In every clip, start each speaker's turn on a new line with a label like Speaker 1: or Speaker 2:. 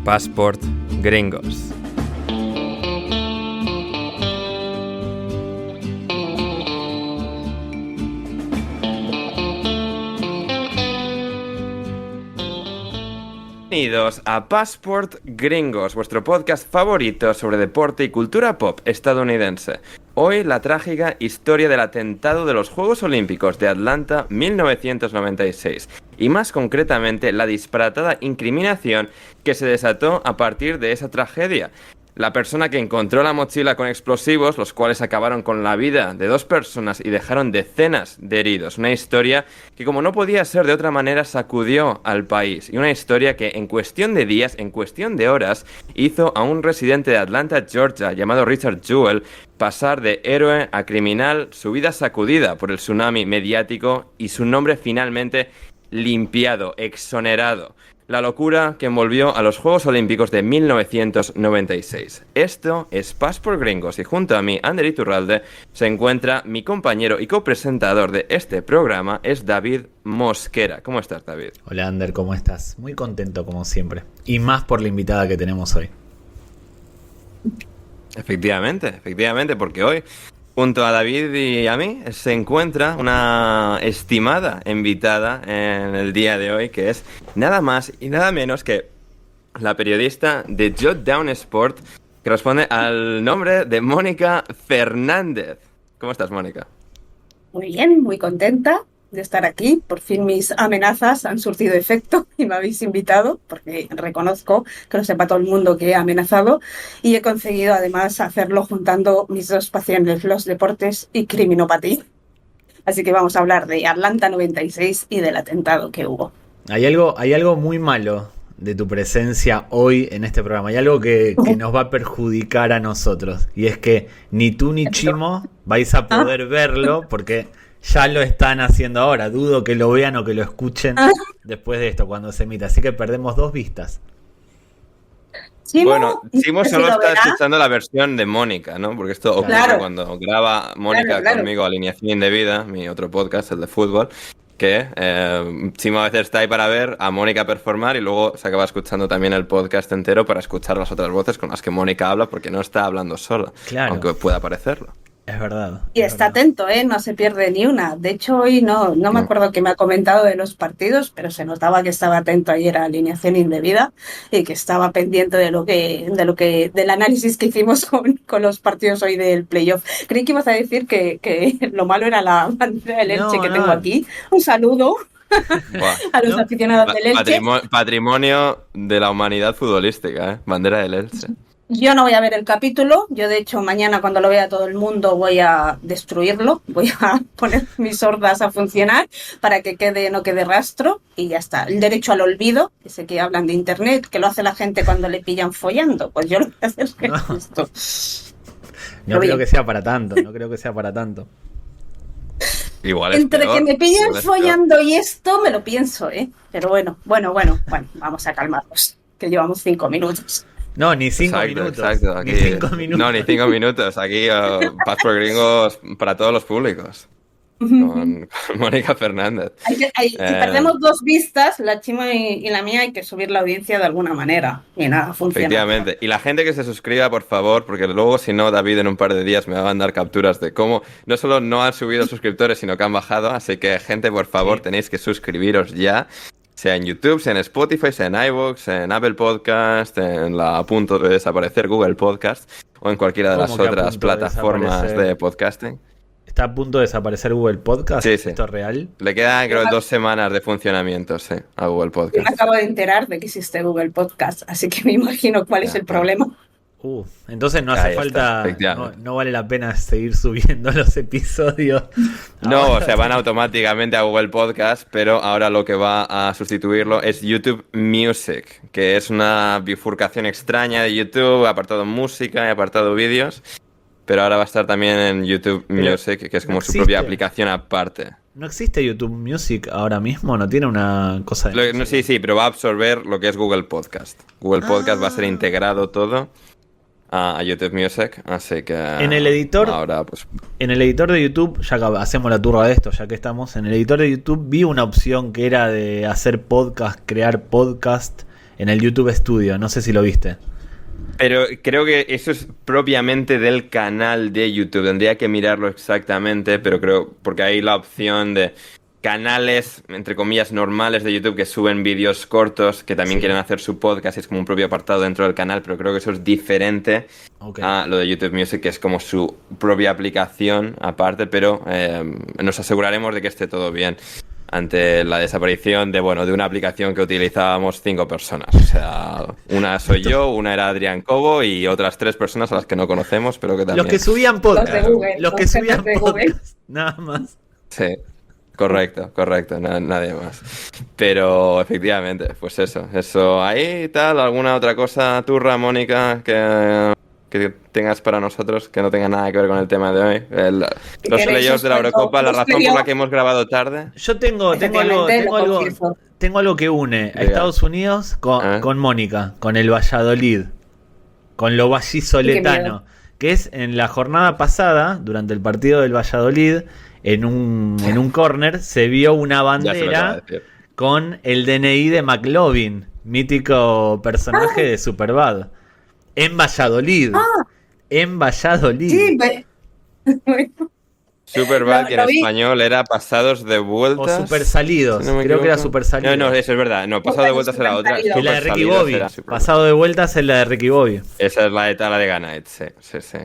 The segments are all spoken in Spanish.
Speaker 1: Passport Gringos. Bienvenidos a Passport Gringos, vuestro podcast favorito sobre deporte y cultura pop estadounidense. Hoy la trágica historia del atentado de los Juegos Olímpicos de Atlanta 1996 y más concretamente la disparatada incriminación que se desató a partir de esa tragedia. La persona que encontró la mochila con explosivos, los cuales acabaron con la vida de 2 personas y dejaron decenas de heridos. Una historia que, como no podía ser de otra manera, sacudió al país. Y una historia que en cuestión de días, en cuestión de horas, hizo a un residente de Atlanta, Georgia, llamado Richard Jewell, pasar de héroe a criminal, su vida sacudida por el tsunami mediático y su nombre finalmente limpiado, exonerado. La locura que envolvió a los Juegos Olímpicos de 1996. Esto es Passport Gringos y junto a mí, Ander Iturralde, se encuentra mi compañero y copresentador de este programa, es David Mosquera. ¿Cómo estás, David?
Speaker 2: Hola, Ander, ¿cómo estás? Muy contento como siempre. Y más por la invitada que tenemos hoy.
Speaker 1: Efectivamente, porque hoy, junto a David y a mí, se encuentra una estimada invitada en el día de hoy, que es nada más y nada menos que la periodista de Jotdown Sport, que responde al nombre de Mónica Fernández. ¿Cómo estás, Mónica?
Speaker 3: Muy bien, muy contenta de estar aquí. Por fin mis amenazas han surtido efecto y me habéis invitado, porque reconozco que lo sepa todo el mundo que he amenazado, y he conseguido además hacerlo juntando mis 2 pasiones, los deportes y criminopatía. Así que vamos a hablar de Atlanta 96 y del atentado que hubo.
Speaker 2: Hay algo muy malo de tu presencia hoy en este programa. Hay algo que nos va a perjudicar a nosotros. Y es que ni tú ni Chimo vais a poder verlo porque ya lo están haciendo ahora. Dudo que lo vean o que lo escuchen después de esto, cuando se emita. Así que perdemos 2 vistas.
Speaker 1: Bueno, Chimo solo está escuchando la versión de Mónica, ¿no? Porque esto ocurre cuando graba Mónica conmigo Alineación Indebida, mi otro podcast, el de fútbol, que Chimo a veces está ahí para ver a Mónica performar y luego se acaba escuchando también el podcast entero para escuchar las otras voces con las que Mónica habla, porque no está hablando sola, aunque pueda parecerlo.
Speaker 2: Es verdad.
Speaker 3: Y está atento, no se pierde ni una. De hecho, hoy no me acuerdo qué me ha comentado de los partidos, pero se notaba que estaba atento ayer a Alineación Indebida y que estaba pendiente del análisis que hicimos con los partidos hoy del playoff. Creí que ibas a decir que lo malo era la bandera del Elche que tengo aquí. Un saludo a los aficionados del Elche.
Speaker 1: Patrimonio de la humanidad futbolística, bandera del Elche.
Speaker 3: Yo no voy a ver el capítulo, yo de hecho mañana cuando lo vea todo el mundo voy a destruirlo, voy a poner mis hordas a funcionar para que no quede rastro y ya está. El derecho al olvido, ese que hablan de internet, que lo hace la gente cuando le pillan follando, pues yo lo voy a hacer esto.
Speaker 2: No creo que sea para tanto,
Speaker 1: Igual es
Speaker 3: entre
Speaker 1: peor,
Speaker 3: que me pillen follando y esto me lo pienso, Pero bueno, vamos a calmarnos, que llevamos 5 minutos.
Speaker 2: No, ni 5 minutos.
Speaker 1: Exacto. Aquí,
Speaker 2: ni 5 minutos.
Speaker 1: No, ni 5 minutos. Aquí, Passport Gringos para todos los públicos. Con Mónica Fernández.
Speaker 3: Si perdemos 2 vistas, la Chima y la mía, hay que subir la audiencia de alguna manera. Y nada, funciona.
Speaker 1: Efectivamente. Y la gente que se suscriba, por favor, porque luego, si no, David en un par de días me va a mandar capturas de cómo no solo no han subido suscriptores, sino que han bajado. Así que, gente, por favor, tenéis que suscribiros ya. Sea en YouTube, sea en Spotify, sea en iVoox, en Apple Podcast, en la a punto de desaparecer Google Podcast o en cualquiera de las otras plataformas de podcasting.
Speaker 2: ¿Está a punto de desaparecer Google Podcast?
Speaker 1: Sí.
Speaker 2: ¿Esto es real?
Speaker 1: Le quedan, creo, 2 semanas de funfuncionamiento, a Google Podcast.
Speaker 3: Yo me acabo de enterar de que existe Google Podcast, así que me imagino cuál es el problema.
Speaker 2: Entonces no hace falta, no vale la pena seguir subiendo los episodios.
Speaker 1: No, van automáticamente a Google Podcast, pero ahora lo que va a sustituirlo es YouTube Music, que es una bifurcación extraña de YouTube, apartado música y apartado vídeos, pero ahora va a estar también en YouTube Music, que es como su propia aplicación aparte.
Speaker 2: ¿No existe YouTube Music ahora mismo? ¿No tiene una cosa de
Speaker 1: Sí, pero va a absorber lo que es Google Podcast. Google Podcast va a ser integrado todo a YouTube Music, así que
Speaker 2: en el editor
Speaker 1: ahora pues
Speaker 2: en el editor de YouTube, ya que hacemos la turra de esto, ya que estamos en el editor de YouTube, vi una opción que era de hacer podcast, crear podcast en el YouTube Studio. No sé si lo viste.
Speaker 1: Pero creo que eso es propiamente del canal de YouTube. Tendría que mirarlo exactamente, pero creo, porque hay la opción de canales, entre comillas, normales de YouTube que suben vídeos cortos, que también quieren hacer su podcast, es como un propio apartado dentro del canal, pero creo que eso es diferente a lo de YouTube Music, que es como su propia aplicación aparte, pero nos aseguraremos de que esté todo bien ante la desaparición de una aplicación que utilizábamos 5 personas. O sea, una soy yo, una era Adrián Cobo y otras 3 personas a las que no conocemos, pero que también...
Speaker 2: Los que subían podcast.
Speaker 3: Los de Google,
Speaker 2: los que subían podcast. Nada más.
Speaker 1: Sí. Correcto, nadie más. Pero efectivamente, pues eso ahí tal, alguna otra cosa turra, Mónica, que tengas para nosotros que no tenga nada que ver con el tema de hoy. Los playoffs de la Eurocopa, la razón por la que hemos grabado tarde.
Speaker 2: Yo tengo algo que une a Estados Unidos con Mónica, con el Valladolid, con lo vallisoletano, que es en la jornada pasada, durante el partido del Valladolid, en un córner se vio una bandera con el DNI de McLovin, mítico personaje de Superbad, en Valladolid. En Valladolid.
Speaker 3: Sí,
Speaker 1: Superbad, que en español era Pasados de Vueltas.
Speaker 2: O Super Salidos. Creo que era Super Salidos.
Speaker 1: No, eso es verdad. No, Pasado de Vueltas era otra.
Speaker 2: Es la de Ricky Bobby. Pasado de Vueltas es la de Ricky Bobby.
Speaker 1: Esa es la de Ganait, sí,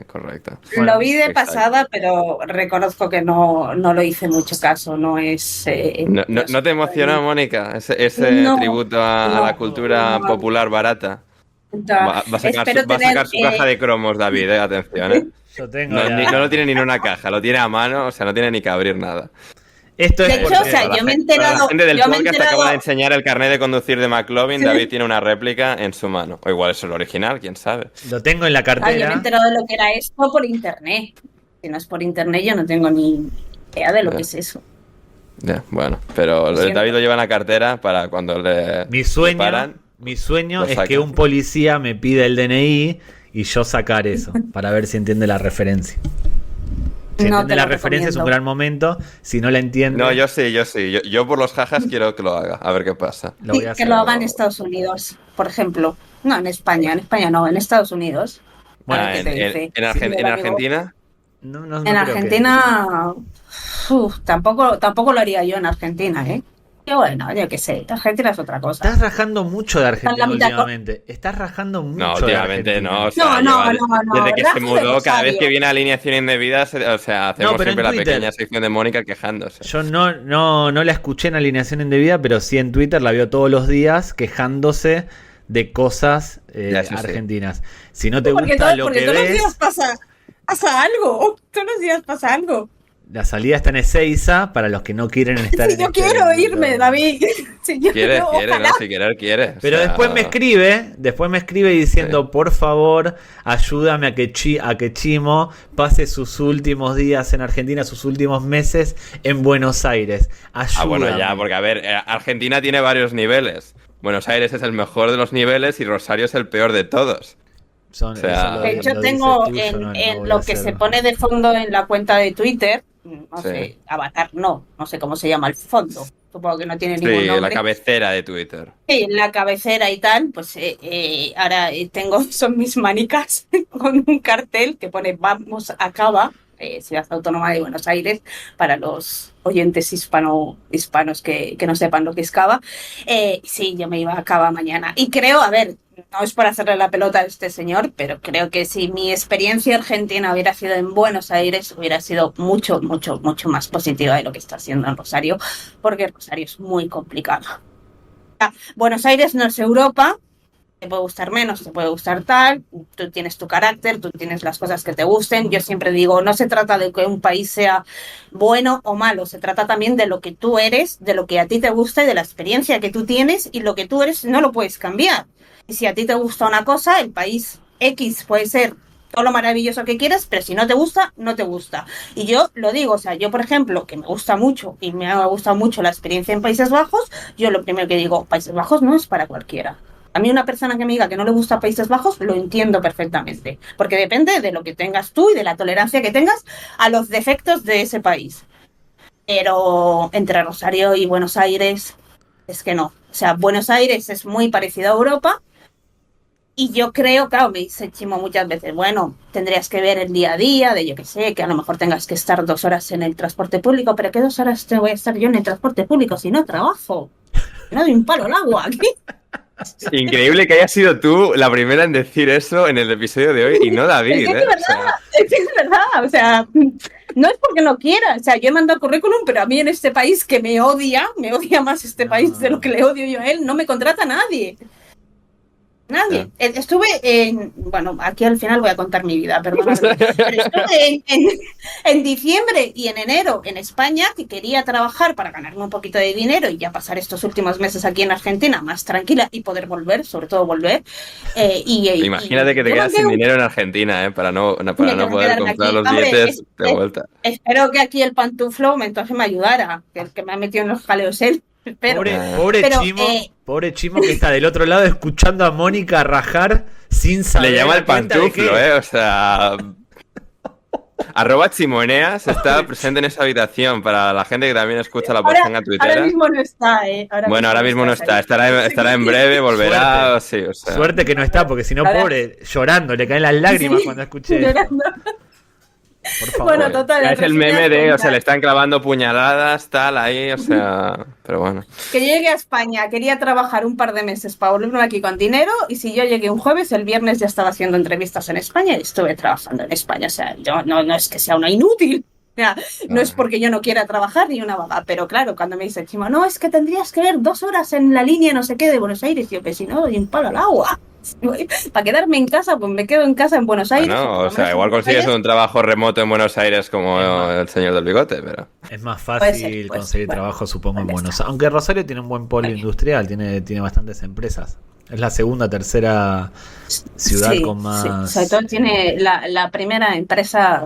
Speaker 1: correcto.
Speaker 3: Bueno, lo vi de pasada, pero reconozco que no lo hice mucho caso. No es.
Speaker 1: ¿No te emociona, Mónica, ese tributo a la cultura popular barata? Va a sacar su caja de cromos, David, atención,
Speaker 2: Yo tengo
Speaker 1: no lo tiene ni en una caja, lo tiene a mano, o sea, no tiene ni que abrir nada.
Speaker 2: Esto es
Speaker 3: de hecho, o sea, yo me he enterado.
Speaker 1: La gente del podcast acaba de enseñar el carnet de conducir de McLovin. David tiene una réplica en su mano. O igual es el original, quién sabe.
Speaker 2: Lo tengo en la cartera.
Speaker 3: Yo me he enterado de lo que era esto por internet. Si no es por internet, yo no tengo ni idea de lo que es eso.
Speaker 1: Bueno, pero David lo lleva en la cartera para cuando le paran.
Speaker 2: Mi sueño es que un policía me pida el DNI y yo sacar eso, para ver si entiende la referencia. Si entiende la referencia es un gran momento. Si no la entiende...
Speaker 1: No, yo sí. Yo por los jajas quiero que lo haga. A ver qué pasa.
Speaker 3: Que lo haga en Estados Unidos, por ejemplo. No, en España no, en Estados Unidos.
Speaker 1: Bueno, ¿en Argentina?
Speaker 3: No en Argentina... tampoco lo haría yo en Argentina, ¿eh? Que bueno, yo qué sé, Argentina es otra cosa.
Speaker 2: Estás rajando mucho de Argentina últimamente. Estás rajando mucho.
Speaker 1: No, últimamente no. O
Speaker 3: sea,
Speaker 1: no. Desde que se mudó, cada vez que viene alineación indebida, o sea, hacemos siempre la pequeña sección de Mónica quejándose.
Speaker 2: Yo no la escuché en alineación indebida, pero sí en Twitter la veo todos los días quejándose de cosas argentinas. Si no te gusta lo que ves...
Speaker 3: Porque todos los días pasa algo. Todos los días pasa algo.
Speaker 2: La salida está en Ezeiza para los que no quieren estar en
Speaker 3: yo quiero irme, David.
Speaker 1: Si quiere, si querer quiere.
Speaker 2: Pero después me escribe diciendo, por favor, ayúdame a que Chimo pase sus últimos días en Argentina, sus últimos meses en Buenos Aires. Ayúdame.
Speaker 1: Bueno, ya, porque a ver, Argentina tiene varios niveles. Buenos Aires es el mejor de los niveles y Rosario es el peor de todos.
Speaker 3: De hecho, tengo en lo que se pone de fondo en la cuenta de Twitter, no sé, avatar no sé cómo se llama el fondo, supongo que no tiene ningún nombre.
Speaker 1: La cabecera de Twitter.
Speaker 3: Sí, la cabecera y tal, pues ahora son mis manicas con un cartel que pone Vamos a Cava, Ciudad Autónoma de Buenos Aires, para los oyentes hispanos que no sepan lo que es Cava. Sí, yo me iba a Cava mañana. Y creo, a ver, no es por hacerle la pelota a este señor, pero creo que si mi experiencia argentina hubiera sido en Buenos Aires, hubiera sido mucho más positiva de lo que está haciendo en Rosario, porque Rosario es muy complicado. Buenos Aires no es Europa, te puede gustar menos, te puede gustar tal, tú tienes tu carácter, tú tienes las cosas que te gusten. Yo siempre digo, no se trata de que un país sea bueno o malo, se trata también de lo que tú eres, de lo que a ti te gusta y de la experiencia que tú tienes, y lo que tú eres no lo puedes cambiar. Y si a ti te gusta una cosa, el país X puede ser todo lo maravilloso que quieras, pero si no te gusta, no te gusta. Y yo lo digo, o sea, yo por ejemplo, que me gusta mucho y me ha gustado mucho la experiencia en Países Bajos, yo lo primero que digo, Países Bajos no es para cualquiera. A mí una persona que me diga que no le gusta Países Bajos, lo entiendo perfectamente, porque depende de lo que tengas tú y de la tolerancia que tengas a los defectos de ese país. Pero entre Rosario y Buenos Aires, es que no. O sea, Buenos Aires es muy parecido a Europa. Y yo creo, claro, me dice Chimo muchas veces, bueno, tendrías que ver el día a día, de yo qué sé, que a lo mejor tengas que estar 2 horas en el transporte público, pero ¿qué 2 horas te voy a estar yo en el transporte público si no trabajo? No doy un palo al agua aquí.
Speaker 1: Increíble que hayas sido tú la primera en decir eso en el episodio de hoy y no David,
Speaker 3: Es que es verdad, es verdad, o sea, no es porque no quiera, o sea, yo he mandado currículum, pero a mí en este país que me odia más este país de lo que le odio yo a él, no me contrata nadie. Nadie. Estuve bueno, aquí al final voy a contar mi vida, perdóname, pero estuve en diciembre y en enero en España, que quería trabajar para ganarme un poquito de dinero y ya pasar estos últimos meses aquí en Argentina más tranquila y poder volver, sobre todo volver.
Speaker 1: Imagínate que te quedas sin dinero en Argentina, para no poder comprar los billetes de vuelta.
Speaker 3: Espero que aquí el pantuflo entonces me ayudara, que el que me ha metido en los jaleos él.
Speaker 2: Pobre Chimo que está del otro lado escuchando a Mónica rajar sin saber.
Speaker 1: Le llama el pantuflo, o sea. @Chimoneas está presente en esa habitación para la gente que también escucha la postanga tuitera.
Speaker 3: Ahora mismo no está,
Speaker 1: Ahora mismo no está. Estará en breve, volverá. Sí, o sea.
Speaker 2: Suerte que no está, porque si no, pobre, llorando, le caen las lágrimas cuando escuche.
Speaker 3: Llorando.
Speaker 2: Por favor.
Speaker 3: Bueno, total.
Speaker 1: Es el meme de, o sea, le están clavando puñaladas, tal, ahí, o sea, pero bueno.
Speaker 3: Que llegue a España, quería trabajar un par de meses para volverme aquí con dinero, y si yo llegué un jueves, el viernes ya estaba haciendo entrevistas en España y estuve trabajando en España. O sea, yo no es que sea una inútil, o sea, no es porque yo no quiera trabajar ni una vaga, pero claro, cuando me dice Chimo, no, es que tendrías que ver 2 horas en la línea no sé qué de Buenos Aires, yo que si no, doy un palo al agua. Para quedarme en casa, pues me quedo en casa en Buenos Aires.
Speaker 1: No, o sea, igual consigues un trabajo remoto en Buenos Aires como el señor del bigote, pero...
Speaker 2: Es más fácil conseguir trabajo, supongo, en Buenos Aires. Aunque Rosario tiene un buen polo industrial, tiene bastantes empresas. Es la segunda, tercera ciudad con más... Sí,
Speaker 3: sobre todo tiene la primera empresa...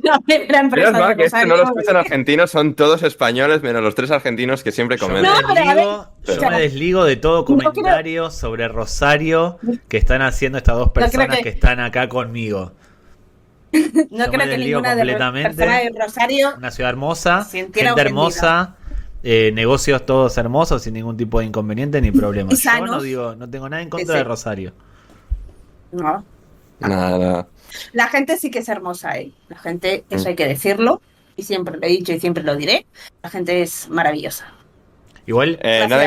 Speaker 3: La primera empresa
Speaker 1: de Rosario, que esto no lo escuchan argentinos, son todos españoles, menos los 3 argentinos que siempre comentan.
Speaker 2: Yo me desligo de todo comentario sobre Rosario que están haciendo estas dos personas que están acá conmigo.
Speaker 3: No creo que ninguna de las personas de Rosario,
Speaker 2: una ciudad hermosa, gente hermosa, negocios todos hermosos sin ningún tipo de inconveniente ni problema. Yo no tengo nada en contra de Rosario.
Speaker 3: No.
Speaker 1: Nada.
Speaker 3: La gente sí que es hermosa, La gente, eso hay que decirlo, y siempre lo he dicho y siempre lo diré. La gente es maravillosa.
Speaker 2: Igual,
Speaker 1: nada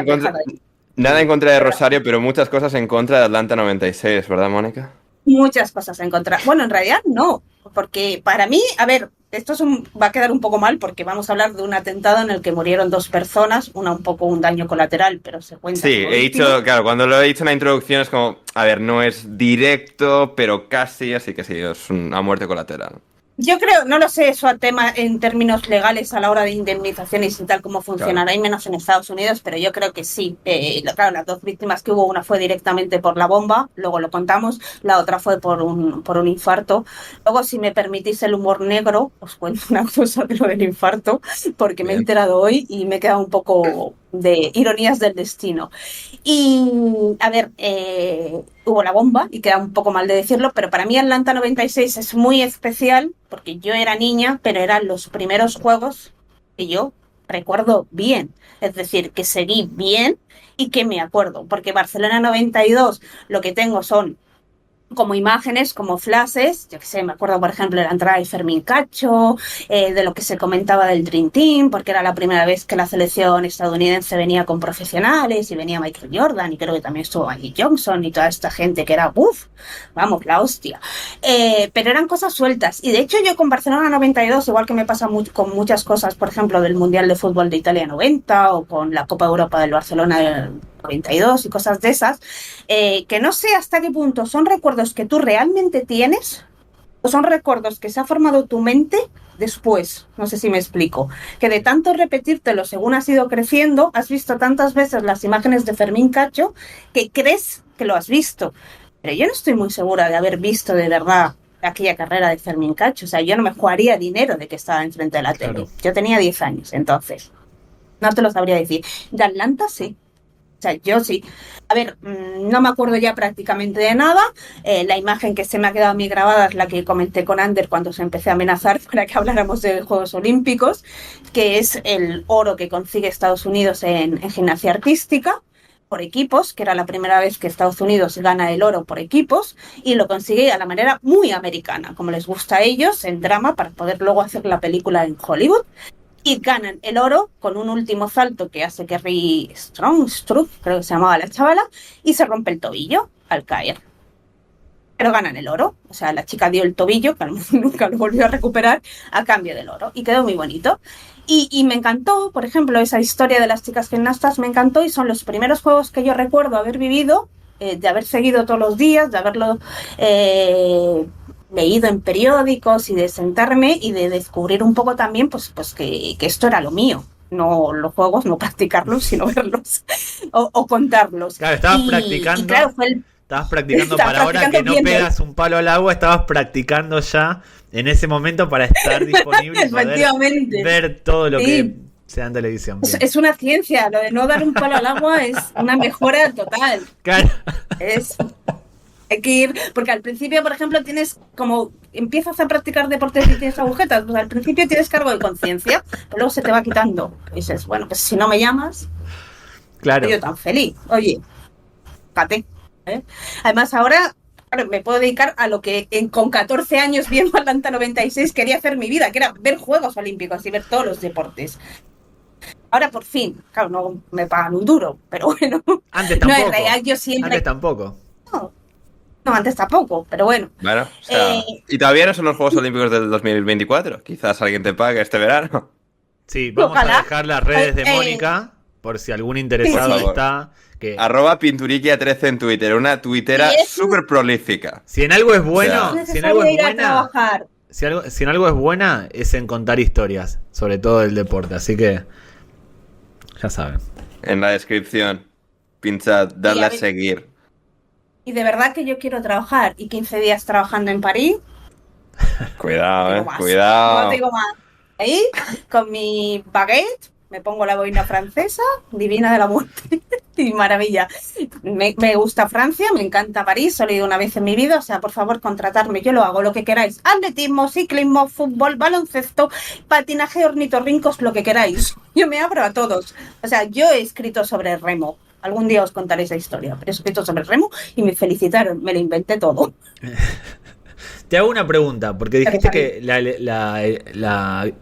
Speaker 1: en contra de Rosario, pero muchas cosas en contra de Atlanta 96, ¿verdad, Mónica?
Speaker 3: Muchas cosas en contra. Bueno, en realidad no, porque para mí, a ver, esto va a quedar un poco mal porque vamos a hablar de un atentado en el que murieron 2 personas, un daño colateral, pero se cuenta.
Speaker 1: Sí, claro, cuando lo he dicho en la introducción es como, a ver, no es directo, pero casi, así que sí, es una muerte colateral.
Speaker 3: Yo creo, no lo sé eso en términos legales a la hora de indemnizaciones y tal cómo funcionará, y menos en Estados Unidos, pero yo creo que sí. Claro, las 2 víctimas que hubo, una fue directamente por la bomba, luego lo contamos, la otra fue por un infarto. Luego, si me permitís el humor negro, os cuento una cosa de lo del infarto, porque me he enterado hoy y me he quedado un poco de ironías del destino. Y, a ver, hubo la bomba, y queda un poco mal de decirlo, pero para mí Atlanta 96 es muy especial, porque yo era niña, pero eran los primeros juegos que yo recuerdo bien. Es decir, que seguí bien y que me acuerdo, porque Barcelona 92 lo que tengo son como imágenes, como flashes, yo que sé, me acuerdo por ejemplo de la entrada de Fermín Cacho, de lo que se comentaba del Dream Team, porque era la primera vez que la selección estadounidense venía con profesionales, y venía Michael Jordan, y creo que también estuvo Magic Johnson y toda esta gente que era, vamos, la hostia. Pero eran cosas sueltas, y de hecho yo con Barcelona 92, igual que me pasa con muchas cosas, por ejemplo del Mundial de Fútbol de Italia 90, o con la Copa Europa del Barcelona del 92 y cosas de esas, que no sé hasta qué punto son recuerdos que tú realmente tienes o son recuerdos que se ha formado tu mente después. No sé si me explico, que de tanto repetírtelo según has ido creciendo, has visto tantas veces las imágenes de Fermín Cacho que crees que lo has visto, pero yo no estoy muy segura de haber visto de verdad aquella carrera de Fermín Cacho. O sea, yo no me jugaría dinero de que estaba enfrente de la tele. Yo tenía 10 años, entonces no te lo sabría decir. De Atlanta sí. O sea, yo sí. A ver, no me acuerdo ya prácticamente de nada. La imagen que se me ha quedado a mí grabada es la que comenté con Ander cuando se empecé a amenazar para que habláramos de Juegos Olímpicos, que es el oro que consigue Estados Unidos en gimnasia artística por equipos, que era la primera vez que Estados Unidos gana el oro por equipos, y lo consigue a la manera muy americana, como les gusta a ellos, en drama, para poder luego hacer la película en Hollywood. Y ganan el oro con un último salto que hace Kerry Strug, creo que se llamaba la chavala, y se rompe el tobillo al caer. Pero ganan el oro. O sea, la chica dio el tobillo, que nunca lo volvió a recuperar, a cambio del oro. Y quedó muy bonito. Y me encantó, por ejemplo, esa historia de las chicas gimnastas me encantó, y son los primeros juegos que yo recuerdo haber vivido, de haber seguido todos los días, de haberlo leído en periódicos y de sentarme y de descubrir un poco también pues que esto era lo mío. No los juegos, no practicarlos, sino verlos o contarlos.
Speaker 2: Claro, estabas practicando.
Speaker 3: Y claro, fue
Speaker 2: Estabas practicando para ahora que no pegas un palo al agua, estabas practicando ya en ese momento para estar disponible y poder ver todo lo que sea en televisión.
Speaker 3: Es una ciencia, lo de no dar un palo al agua es una mejora total.
Speaker 2: Claro.
Speaker 3: Hay que ir, porque al principio, por ejemplo, tienes como, empiezas a practicar deportes y tienes agujetas, pues al principio tienes cargo de conciencia, pero luego se te va quitando. Y dices, bueno, pues si no me llamas,
Speaker 2: claro,
Speaker 3: yo tan feliz. Oye, fíjate. Además, ahora claro, me puedo dedicar a lo que con 14 años viendo Atlanta 96 quería hacer mi vida, que era ver Juegos Olímpicos y ver todos los deportes. Ahora por fin, claro, no me pagan un duro, pero bueno.
Speaker 2: Antes tampoco.
Speaker 3: No, en realidad yo siempre...
Speaker 2: Antes tampoco.
Speaker 3: No, antes tampoco, pero bueno.
Speaker 1: Bueno, o sea, ¿y todavía no son los Juegos Olímpicos del 2024? Quizás alguien te pague este verano.
Speaker 2: Sí, vamos a dejar las redes de Mónica, por si algún interesado está... Que...
Speaker 1: @pinturiquia13 en Twitter, una tuitera súper prolífica.
Speaker 2: Si en algo es bueno, si en algo es
Speaker 3: buena,
Speaker 2: si en algo es buena, es en contar historias, sobre todo del deporte, así que ya saben.
Speaker 1: En la descripción, pinchad, darle a seguir.
Speaker 3: Y de verdad que yo quiero trabajar, y 15 días trabajando en París.
Speaker 1: Cuidado, cuidado.
Speaker 3: No digo más. Ahí, con mi baguette, me pongo la boina francesa, divina de la muerte. Y maravilla. Me gusta Francia, me encanta París, solo he ido una vez en mi vida, o sea, por favor, contratarme, yo lo hago, lo que queráis. Atletismo, ciclismo, fútbol, baloncesto, patinaje, ornitorrincos, lo que queráis. Yo me abro a todos. O sea, yo he escrito sobre remo. Algún día os contaré esa historia, pero he escrito sobre remo y me felicitaron, me lo inventé todo.
Speaker 2: Te hago una pregunta, porque dijiste que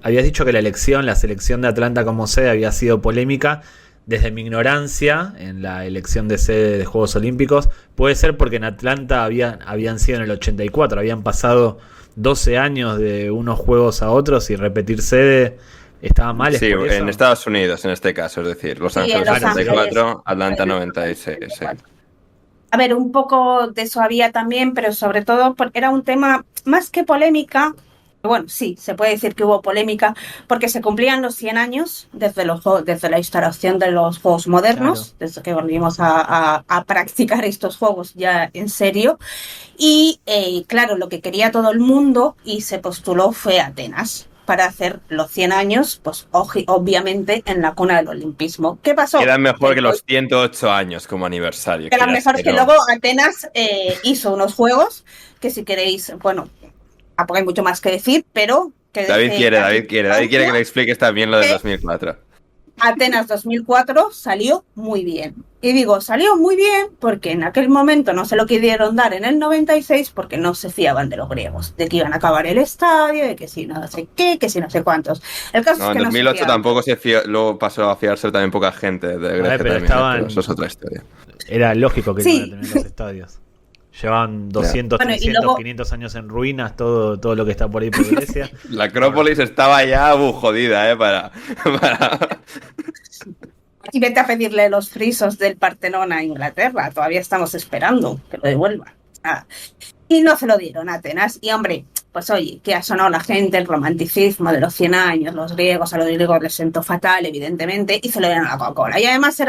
Speaker 2: habías dicho que la selección de Atlanta como sede había sido polémica. Desde mi ignorancia en la elección de sede de Juegos Olímpicos, puede ser porque en Atlanta habían sido en el 84, habían pasado 12 años de unos juegos a otros y repetir sede estaba mal.
Speaker 1: Sí, en Estados Unidos en este caso, es decir, Los Ángeles 84, Atlanta 96. Sí.
Speaker 3: A ver, un poco de eso había también, pero sobre todo era un tema más que polémica. Bueno, sí, se puede decir que hubo polémica porque se cumplían los 100 años desde la instalación de los juegos modernos, claro, desde que volvimos a practicar estos juegos ya en serio. Y claro, lo que quería todo el mundo y se postuló fue Atenas para hacer los 100 años, pues obviamente en la cuna del olimpismo. ¿Qué pasó?
Speaker 1: Quedan mejor que los 108 años como aniversario.
Speaker 3: Quedan mejor que luego Atenas hizo unos juegos que si queréis, bueno... Tampoco hay mucho más que decir, pero...
Speaker 1: David quiere que le expliques también lo del 2004.
Speaker 3: Atenas 2004 salió muy bien. Y digo, salió muy bien porque en aquel momento no se lo quisieron dar en el 96 porque no se fiaban de los griegos, de que iban a acabar el estadio, de que si no sé qué, que si no sé cuántos. El caso es que
Speaker 1: en 2008 no tampoco luego pasó a fiarse también poca gente de Grecia. Pero eso es otra historia.
Speaker 2: Era lógico que iban a tener los estadios. Llevan 200, 300, luego, 500 años en ruinas, todo lo que está por ahí por Grecia.
Speaker 1: La Acrópolis estaba ya jodida, para...
Speaker 3: Y vete a pedirle los frisos del Partenón a Inglaterra. Todavía estamos esperando que lo devuelvan. Y no se lo dieron a Atenas. Y hombre, pues oye, que ha sonado la gente, el romanticismo de los 100 años, los griegos, a los griegos les sentó fatal, evidentemente, y se lo dieron a la Coca-Cola. Y además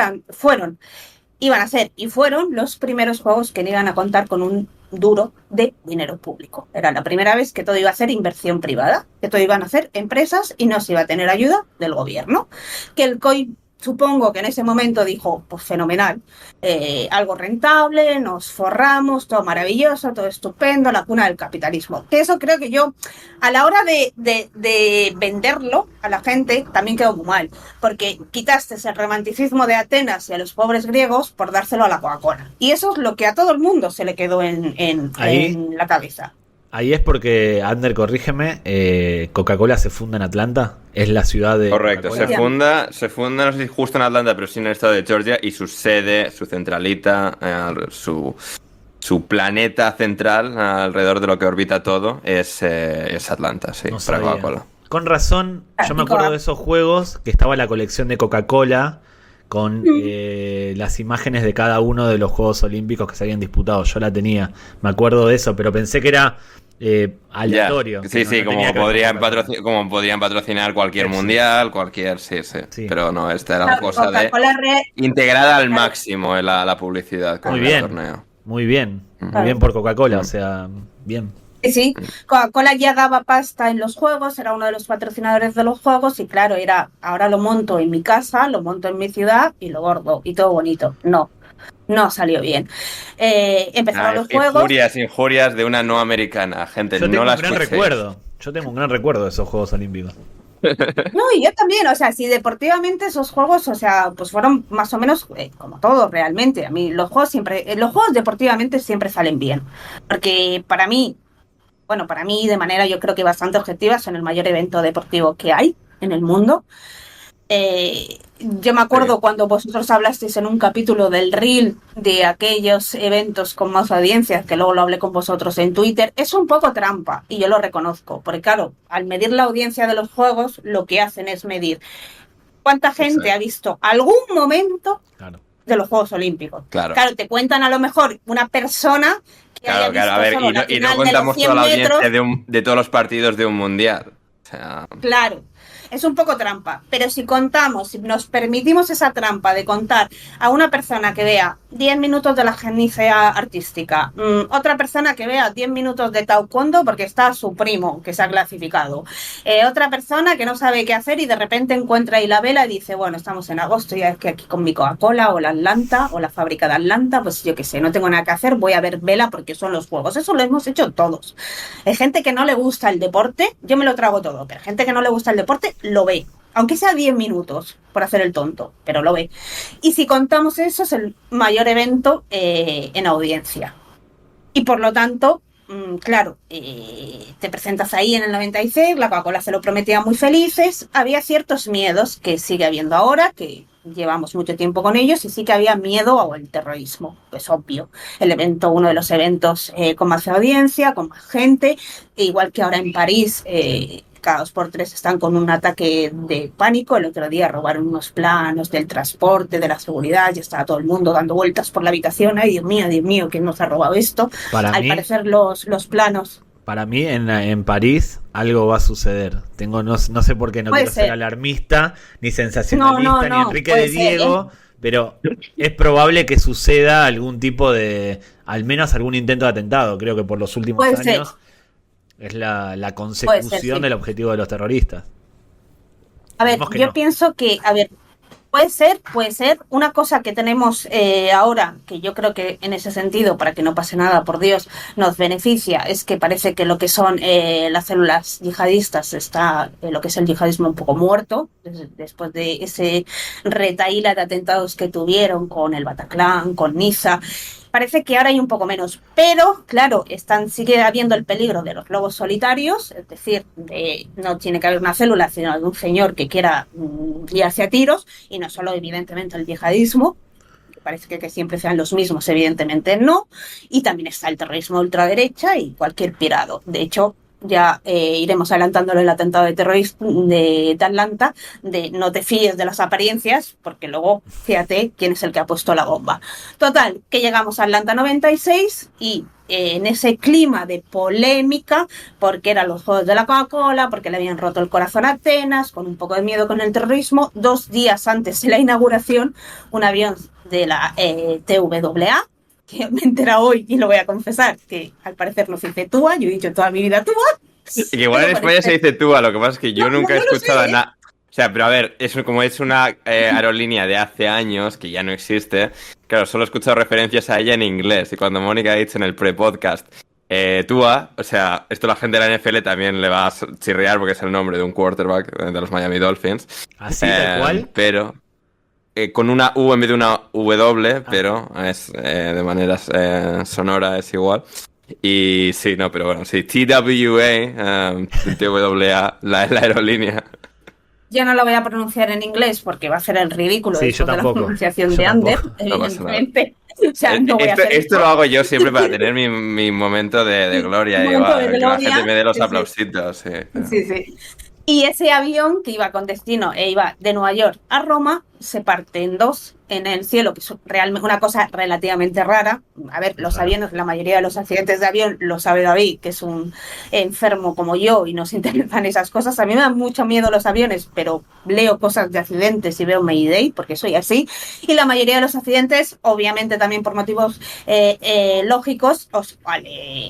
Speaker 3: iban a ser y fueron los primeros juegos que no iban a contar con un duro de dinero público. Era la primera vez que todo iba a ser inversión privada, que todo iban a hacer empresas y no se iba a tener ayuda del gobierno. Que el COI supongo que en ese momento dijo, pues fenomenal, algo rentable, nos forramos, todo maravilloso, todo estupendo, la cuna del capitalismo. Que eso creo que yo, a la hora de venderlo a la gente, también quedó muy mal, porque quitaste el romanticismo de Atenas y a los pobres griegos por dárselo a la Coca-Cola. Y eso es lo que a todo el mundo se le quedó en la cabeza.
Speaker 2: Ahí es porque, Ander, corrígeme, Coca-Cola se funda en Atlanta, es la ciudad de...
Speaker 1: Correcto,
Speaker 2: Coca-Cola.
Speaker 1: se funda, no sé si justo en Atlanta, pero sí en el estado de Georgia, y su sede, su centralita, su planeta central, alrededor de lo que orbita todo, es Atlanta, sí,
Speaker 2: No
Speaker 1: para
Speaker 2: sabía.
Speaker 1: Coca-Cola.
Speaker 2: Con razón, yo me acuerdo de esos juegos que estaba la colección de Coca-Cola con las imágenes de cada uno de los Juegos Olímpicos que se habían disputado. Yo la tenía, me acuerdo de eso, pero pensé que era aleatorio.
Speaker 1: Yeah. Sí,
Speaker 2: no tenía
Speaker 1: como podrían patrocinar cualquier mundial, cualquier... Sí. Pero no, esta era una cosa integrada al máximo en la publicidad con el torneo.
Speaker 2: Muy bien por Coca-Cola, o sea, bien.
Speaker 3: Sí, Coca-Cola ya daba pasta en los juegos, era uno de los patrocinadores de los juegos y claro, ahora lo monto en mi casa, lo monto en mi ciudad y lo gordo y todo bonito. No salió bien. Empezaron los juegos.
Speaker 1: Injurias de una no americana, gente.
Speaker 2: Yo tengo
Speaker 1: no
Speaker 2: un gran recuerdo. Yo tengo un gran recuerdo de esos Juegos Olímpicos.
Speaker 3: No, y yo también, o sea, si deportivamente esos juegos, o sea, pues fueron más o menos como todos realmente. A mí los juegos deportivamente siempre salen bien. Porque para mí de manera yo creo que bastante objetiva, son el mayor evento deportivo que hay en el mundo. Yo me acuerdo cuando vosotros hablasteis en un capítulo del Reel de aquellos eventos con más audiencias, que luego lo hablé con vosotros en Twitter, es un poco trampa, y yo lo reconozco, porque claro, al medir la audiencia de los juegos, lo que hacen es medir cuánta gente ha visto algún momento de los Juegos Olímpicos. Claro, te cuentan a lo mejor una persona que haya visto
Speaker 1: a ver, y no contamos toda la audiencia de todos los partidos de un mundial. O sea...
Speaker 3: Claro, es un poco trampa, pero si nos permitimos esa trampa de contar a una persona que vea 10 minutos de la gimnasia artística, otra persona que vea 10 minutos de taekwondo porque está su primo que se ha clasificado, otra persona que no sabe qué hacer y de repente encuentra ahí la vela y dice, bueno, estamos en agosto, ya es que aquí con mi Coca-Cola o la Atlanta o la fábrica de Atlanta, pues yo qué sé, no tengo nada que hacer, voy a ver vela porque son los juegos. Eso lo hemos hecho todos. Hay gente que no le gusta el deporte, yo me lo trago todo, pero gente que no le gusta el deporte lo ve, aunque sea 10 minutos por hacer el tonto, pero lo ve. Y si contamos eso, es el mayor evento en audiencia. Y por lo tanto, claro, te presentas ahí en el 96, la Coca-Cola se lo prometía muy felices, había ciertos miedos que sigue habiendo ahora, que llevamos mucho tiempo con ellos, y sí que había miedo al terrorismo, pues obvio. Uno de los eventos con más audiencia, con más gente, igual que ahora en París, cada 2x3 están con un ataque de pánico. El otro día robaron unos planos del transporte, de la seguridad, y estaba todo el mundo dando vueltas por la habitación. Ay, Dios mío, ¿quién nos ha robado esto? Al parecer los planos...
Speaker 2: Para mí en París algo va a suceder. No sé por qué no quiero ser alarmista, ni sensacionalista, ni Enrique de Diego, pero es probable que suceda algún tipo de, al menos algún intento de atentado. Creo que por los últimos años es la consecución del objetivo de los terroristas.
Speaker 3: A ver, yo pienso que, puede ser una cosa que tenemos ahora, que yo creo que en ese sentido, para que no pase nada, por Dios, nos beneficia, es que parece que lo que son las células yihadistas está, lo que es el yihadismo un poco muerto, después de ese retahíla de atentados que tuvieron con el Bataclan, con Niza. Parece que ahora hay un poco menos, pero claro, sigue habiendo el peligro de los lobos solitarios, es decir, no tiene que haber una célula, sino algún señor que quiera liarse a tiros, y no solo evidentemente el yihadismo, que parece que siempre sean los mismos, evidentemente no, y también está el terrorismo de ultraderecha y cualquier pirado. De hecho, ya iremos adelantándolo el atentado de terrorismo de Atlanta, de no te fíes de las apariencias, porque luego fíjate quién es el que ha puesto la bomba. Total, que llegamos a Atlanta 96 y en ese clima de polémica, porque eran los Juegos de la Coca-Cola, porque le habían roto el corazón a Atenas, con un poco de miedo con el terrorismo, 2 días antes de la inauguración, un avión de la TWA, que me he enterado hoy y lo voy a confesar, que al parecer no se dice TUA, yo he dicho toda mi vida TUA.
Speaker 1: Y que igual en España se dice TUA, lo que pasa es que yo nunca he escuchado nada. O sea, pero a ver, como es una aerolínea de hace años, que ya no existe, claro, solo he escuchado referencias a ella en inglés. Y cuando Mónica ha dicho en el pre-podcast, Tua, o sea, esto la gente de la NFL también le va a chirriar porque es el nombre de un quarterback de los Miami Dolphins.
Speaker 2: ¿Así tal cual?
Speaker 1: Pero con una U en vez de una W, pero es de manera sonora es igual. Y sí, no, pero bueno, sí, TWA, TWA, la aerolínea.
Speaker 3: Yo no lo voy a pronunciar en inglés porque va a ser el ridículo
Speaker 2: Sí,
Speaker 3: después
Speaker 2: yo
Speaker 3: de la
Speaker 2: tampoco.
Speaker 3: pronunciación
Speaker 2: Yo
Speaker 3: de Ander,
Speaker 2: tampoco.
Speaker 1: No pasa nada.
Speaker 3: evidentemente. O sea, no voy a hacer
Speaker 1: Esto
Speaker 3: eso.
Speaker 1: lo hago yo siempre para tener mi momento de gloria
Speaker 3: Un
Speaker 1: y
Speaker 3: momento de
Speaker 1: que la
Speaker 3: gloria,
Speaker 1: gente me dé los
Speaker 3: sí, sí.
Speaker 1: aplausitos. Sí.
Speaker 3: Sí, sí. Y ese avión que iba con destino e iba de Nueva York a Roma se parte en dos en el cielo, que es realmente una cosa relativamente rara. A ver, los aviones, la mayoría de los accidentes de avión, lo sabe David, que es un enfermo como yo y nos interesan esas cosas. A mí me dan mucho miedo los aviones, pero leo cosas de accidentes y veo Mayday, porque soy así. Y la mayoría de los accidentes, obviamente también por motivos lógicos,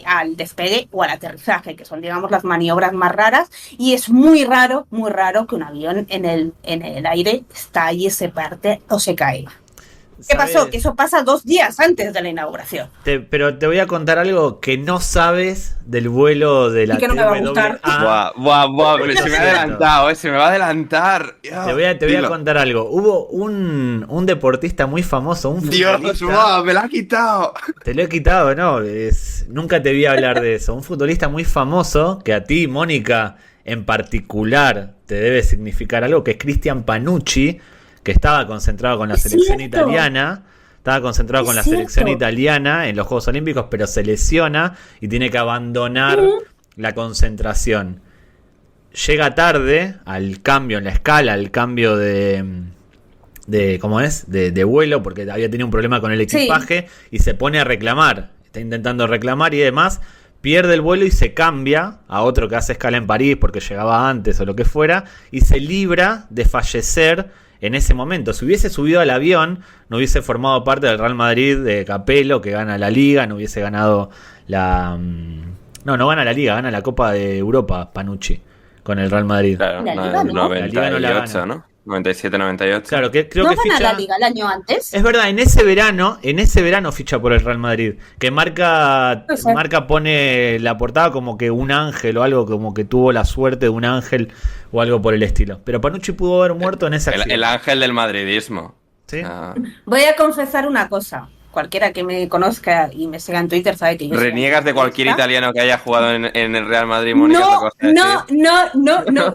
Speaker 3: al despegue o al aterrizaje, que son, digamos, las maniobras más raras. Y es muy raro que un avión en el aire estalle, se parte o se caiga. ¿Qué pasó? Que eso pasa 2 días antes de la inauguración.
Speaker 2: Pero te voy a contar algo que no sabes del vuelo de la
Speaker 3: Y que no me va a gustar.
Speaker 1: Buah, pero se me ha adelantado, se me va a adelantar.
Speaker 2: Te voy a contar algo. Hubo un deportista muy famoso, un
Speaker 1: Dios,
Speaker 2: futbolista.
Speaker 1: me la ha quitado.
Speaker 2: Te lo he quitado, ¿no? Nunca te vi hablar de eso. Un futbolista muy famoso que a ti, Mónica, en particular, te debe significar algo, que es Cristian Panucci, que estaba concentrado con la selección italiana. Estaba concentrado con la selección italiana en los Juegos Olímpicos, pero se lesiona y tiene que abandonar la concentración. Llega tarde al cambio en la escala, al cambio de ¿cómo es? De vuelo, porque había tenido un problema con el equipaje y se pone a reclamar. Está intentando reclamar y demás. Pierde el vuelo y se cambia a otro que hace escala en París porque llegaba antes o lo que fuera, y se libra de fallecer en ese momento. Si hubiese subido al avión, no hubiese formado parte del Real Madrid de Capello, que gana la Liga, no hubiese ganado la... No gana la Liga, gana la Copa de Europa, Panucci, con el Real Madrid.
Speaker 1: Claro,
Speaker 3: La Liga, ¿no?
Speaker 1: 98, ¿no? 97-98.
Speaker 2: Claro, que creo
Speaker 3: ¿No
Speaker 2: que
Speaker 3: gana
Speaker 2: ficha...
Speaker 3: la Liga el año antes?
Speaker 2: Es verdad, en ese verano ficha por el Real Madrid. Que marca pone la portada como que un ángel o algo, como que tuvo la suerte de un ángel o algo por el estilo. Pero Panucci pudo haber muerto en esa acción.
Speaker 1: El ángel del madridismo.
Speaker 2: ¿Sí?
Speaker 3: Voy a confesar una cosa. Cualquiera que me conozca y me siga en Twitter sabe que yo
Speaker 1: ¿Reniegas de cualquier italiano que haya jugado en el Real Madrid, Mónica?
Speaker 3: No,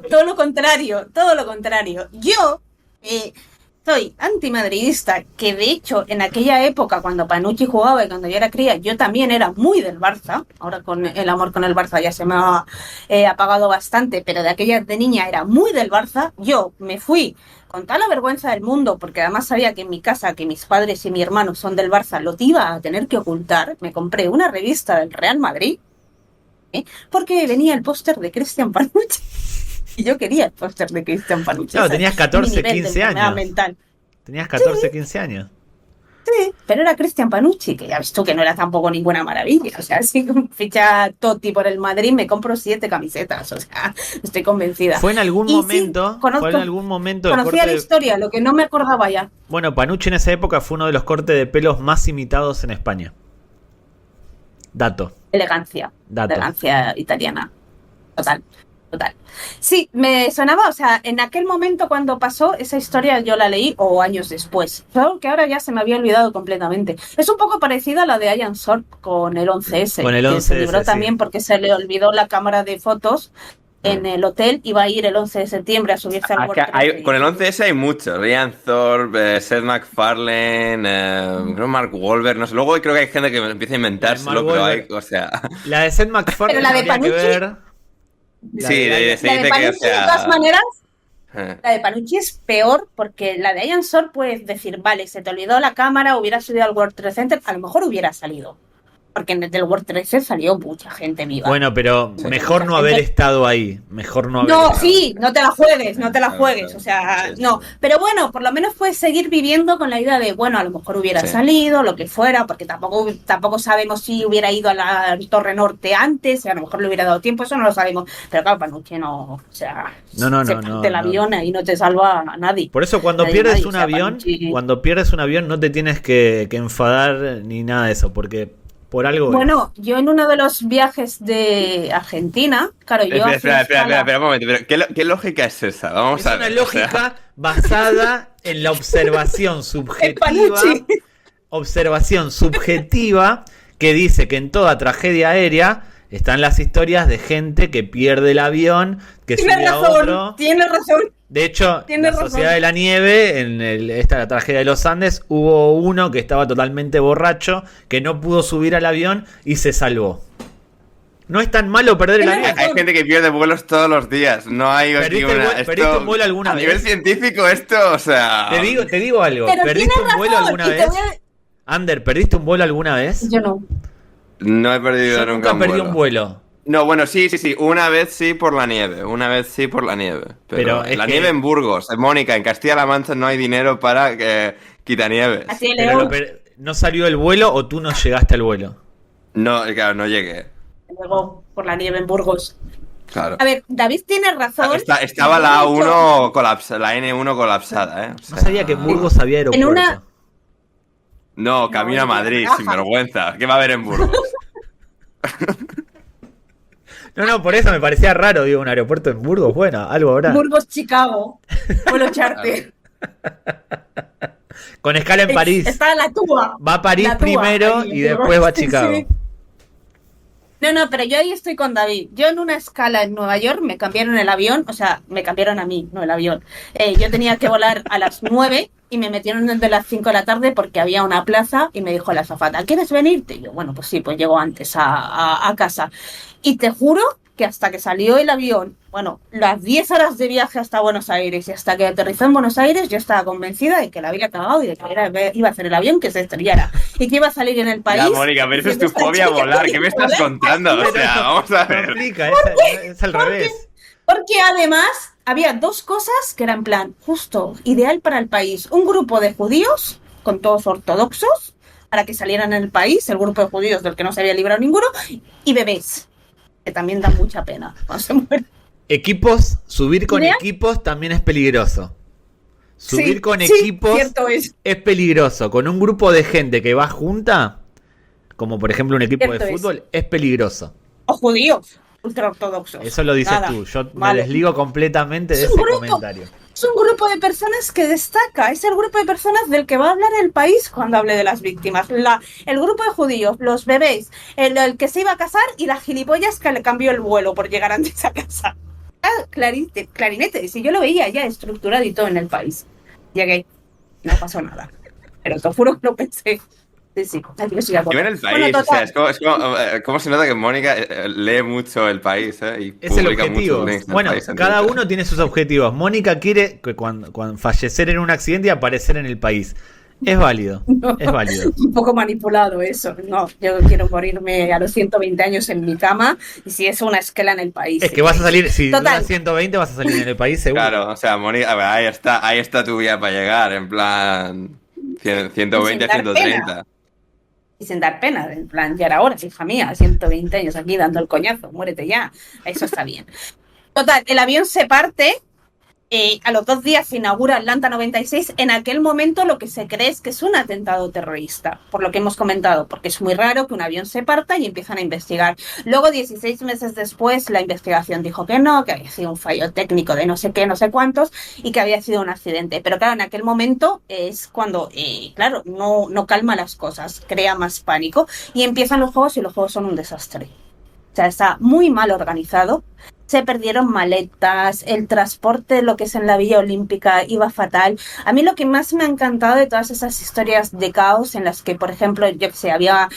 Speaker 3: todo lo contrario, Yo soy antimadridista, que de hecho en aquella época cuando Panucci jugaba y cuando yo era cría, yo también era muy del Barça. Ahora con el amor con el Barça ya se me ha apagado bastante, pero de aquella de niña era muy del Barça. Yo me fui con toda la vergüenza del mundo, porque además sabía que en mi casa, que mis padres y mi hermano son del Barça, lo iba a tener que ocultar. Me compré una revista del Real Madrid, porque venía el póster de Cristian Panucci. Y yo quería el póster de Cristian Panucci.
Speaker 2: Claro, tenías 14, 15 años.
Speaker 3: Mental.
Speaker 2: Tenías 14, 15 años.
Speaker 3: Sí, pero era Cristian Panucci, que ya ves tú que no era tampoco ninguna maravilla. O sea, si ficha Totti por el Madrid, me compro 7 camisetas. O sea, estoy convencida.
Speaker 2: Fue en algún momento.
Speaker 3: Sí, conocía la historia, lo que no me acordaba ya.
Speaker 2: Bueno, Panucci en esa época fue uno de los cortes de pelos más imitados en España. Dato.
Speaker 3: Elegancia italiana. Total. Sí, me sonaba, o sea, en aquel momento cuando pasó esa historia yo la leí, o años después, solo que ahora ya se me había olvidado completamente. Es un poco parecida a la de Ian Thorpe con el 11S,
Speaker 2: con el 11S,
Speaker 3: que se libró también
Speaker 2: sí,
Speaker 3: porque se le olvidó la cámara de fotos en el hotel, iba a ir el 11 de septiembre a subirse al World Trade.
Speaker 1: Con el 11S hay muchos. Ian Thorpe, Seth MacFarlane, creo Mark Wahlberg, no sé. Luego creo que hay gente que empieza a inventárselo, pero hay, o sea...
Speaker 2: La de Seth MacFarlane
Speaker 3: pero la de Panucci,
Speaker 1: se dice que, o sea...
Speaker 3: De todas maneras, la de Panucci es peor, porque la de Ian Thorpe puedes decir, vale, se te olvidó la cámara, hubiera subido al World Trade Center, a lo mejor hubiera salido. Porque en el del World Trade Center salió mucha gente viva.
Speaker 2: Bueno, pero
Speaker 1: Sí.
Speaker 2: mejor no haber estado ahí. Mejor no haber
Speaker 3: No,
Speaker 2: estado.
Speaker 3: sí, no te la juegues, no te la
Speaker 1: Claro,
Speaker 3: juegues,
Speaker 1: claro.
Speaker 3: o sea,
Speaker 1: Sí, sí.
Speaker 3: no. Pero bueno, por lo menos puedes seguir viviendo con la idea de, bueno, a lo mejor hubiera
Speaker 1: Sí.
Speaker 3: salido, lo que fuera, porque tampoco sabemos si hubiera ido a la Torre Norte antes, a lo mejor le hubiera dado tiempo, eso no lo sabemos. Pero claro, Panucci no, o sea,
Speaker 2: No,
Speaker 3: se parte el avión y no te salva a nadie.
Speaker 2: Por eso cuando
Speaker 3: Nadie,
Speaker 2: pierdes
Speaker 3: nadie,
Speaker 2: un
Speaker 3: o sea,
Speaker 2: avión,
Speaker 3: Panucci-
Speaker 2: cuando pierdes un avión no te tienes que enfadar ni nada de eso, porque por algo es.
Speaker 3: Bueno, yo en uno de los viajes de Argentina, claro, yo hacía escala-
Speaker 1: Espera un momento, pero ¿qué lógica es esa? Vamos
Speaker 2: Es
Speaker 1: a
Speaker 2: una
Speaker 1: ver. o sea,
Speaker 2: lógica basada en la observación subjetiva.
Speaker 3: Panucci.
Speaker 2: Observación subjetiva que dice que en toda tragedia aérea están las historias de gente que pierde el avión, que
Speaker 3: Tienes
Speaker 2: sube a
Speaker 3: razón,
Speaker 2: otro.
Speaker 3: tienes razón.
Speaker 2: De hecho,
Speaker 3: Tienes
Speaker 2: la
Speaker 3: razón.
Speaker 2: Sociedad de la Nieve, en la tragedia de los Andes, hubo uno que estaba totalmente borracho, que no pudo subir al avión y se salvó. No es tan malo perder el
Speaker 3: Tienes
Speaker 2: avión.
Speaker 3: razón.
Speaker 1: hay gente que pierde vuelos todos los días. No hay aquí
Speaker 2: ¿Perdiste un vuelo alguna
Speaker 1: a
Speaker 2: vez?
Speaker 1: nivel científico, esto, o sea.
Speaker 2: Te digo algo.
Speaker 3: Pero
Speaker 2: ¿Perdiste
Speaker 3: tienes
Speaker 2: un vuelo
Speaker 3: razón,
Speaker 2: alguna
Speaker 3: y te
Speaker 2: vez?
Speaker 3: voy a-
Speaker 2: Ander, ¿perdiste un vuelo alguna vez?
Speaker 3: Yo no.
Speaker 1: No he perdido
Speaker 2: Yo
Speaker 1: nunca
Speaker 2: nunca perdí un vuelo.
Speaker 1: No, bueno, sí. Una vez sí por la nieve. Una vez sí por la nieve.
Speaker 2: Pero
Speaker 1: Pero
Speaker 2: es
Speaker 1: la
Speaker 2: que-
Speaker 1: nieve en Burgos, Mónica, en Castilla-La Mancha no hay dinero para quitanieves.
Speaker 3: Así de
Speaker 2: Pero
Speaker 3: León.
Speaker 2: ¿no salió el vuelo o tú no llegaste al vuelo?
Speaker 1: No, claro, no llegué.
Speaker 3: Luego por la nieve en Burgos.
Speaker 1: Claro.
Speaker 3: A ver, David tiene razón.
Speaker 1: Estaba la A1 colapsada, la N1 colapsada, ¿eh? O
Speaker 2: No
Speaker 1: sea,
Speaker 2: sabía que en Burgos había aeropuerto.
Speaker 3: una-
Speaker 1: No, camino a
Speaker 3: No,
Speaker 1: Madrid,
Speaker 3: raja.
Speaker 1: sin vergüenza. ¿Qué va a haber en Burgos?
Speaker 2: No, por eso me parecía raro, digo, un aeropuerto en Burgos. Bueno, algo habrá.
Speaker 3: Burgos, Chicago. Vuelo charter.
Speaker 2: Con escala en París.
Speaker 3: Está la Túa.
Speaker 2: Va a París
Speaker 3: La Túa,
Speaker 2: primero
Speaker 3: ahí,
Speaker 2: y después va a
Speaker 3: sí,
Speaker 2: Chicago.
Speaker 3: sí. No, pero yo ahí estoy con David. Yo en una escala en Nueva York me cambiaron el avión, o sea, me cambiaron a mí, no el avión. Yo tenía que volar a las 9 y me metieron desde las 5 de la tarde porque había una plaza y me dijo la azafata, ¿quieres venirte? Y yo, bueno, pues sí, pues llego antes a casa. Y te juro que hasta que salió el avión, bueno, las 10 horas de viaje hasta Buenos Aires y hasta que aterrizó en Buenos Aires, yo estaba convencida de que la había cagado y de que iba a hacer el avión que se estrellara y que iba a salir en el país.
Speaker 1: Ya, Mónica, pero eso es tu
Speaker 3: diciendo,
Speaker 1: fobia a
Speaker 3: "Esta chica
Speaker 1: volar.
Speaker 3: tiene
Speaker 1: ¿Qué me estás
Speaker 3: poder".
Speaker 1: contando? O sea, vamos a
Speaker 2: No
Speaker 1: ver.
Speaker 2: aplica, es al revés.
Speaker 3: Porque además había dos cosas que eran plan justo, ideal para el país. Un grupo de judíos, con todos ortodoxos, para que salieran en el país, el grupo de judíos del que no se había librado ninguno, y bebés, que también da mucha pena cuando se mueren.
Speaker 2: Equipos, subir con
Speaker 3: ¿Idea?
Speaker 2: equipos también es peligroso. Subir
Speaker 3: Sí,
Speaker 2: con
Speaker 3: sí,
Speaker 2: equipos
Speaker 3: cierto es.
Speaker 2: peligroso. Con un grupo de gente que va junta, como por ejemplo un equipo
Speaker 3: Cierto
Speaker 2: de
Speaker 3: es.
Speaker 2: fútbol, es peligroso.
Speaker 3: O judíos, ultraortodoxos.
Speaker 2: Eso lo dices
Speaker 3: Nada,
Speaker 2: tú. Yo me
Speaker 3: vale.
Speaker 2: desligo completamente de
Speaker 3: Es
Speaker 2: ese
Speaker 3: un grupo.
Speaker 2: comentario.
Speaker 3: Es un grupo de personas que destaca, es el grupo de personas del que va a hablar el país cuando hable de las víctimas. El grupo de judíos, los bebés, el que se iba a casar y las gilipollas que le cambió el vuelo por llegar antes a casa. Clarinete, si yo lo veía ya estructurado y todo en el país. Llegué, no pasó nada. Pero te juro que lo pensé. Sí, sí. Adiós, y ya
Speaker 1: Yo en el
Speaker 3: bueno,
Speaker 1: país, o sea,
Speaker 3: total.
Speaker 1: ¿cómo se nota que Mónica lee mucho el país, y
Speaker 2: Es el
Speaker 1: publica
Speaker 2: objetivo.
Speaker 1: muchos links del
Speaker 2: Bueno,
Speaker 1: país en
Speaker 2: cada
Speaker 1: Twitter?
Speaker 2: uno tiene sus objetivos. Mónica quiere que cuando fallecer en un accidente y aparecer en el país. Es válido.
Speaker 3: No,
Speaker 2: Es válido.
Speaker 3: un poco manipulado eso. No, yo quiero morirme a los 120 años en mi cama y si es una esquela en el país.
Speaker 2: Es que vas a salir, si
Speaker 3: Total.
Speaker 2: duras 120 vas a salir en el país seguro.
Speaker 1: Claro, o sea, Mónica, a ver, ahí está tu vía para llegar, en plan 120 a
Speaker 3: Sin dar
Speaker 1: 130.
Speaker 3: Y sin dar pena, en plan, ya era hora, hija mía, 120 años aquí dando el coñazo, muérete ya. Eso está bien. Total, el avión se parte. A los 2 días se inaugura Atlanta 96. En aquel momento lo que se cree es que es un atentado terrorista, por lo que hemos comentado, porque es muy raro que un avión se parta y empiezan a investigar. Luego, 16 meses después, la investigación dijo que no, que había sido un fallo técnico de no sé qué, no sé cuántos, y que había sido un accidente. Pero claro, en aquel momento es cuando, claro, no calma las cosas, crea más pánico, y empiezan los juegos y los juegos son un desastre. O sea, está muy mal organizado. se perdieron maletas, el transporte, lo que es en la Villa Olímpica, iba fatal. A mí lo que más me ha encantado de todas esas historias de caos en las que, por ejemplo, yo que sé, había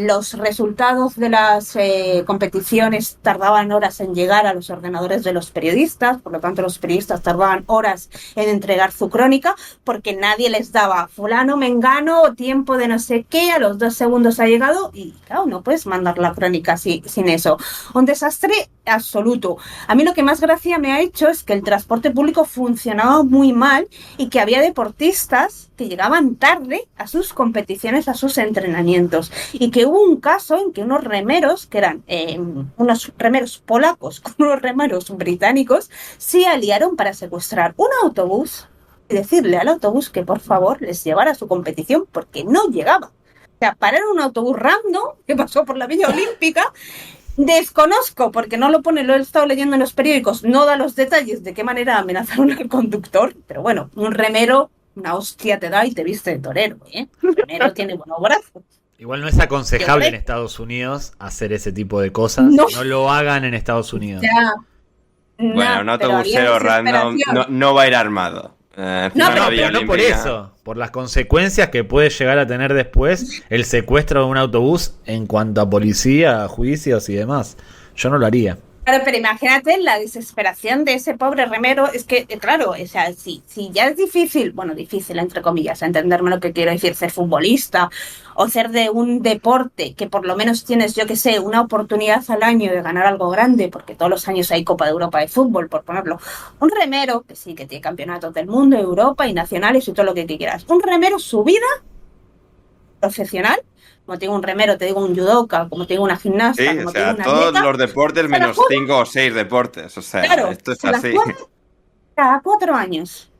Speaker 3: los resultados de las competiciones tardaban horas en llegar a los ordenadores de los periodistas, por lo tanto los periodistas tardaban horas en entregar su crónica, porque nadie les daba fulano, mengano, tiempo de no sé qué, a los 2 segundos ha llegado y claro, no puedes mandar la crónica sin eso. Un desastre absoluto. A mí lo que más gracia me ha hecho es que el transporte público funcionaba muy mal y que había deportistas que llegaban tarde a sus competiciones, a sus entrenamientos, y que hubo un caso en que unos remeros, que eran unos remeros polacos con unos remeros británicos, se aliaron para secuestrar un autobús y decirle al autobús que por favor les llevara a su competición porque no llegaba. O sea, pararon un autobús random que pasó por la Villa Olímpica. Desconozco, porque no lo pone, lo he estado leyendo en los periódicos, no da los detalles de qué manera amenazaron al conductor, pero bueno, un remero, una hostia te da y te viste de torero, ¿eh? Un remero tiene buenos brazos.
Speaker 2: Igual no es aconsejable en Estados Unidos hacer ese tipo de cosas. No lo hagan en Estados Unidos.
Speaker 3: Ya.
Speaker 1: Bueno, un autobusero random no va a ir armado.
Speaker 2: Pero no por eso, por las consecuencias que puede llegar a tener después el secuestro de un autobús en cuanto a policía, juicios y demás. Yo no lo haría.
Speaker 3: Claro, pero imagínate la desesperación de ese pobre remero. Es que, claro, o sea, si ya es difícil, bueno, difícil entre comillas, entenderme lo que quiero decir, ser futbolista o ser de un deporte que por lo menos tienes, yo que sé, una oportunidad al año de ganar algo grande, porque todos los años hay Copa de Europa de fútbol, por ponerlo. Un remero, que sí, que tiene campeonatos del mundo, Europa y nacionales y todo lo que quieras. Un remero, su vida profesional, como te digo un remero, te digo un judoka, como te digo una gimnasta,
Speaker 1: sí,
Speaker 3: como
Speaker 1: o sea,
Speaker 3: te digo una
Speaker 1: todos
Speaker 3: atleta,
Speaker 1: los deportes menos 5 o 6 deportes, o sea,
Speaker 3: claro,
Speaker 1: esto es así.
Speaker 3: Cada 4 años.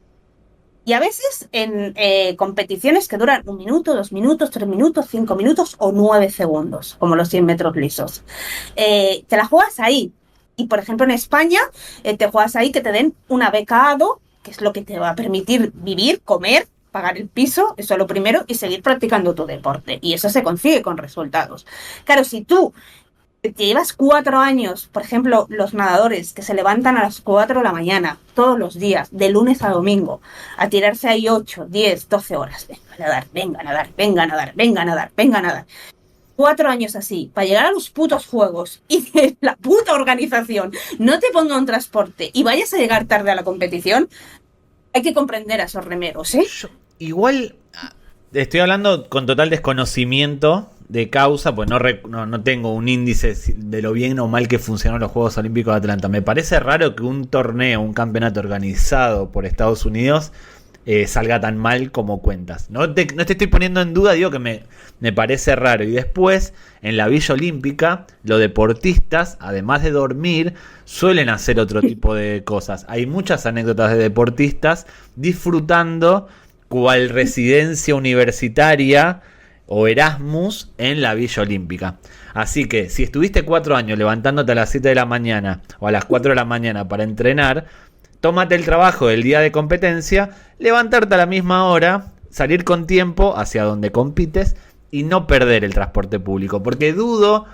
Speaker 3: Y a veces en competiciones que duran 1 minuto, 2 minutos, 3 minutos, 5 minutos o 9 segundos, como los 100 metros lisos. Te la juegas ahí. Y por ejemplo en España te juegas ahí que te den una beca ADO, que es lo que te va a permitir vivir, comer, pagar el piso, eso es lo primero, y seguir practicando tu deporte. Y eso se consigue con resultados. Claro, si tú te llevas 4 años, por ejemplo, los nadadores que se levantan a las 4 de la mañana, todos los días, de lunes a domingo, a tirarse ahí 8, 10, 12 horas. Venga a nadar, venga a nadar, venga a nadar, venga a nadar, venga a nadar. 4 años así, para llegar a los putos juegos y que la puta organización no te ponga un transporte y vayas a llegar tarde a la competición, hay que comprender a esos remeros, ¿eh?
Speaker 2: Igual estoy hablando con total desconocimiento de causa, pues no tengo un índice de lo bien o mal que funcionaron los Juegos Olímpicos de Atlanta. Me parece raro que un torneo, un campeonato organizado por Estados Unidos salga tan mal como cuentas. No te estoy poniendo en duda, digo que me parece raro. Y después, en la Villa Olímpica, los deportistas, además de dormir, suelen hacer otro tipo de cosas. Hay muchas anécdotas de deportistas disfrutando cual residencia universitaria o Erasmus en la Villa Olímpica. Así que si estuviste 4 años levantándote a las 7 de la mañana o a las 4 de la mañana para entrenar, tómate el trabajo del día de competencia, levantarte a la misma hora, salir con tiempo hacia donde compites y no perder el transporte público, porque dudo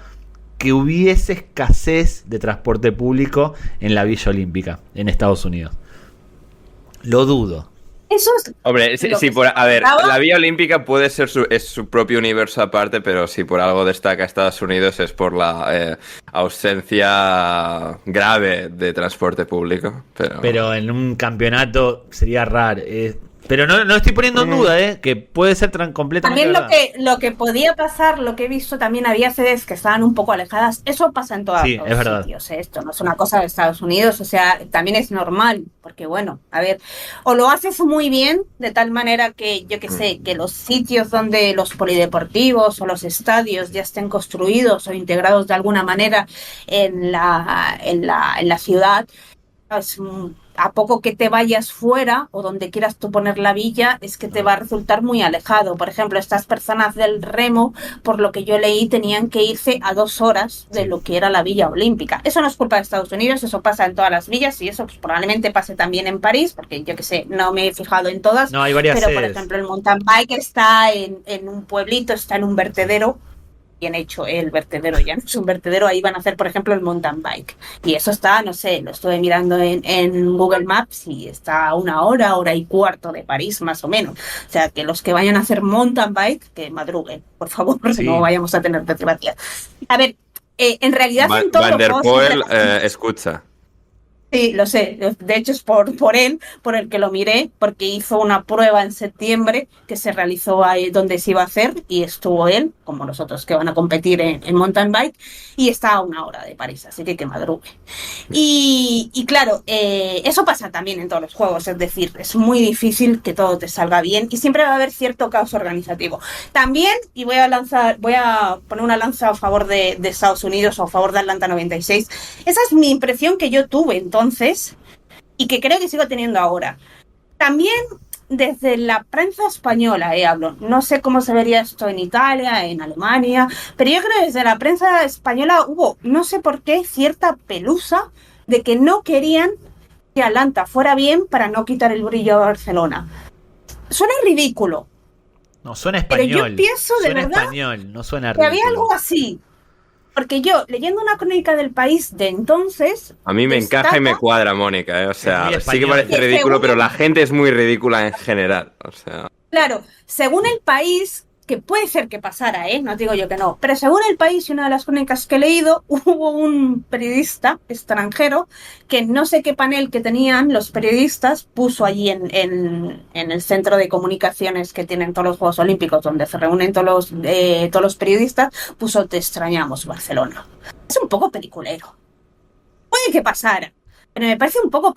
Speaker 2: que hubiese escasez de transporte público en la Villa Olímpica en Estados Unidos. Lo dudo.
Speaker 3: Eso es.
Speaker 1: Hombre, sí, a ver, la Vía Olímpica puede ser su propio universo aparte, pero si por algo destaca Estados Unidos es por la ausencia grave de transporte público.
Speaker 2: Pero en un campeonato sería raro. Pero no estoy poniendo en duda, que puede ser completamente
Speaker 3: también
Speaker 2: verdad.
Speaker 3: lo que podía pasar, lo que he visto, también había sedes que estaban un poco alejadas. Eso pasa en todos los sitios. Esto no es una cosa de Estados Unidos, o sea, también es normal, porque bueno, a ver, o lo haces muy bien, de tal manera que, yo que sé, que los sitios donde los polideportivos o los estadios ya estén construidos o integrados de alguna manera en la ciudad, a poco que te vayas fuera o donde quieras tú poner la villa, es que te va a resultar muy alejado. Por ejemplo, estas personas del remo, por lo que yo leí, tenían que irse a 2 horas de lo que era la Villa Olímpica. Eso no es culpa de Estados Unidos, eso pasa en todas las villas y eso pues, probablemente pase también en París, porque yo que sé, no me he fijado en todas.
Speaker 2: No, hay varias
Speaker 3: pero
Speaker 2: sedes.
Speaker 3: Por ejemplo, el mountain bike está en un pueblito, está en un vertedero. bien hecho el vertedero, ya no es un vertedero, ahí van a hacer, por ejemplo, el mountain bike. Y eso está, no sé, lo estuve mirando en Google Maps y está a 1 hora y cuarto de París, más o menos. O sea, que los que vayan a hacer mountain bike, que madruguen, por favor,
Speaker 2: Sí.
Speaker 3: no vayamos a tener privacidad. A ver, en realidad en todos
Speaker 1: Van
Speaker 3: los
Speaker 1: der
Speaker 3: juegos
Speaker 1: Poel,
Speaker 3: siempre-
Speaker 1: escucha.
Speaker 3: Sí, lo sé. De hecho, es por él, por el que lo miré, porque hizo una prueba en septiembre que se realizó ahí donde se iba a hacer y estuvo él, como los otros que van a competir en mountain bike, y está a 1 hora de París, así que madrugue. Y claro, eso pasa también en todos los juegos, es decir, es muy difícil que todo te salga bien y siempre va a haber cierto caos organizativo. También, y voy a poner una lanza a favor de Estados Unidos o a favor de Atlanta 96, esa es mi impresión que yo tuve entonces y que creo que sigo teniendo ahora. También desde la prensa española, hablo, no sé cómo se vería esto en Italia, en Alemania, pero yo creo que desde la prensa española hubo, no sé por qué, cierta pelusa de que no querían que Atlanta fuera bien para no quitar el brillo a Barcelona. Suena ridículo,
Speaker 2: No, suena
Speaker 3: pero
Speaker 2: español.
Speaker 3: yo pienso de
Speaker 2: Suena
Speaker 3: verdad
Speaker 2: español, no suena
Speaker 3: que había
Speaker 2: ridículo.
Speaker 3: algo así. Porque yo, leyendo una crónica del País de entonces,
Speaker 1: A mí me encaja y me cuadra, Mónica. O
Speaker 2: Es
Speaker 1: sea,
Speaker 2: muy
Speaker 1: sí que
Speaker 2: español.
Speaker 1: parece
Speaker 3: Que
Speaker 1: ridículo,
Speaker 3: según
Speaker 1: pero
Speaker 3: el-
Speaker 1: la gente es muy ridícula en general. O sea,
Speaker 3: Claro, según el País, que puede ser que pasara, no digo yo que no, pero según el País y una de las crónicas que he leído, hubo un periodista extranjero que no sé qué panel que tenían los periodistas puso allí en el centro de comunicaciones que tienen todos los Juegos Olímpicos, donde se reúnen todos los periodistas, puso "Te extrañamos, Barcelona". Es un poco peliculero. Puede que pasara, pero me parece un poco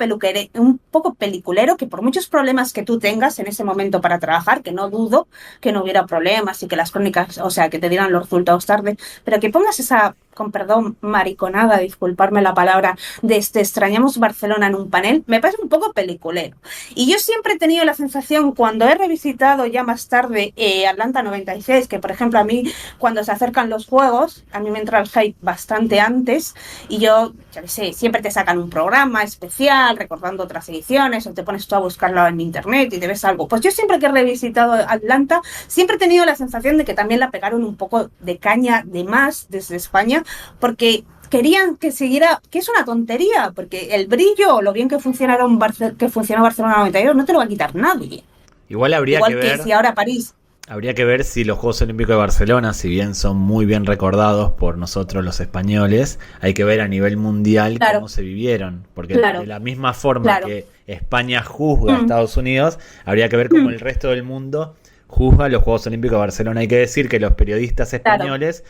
Speaker 3: peliculero que por muchos problemas que tú tengas en ese momento para trabajar, que no dudo que no hubiera problemas y que las crónicas, o sea, que te dieran los resultados tarde, pero que pongas esa, con perdón, mariconada, disculparme la palabra, de "Te extrañamos Barcelona" en un panel, me parece un poco peliculero. Y yo siempre he tenido la sensación, cuando he revisitado ya más tarde Atlanta 96, que por ejemplo a mí, cuando se acercan los juegos, a mí me entra el hype bastante antes, y yo qué sé, siempre te sacan un programa especial recordando otras ediciones o te pones tú a buscarlo en internet y te ves algo. Pues yo siempre que he revisitado Atlanta, siempre he tenido la sensación de que también la pegaron un poco de caña de más desde España, porque querían que siguiera, que es una tontería, porque el brillo o lo bien que funcionó Barcelona 92 no te lo va a quitar nadie.
Speaker 2: Igual habría
Speaker 3: Igual
Speaker 2: que
Speaker 3: que
Speaker 2: ver.
Speaker 3: si ahora París.
Speaker 2: Habría que ver si los Juegos Olímpicos de Barcelona, si bien son muy bien recordados por nosotros los españoles, hay que ver a nivel mundial
Speaker 3: Claro.
Speaker 2: cómo se vivieron. Porque
Speaker 3: Claro.
Speaker 2: de la misma forma
Speaker 3: Claro.
Speaker 2: que España juzga a
Speaker 3: Mm.
Speaker 2: Estados Unidos, habría que ver cómo el resto del mundo juzga los Juegos Olímpicos de Barcelona. Hay que decir que los periodistas españoles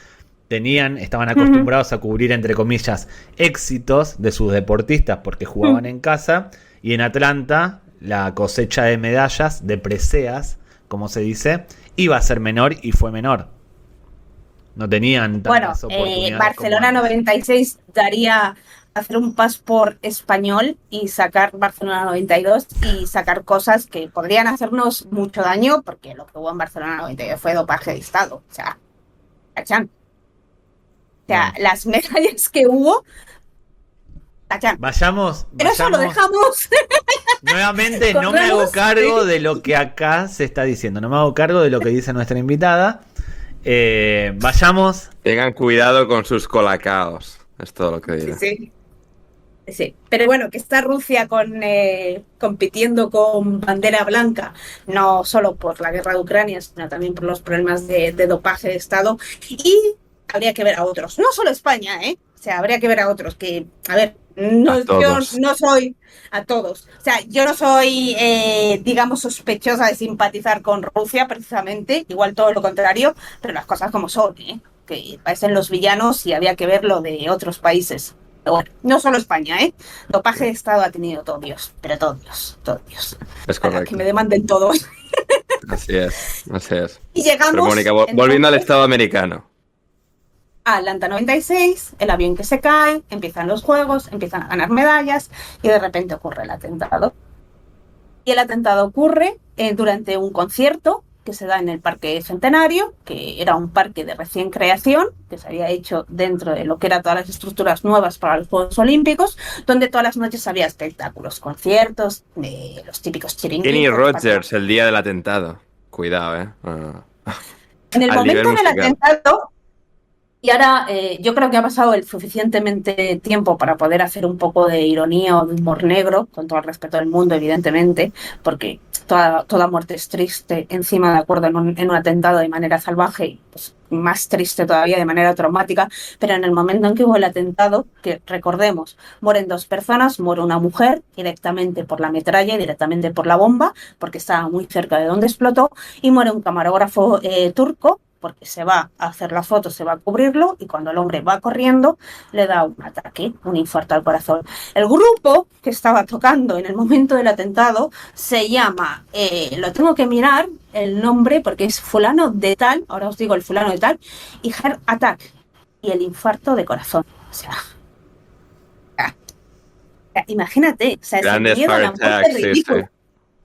Speaker 2: estaban acostumbrados a cubrir, entre comillas, éxitos de sus deportistas porque jugaban en casa, y en Atlanta la cosecha de medallas, de preseas, como se dice, iba a ser menor y fue menor. No tenían
Speaker 3: Bueno,
Speaker 2: tantas oportunidades.
Speaker 3: Barcelona
Speaker 2: como antes.
Speaker 3: 96 daría hacer un pasport español y sacar Barcelona 92 y sacar cosas que podrían hacernos mucho daño, porque lo que hubo en Barcelona 92 fue dopaje de Estado. O sea, ¿cachan? O sea,
Speaker 2: Bueno.
Speaker 3: las medallas que hubo, ¿cachan?
Speaker 2: Vayamos,
Speaker 3: Pero eso lo dejamos.
Speaker 2: nuevamente, no me hago
Speaker 3: Corremos.
Speaker 2: cargo de lo que acá se está diciendo. No me hago cargo de lo que dice nuestra invitada. Vayamos.
Speaker 1: tengan cuidado con sus colacaos. Es todo lo que diré.
Speaker 3: Sí. Sí, pero bueno, que está Rusia compitiendo con bandera blanca, no solo por la guerra de Ucrania, sino también por los problemas de dopaje de Estado. Y habría que ver a otros, no solo España, o sea, habría que ver a otros que, a ver, yo no soy a todos. O sea, yo no soy, digamos, sospechosa de simpatizar con Rusia, precisamente, igual todo lo contrario, pero las cosas como son, que parecen los villanos y había que ver lo de otros países. Pero bueno, no solo España, dopaje de Estado ha tenido todo Dios, pero todo Dios.
Speaker 1: Es
Speaker 3: Para
Speaker 1: correcto.
Speaker 3: que me demanden todos.
Speaker 1: Así es, así es.
Speaker 3: Y llegamos.
Speaker 1: Pero Mónica, volviendo al Estado americano.
Speaker 3: A Atlanta 96, el avión que se cae, empiezan los juegos, empiezan a ganar medallas y de repente ocurre el atentado. Y el atentado ocurre durante un concierto que se da en el Parque Centenario, que era un parque de recién creación, que se había hecho dentro de lo que eran todas las estructuras nuevas para los Juegos Olímpicos, donde todas las noches había espectáculos, conciertos, los típicos chiringuitos.
Speaker 1: Kenny Rogers, el día del atentado. Cuidado,
Speaker 3: En el momento del atentado, Y ahora yo creo que ha pasado el suficientemente tiempo para poder hacer un poco de ironía o de humor negro, con todo el respeto del mundo, evidentemente, porque toda muerte es triste, encima de acuerdo en un atentado de manera salvaje, y pues más triste todavía de manera traumática, pero en el momento en que hubo el atentado, que recordemos, mueren 2 personas, muere una mujer directamente por la metralla y directamente por la bomba, porque estaba muy cerca de donde explotó, y muere un camarógrafo turco, porque se va a hacer la foto, se va a cubrirlo, y cuando el hombre va corriendo le da un ataque, un infarto al corazón. El grupo que estaba tocando en el momento del atentado se llama, lo tengo que mirar el nombre porque es fulano de tal, ahora os digo el fulano de tal, y Heart Attack, y el infarto de corazón. O sea, imagínate, o sea, ese
Speaker 1: Grandes
Speaker 3: miedo a la
Speaker 1: heart
Speaker 3: muerte
Speaker 1: attacks, sí,
Speaker 3: ridículo.
Speaker 1: sí.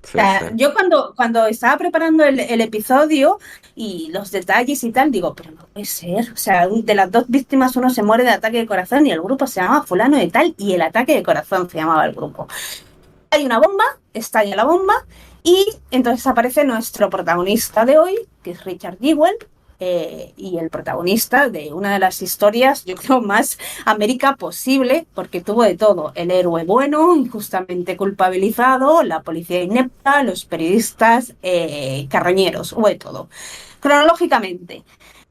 Speaker 3: O sea,
Speaker 1: Sí.
Speaker 3: yo cuando estaba preparando el episodio y los detalles y tal, digo, pero no puede ser. O sea, de las 2 víctimas uno se muere de ataque de corazón y el grupo se llama fulano de tal y el ataque de corazón se llamaba el grupo. Hay una bomba, estalla la bomba y entonces aparece nuestro protagonista de hoy, que es Richard Jewell, y el protagonista de una de las historias, yo creo, más América posible, porque tuvo de todo: el héroe bueno, injustamente culpabilizado, la policía inepta, los periodistas carroñeros, hubo de todo. Cronológicamente,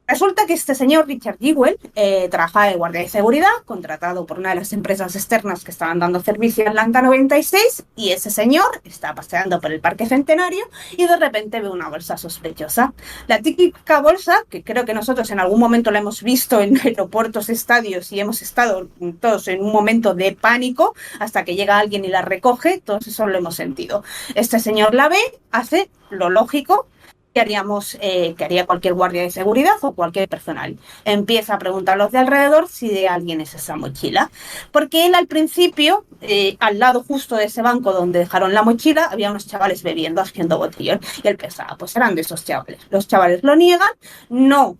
Speaker 3: resulta que este señor Richard Jewell trabajaba de guardia de seguridad, contratado por una de las empresas externas que estaban dando servicio en Atlanta 96, y ese señor está paseando por el Parque Centenario y de repente ve una bolsa sospechosa. La típica bolsa, que creo que nosotros en algún momento la hemos visto en aeropuertos, estadios, y hemos estado todos en un momento de pánico hasta que llega alguien y la recoge, todos eso lo hemos sentido. Este señor la ve, hace lo lógico que haría cualquier guardia de seguridad o cualquier personal. Empieza a preguntar a los de alrededor si de alguien es esa mochila. Porque él al principio, al lado justo de ese banco donde dejaron la mochila, había unos chavales bebiendo, haciendo botellón. Y él pensaba, pues eran de esos chavales. Los chavales lo niegan, no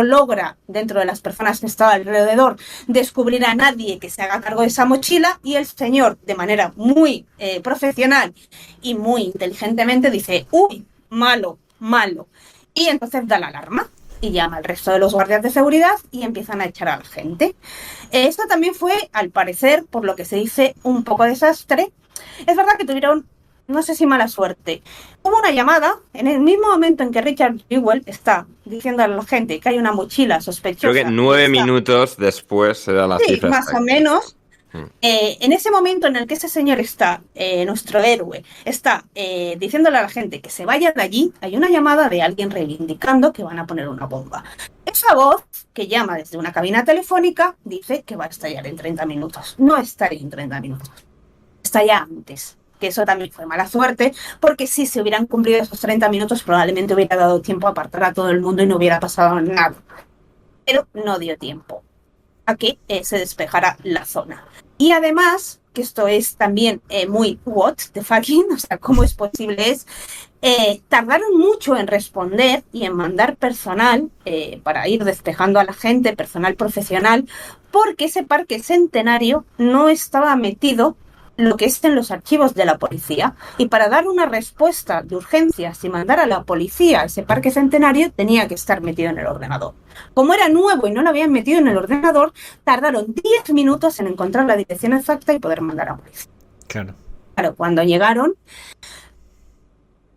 Speaker 3: logra, dentro de las personas que estaba alrededor, descubrir a nadie que se haga cargo de esa mochila, y el señor, de manera muy profesional y muy inteligentemente, dice, uy, malo, malo. Y entonces da la alarma y llama al resto de los guardias de seguridad y empiezan a echar a la gente. Esto también fue, al parecer, por lo que se dice, un poco desastre. Es verdad que tuvieron, no sé si mala suerte. Hubo una llamada en el mismo momento en que Richard Jewell está diciendo a la gente que hay una mochila sospechosa.
Speaker 1: Creo que 9 minutos después se da la cifra.
Speaker 3: Sí, más o menos. En ese momento en el que ese señor está, nuestro héroe, está diciéndole a la gente que se vaya de allí, hay una llamada de alguien reivindicando que van a poner una bomba. Esa voz, que llama desde una cabina telefónica, dice que va a estallar en 30 minutos. No estaría en 30 minutos. Estalla antes. Que eso también fue mala suerte, porque si se hubieran cumplido esos 30 minutos, probablemente hubiera dado tiempo a apartar a todo el mundo y no hubiera pasado nada. Pero no dio tiempo a que se despejara la zona. Y además, que esto es también muy what the fucking, o sea, ¿cómo es posible? Tardaron mucho en responder y en mandar personal para ir despejando a la gente, personal profesional, porque ese Parque Centenario no estaba metido lo que es en los archivos de la policía, y para dar una respuesta de urgencia, si mandar a la policía a ese Parque Centenario, tenía que estar metido en el ordenador. Como era nuevo y no lo habían metido en el ordenador, tardaron 10 minutos en encontrar la dirección exacta y poder mandar a la policía.
Speaker 2: Claro.
Speaker 3: Claro, cuando llegaron,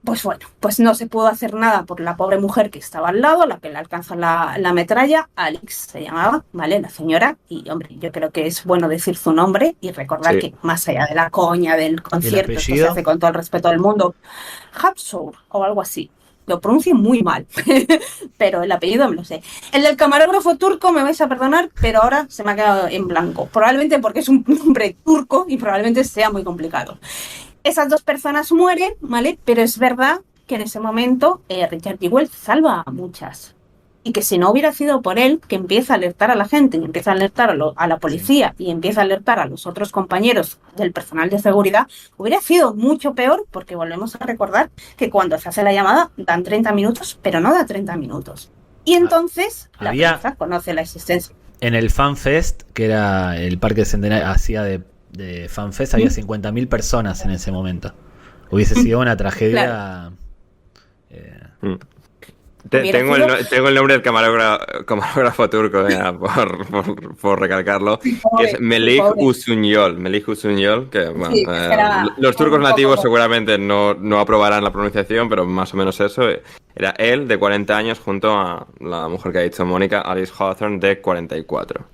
Speaker 3: pues bueno, pues no se pudo hacer nada por la pobre mujer que estaba al lado, la que le alcanza la metralla. Alex se llamaba, ¿vale? La señora. Y, hombre, yo creo que es bueno decir su nombre y recordar que más allá de la coña del concierto, esto se hace con todo el respeto del mundo. Hapsour o algo así. Lo pronuncio muy mal, pero el apellido me lo sé. El del camarógrafo turco, me vais a perdonar, pero ahora se me ha quedado en blanco. Probablemente porque es un nombre turco y probablemente sea muy complicado. Esas 2 personas mueren, ¿vale? Pero es verdad que en ese momento Richard Jewell salva a muchas. Y que si no hubiera sido por él, que empieza a alertar a la gente, y empieza a alertar a la policía, y empieza a alertar a los otros compañeros del personal de seguridad, hubiera sido mucho peor, porque volvemos a recordar que cuando se hace la llamada dan 30 minutos, pero no da 30 minutos. Y entonces la policía conoce la existencia.
Speaker 2: En el FanFest, que era el Parque Centenario, hacía de FanFest, había 50.000 personas en ese momento. Hubiese sido una tragedia.
Speaker 1: Tengo el nombre del camarógrafo turco, por recalcarlo, que es Melih Uzunjol, que bueno,
Speaker 3: Sí,
Speaker 1: los turcos
Speaker 3: un
Speaker 1: nativos
Speaker 3: poco-
Speaker 1: seguramente no aprobarán la pronunciación, pero más o menos eso. Era él, de 40 años, junto a la mujer que ha dicho Mónica, Alice Hawthorne, de 44.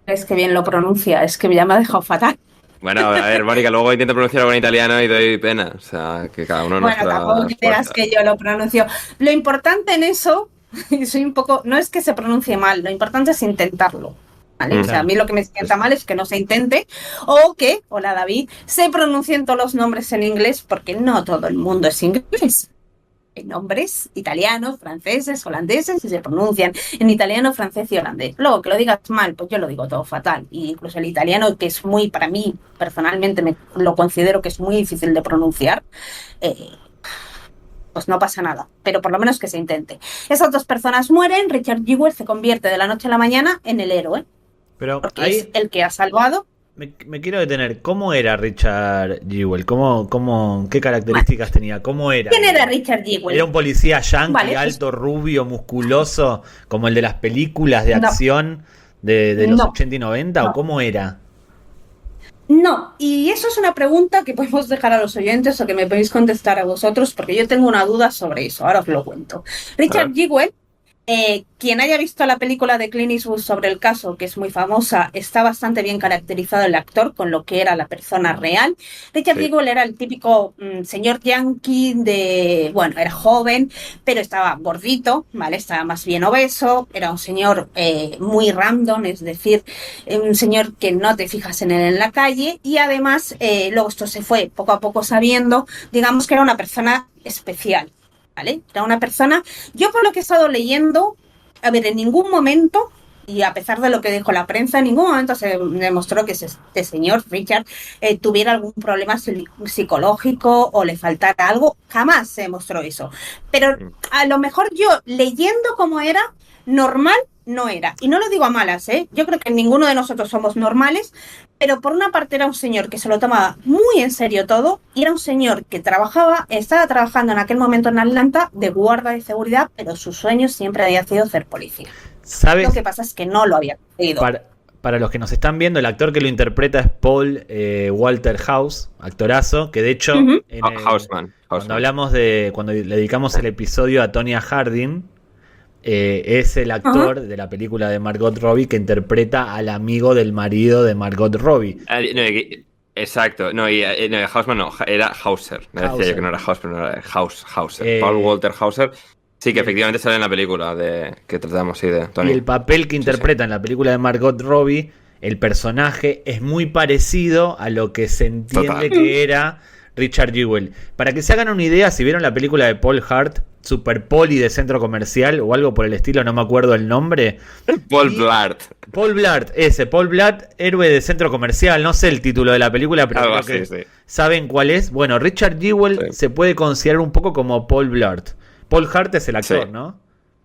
Speaker 3: Es que bien lo pronuncia, es que ya me ha dejado fatal.
Speaker 1: Bueno, a ver, Mónica, luego intento pronunciarlo en italiano y doy pena. O sea, que cada uno
Speaker 3: Bueno, tampoco
Speaker 1: nuestras
Speaker 3: creas
Speaker 1: fuerzas.
Speaker 3: que yo lo pronuncio. Lo importante en eso, y soy un poco, no es que se pronuncie mal, lo importante es intentarlo. ¿Vale? O sea, a mí lo que me sienta mal es que no se intente o que, hola David, se pronuncien todos los nombres en inglés porque no todo el mundo es inglés. Hay nombres italianos, franceses, holandeses y se pronuncian en italiano, francés y holandés. Luego que lo digas mal, pues yo lo digo todo fatal. Y incluso el italiano, que es muy, para mí, personalmente lo considero que es muy difícil de pronunciar, pues no pasa nada, pero por lo menos que se intente. Esas dos personas mueren, Richard Jewell se convierte de la noche a la mañana en el héroe,
Speaker 2: Pero
Speaker 3: porque
Speaker 2: ahí
Speaker 3: es el que ha salvado.
Speaker 2: me quiero detener. ¿Cómo era Richard Jewell? ¿Qué características tenía? ¿Cómo era?
Speaker 3: ¿Quién era Richard Jewell?
Speaker 2: ¿Era un policía yankee,
Speaker 3: Vale,
Speaker 2: alto, rubio, musculoso, como el de las películas de
Speaker 3: No.
Speaker 2: acción de los
Speaker 3: No.
Speaker 2: 80 y 90?
Speaker 3: No.
Speaker 2: ¿O cómo era?
Speaker 3: No, y eso es una pregunta que podemos dejar a los oyentes o que me podéis contestar a vosotros, porque yo tengo una duda sobre eso, ahora os lo cuento. Richard Jewell, quien haya visto la película de Clint Eastwood sobre el caso, que es muy famosa, está bastante bien caracterizado el actor con lo que era la persona real. Richard Jewell era el típico señor yankee bueno, era joven, pero estaba gordito, ¿vale? Estaba más bien obeso, era un señor muy random, es decir, un señor que no te fijas en él en la calle y además, luego esto se fue poco a poco sabiendo, digamos que era una persona especial. ¿Vale? Era una persona, yo por lo que he estado leyendo, a ver, en ningún momento, y a pesar de lo que dijo la prensa, en ningún momento se demostró que este señor Richard tuviera algún problema psicológico o le faltara algo, jamás se demostró eso. Pero a lo mejor yo, leyendo cómo era, normal no era. Y no lo digo a malas, ¿eh? Yo creo que ninguno de nosotros somos normales, pero por una parte era un señor que se lo tomaba muy en serio todo y era un señor que estaba trabajando en aquel momento en Atlanta de guarda de seguridad, pero su sueño siempre había sido ser policía.
Speaker 2: ¿Sabes?
Speaker 3: Lo que pasa es que no lo había conseguido.
Speaker 2: Para los que nos están viendo, el actor que lo interpreta es Paul Walter House, actorazo, que de hecho,
Speaker 1: Houseman.
Speaker 2: cuando le dedicamos el episodio a Tonya Harding, es el actor de la película de Margot Robbie que interpreta al amigo del marido de Margot Robbie.
Speaker 1: Exacto, Houseman no, era Hauser. Me decía yo que no era House, pero no era Hauser. Paul Walter Hauser. Sí, que efectivamente sale en la película que tratamos, sí, de Tony.
Speaker 2: Y el papel que interpreta en la película de Margot Robbie, el personaje es muy parecido a lo que se entiende que era Richard Jewell. Para que se hagan una idea, si vieron la película de Paul Hart, Super Poli de Centro Comercial o algo por el estilo, no me acuerdo el nombre.
Speaker 1: Paul Blart,
Speaker 2: Paul Blart, héroe de Centro Comercial, no sé el título de la película, pero creo que
Speaker 1: sí.
Speaker 2: saben cuál es. Bueno, Richard Jewell se puede considerar un poco como Paul Blart. Paul Hart es el actor, ¿no?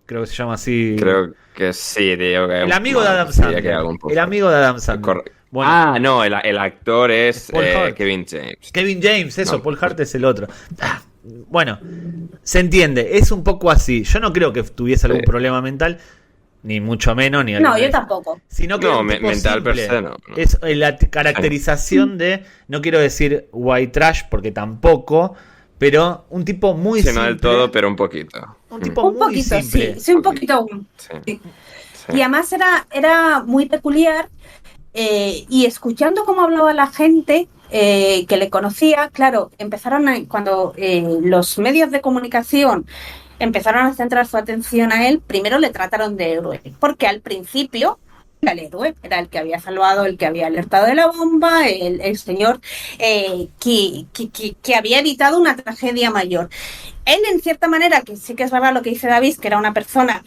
Speaker 2: Creo que se llama así.
Speaker 1: Creo que sí, tío.
Speaker 2: El amigo de Adam Sandler. El amigo de Adam Sandler.
Speaker 1: Bueno, no, el actor es Kevin James.
Speaker 2: Kevin James, eso, Paul Hart es el otro. Bueno, se entiende, es un poco así. Yo no creo que tuviese algún problema mental, ni mucho menos, ni
Speaker 3: No, yo tampoco.
Speaker 2: Sino que
Speaker 1: mental per se no.
Speaker 2: Es la caracterización de, no quiero decir white trash, porque tampoco, pero un tipo muy simple.
Speaker 1: No del todo, pero un poquito.
Speaker 2: Un tipo muy simple.
Speaker 3: Sí, un poquito. Sí. Y además era muy peculiar. Y escuchando cómo hablaba la gente que le conocía, claro, cuando los medios de comunicación empezaron a centrar su atención a él, primero le trataron de héroe, porque al principio era el héroe, era el que había salvado, el que había alertado de la bomba, el señor que había evitado una tragedia mayor. Él, en cierta manera, que sí que es verdad lo que dice David, que era una persona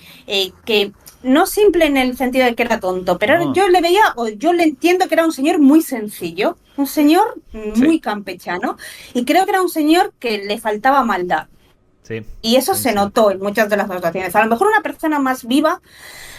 Speaker 3: que no simple en el sentido de que era tonto, pero yo le veía, o yo le entiendo que era un señor muy sencillo, un señor muy campechano, y creo que era un señor que le faltaba maldad.
Speaker 2: Sí.
Speaker 3: Y eso se notó en muchas de las actuaciones. A lo mejor una persona más viva,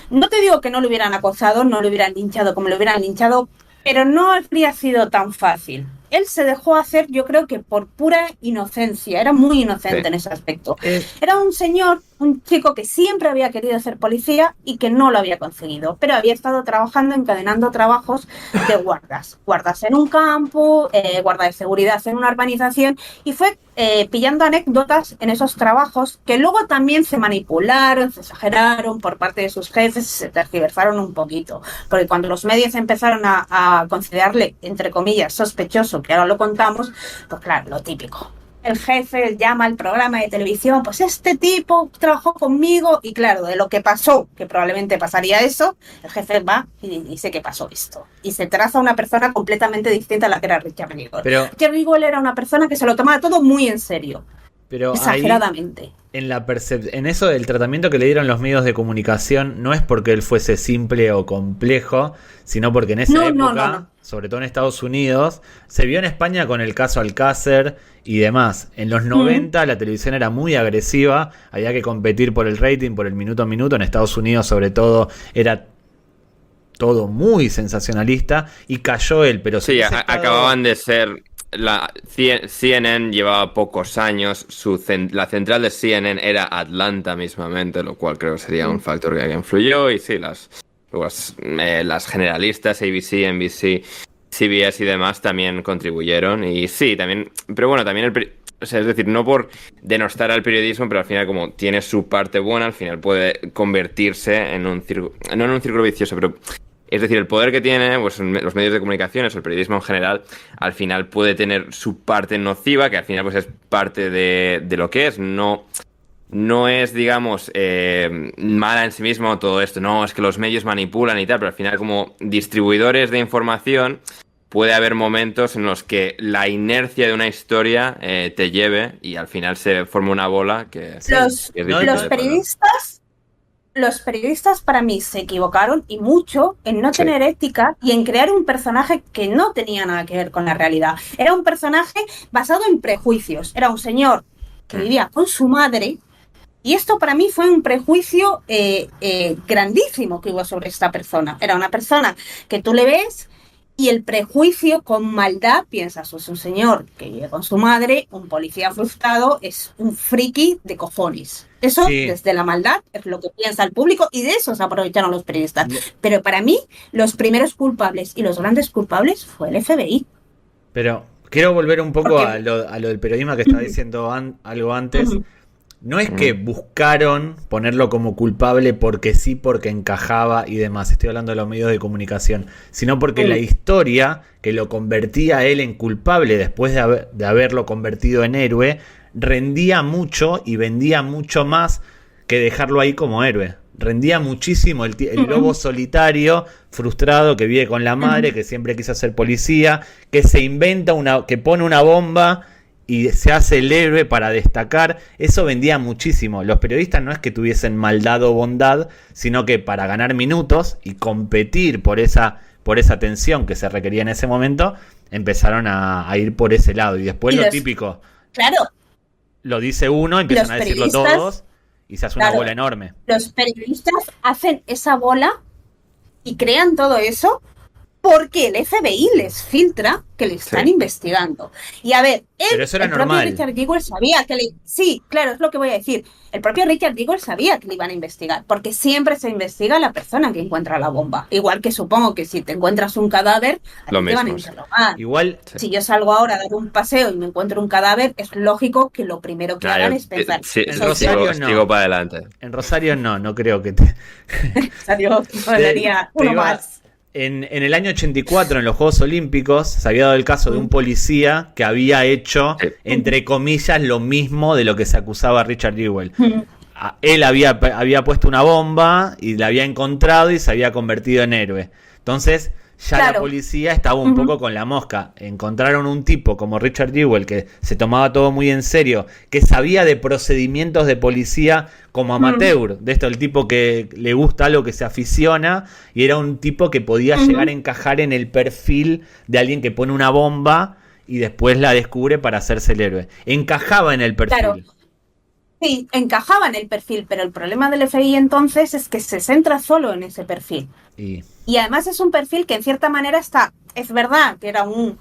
Speaker 3: no te digo que no lo hubieran acosado, no lo hubieran linchado como lo hubieran linchado, pero no habría sido tan fácil. Él se dejó hacer, yo creo que por pura inocencia, era muy inocente en ese aspecto. Era un señor un chico que siempre había querido ser policía y que no lo había conseguido, pero había estado trabajando, encadenando trabajos de guardas en un campo, guarda de seguridad en una urbanización, y fue pillando anécdotas en esos trabajos que luego también se manipularon, se exageraron por parte de sus jefes, se tergiversaron un poquito, porque cuando los medios empezaron a considerarle, entre comillas, sospechoso, que ahora lo contamos, pues claro, lo típico. El jefe llama al programa de televisión, pues este tipo trabajó conmigo, y claro, de lo que pasó, que probablemente pasaría eso, el jefe va y dice que pasó esto. Y se traza una persona completamente distinta a la que era Richard Nixon. Richard Nixon era una persona que se lo tomaba todo muy en serio. Pero exageradamente.
Speaker 2: En eso del tratamiento que le dieron los medios de comunicación, no es porque él fuese simple o complejo, sino porque en esa época, sobre todo en Estados Unidos, se vio en España con el caso Alcácer y demás. En los 90 la televisión era muy agresiva, había que competir por el rating, por el minuto a minuto. En Estados Unidos, sobre todo, era todo muy sensacionalista y cayó él. Pero
Speaker 1: sí, acababan de ser... La CNN llevaba pocos años, la central de CNN era Atlanta mismamente, lo cual creo que sería un factor que influyó, y sí, las generalistas, ABC, NBC, CBS y demás también contribuyeron, y sí, también, pero bueno, también o sea, es decir, no por denostar al periodismo, pero al final como tiene su parte buena, al final puede convertirse en un círculo, no en un círculo vicioso, pero... Es decir, el poder que tiene pues, los medios de comunicación, el periodismo en general, al final puede tener su parte nociva, que al final pues es parte de lo que es. No es, digamos, mala en sí mismo todo esto. No, es que los medios manipulan y tal, pero al final como distribuidores de información puede haber momentos en los que la inercia de una historia te lleve y al final se forma una bola que...
Speaker 3: Los periodistas para mí se equivocaron y mucho en no tener ética y en crear un personaje que no tenía nada que ver con la realidad. Era un personaje basado en prejuicios. Era un señor que vivía con su madre, y esto para mí fue un prejuicio grandísimo que hubo sobre esta persona. Era una persona que tú le ves y el prejuicio con maldad piensas, es un señor que vive con su madre, un policía frustrado, es un friki de cojones. Eso, desde la maldad, es lo que piensa el público, y de eso se aprovecharon los periodistas. Pero para mí, los primeros culpables y los grandes culpables fue el FBI.
Speaker 2: Pero quiero volver un poco a lo del periodismo que estaba diciendo algo antes. No es que buscaron ponerlo como culpable porque sí, porque encajaba y demás. Estoy hablando de los medios de comunicación. Sino porque la historia que lo convertía a él en culpable después de haberlo convertido en héroe, rendía mucho y vendía mucho más que dejarlo ahí como héroe. Rendía muchísimo el lobo solitario, frustrado, que vive con la madre, que siempre quiso ser policía, que se inventa que pone una bomba y se hace el héroe para destacar. Eso vendía muchísimo. Los periodistas no es que tuviesen maldad o bondad, sino que para ganar minutos y competir por esa atención que se requería en ese momento, empezaron a ir por ese lado. Y después lo típico.
Speaker 3: Claro.
Speaker 2: Lo dice uno, empiezan a decirlo todos y se hace una bola enorme.
Speaker 3: Los periodistas hacen esa bola y crean todo eso porque el FBI les filtra que le están investigando. Y a ver,
Speaker 2: pero eso era normal.
Speaker 3: Propio Richard Nixon sabía que sí, claro, es lo que voy a decir. El propio Richard Nixon sabía que le iban a investigar, porque siempre se investiga a la persona que encuentra la bomba. Igual que supongo que si te encuentras un cadáver, te van a interrogar.
Speaker 2: Igual,
Speaker 3: si yo salgo ahora a dar un paseo y me encuentro un cadáver, es lógico que lo primero que hagan es pensar.
Speaker 2: En Rosario
Speaker 1: sigo para adelante.
Speaker 2: En Rosario no creo que te...
Speaker 3: En Rosario daría uno más.
Speaker 2: En el año 84, en los Juegos Olímpicos, se había dado el caso de un policía que había hecho, entre comillas, lo mismo de lo que se acusaba a Richard Nixon. Él había puesto una bomba y la había encontrado y se había convertido en héroe. Entonces, la policía estaba un poco con la mosca. Encontraron un tipo como Richard Nixon que se tomaba todo muy en serio, que sabía de procedimientos de policía como amateur, de esto, el tipo que le gusta algo, que se aficiona, y era un tipo que podía llegar a encajar en el perfil de alguien que pone una bomba y después la descubre para hacerse el héroe. Encajaba en el perfil.
Speaker 3: Claro. Sí, encajaba en el perfil, pero el problema del FBI entonces es que se centra solo en ese perfil. Y además es un perfil que en cierta manera es verdad que era un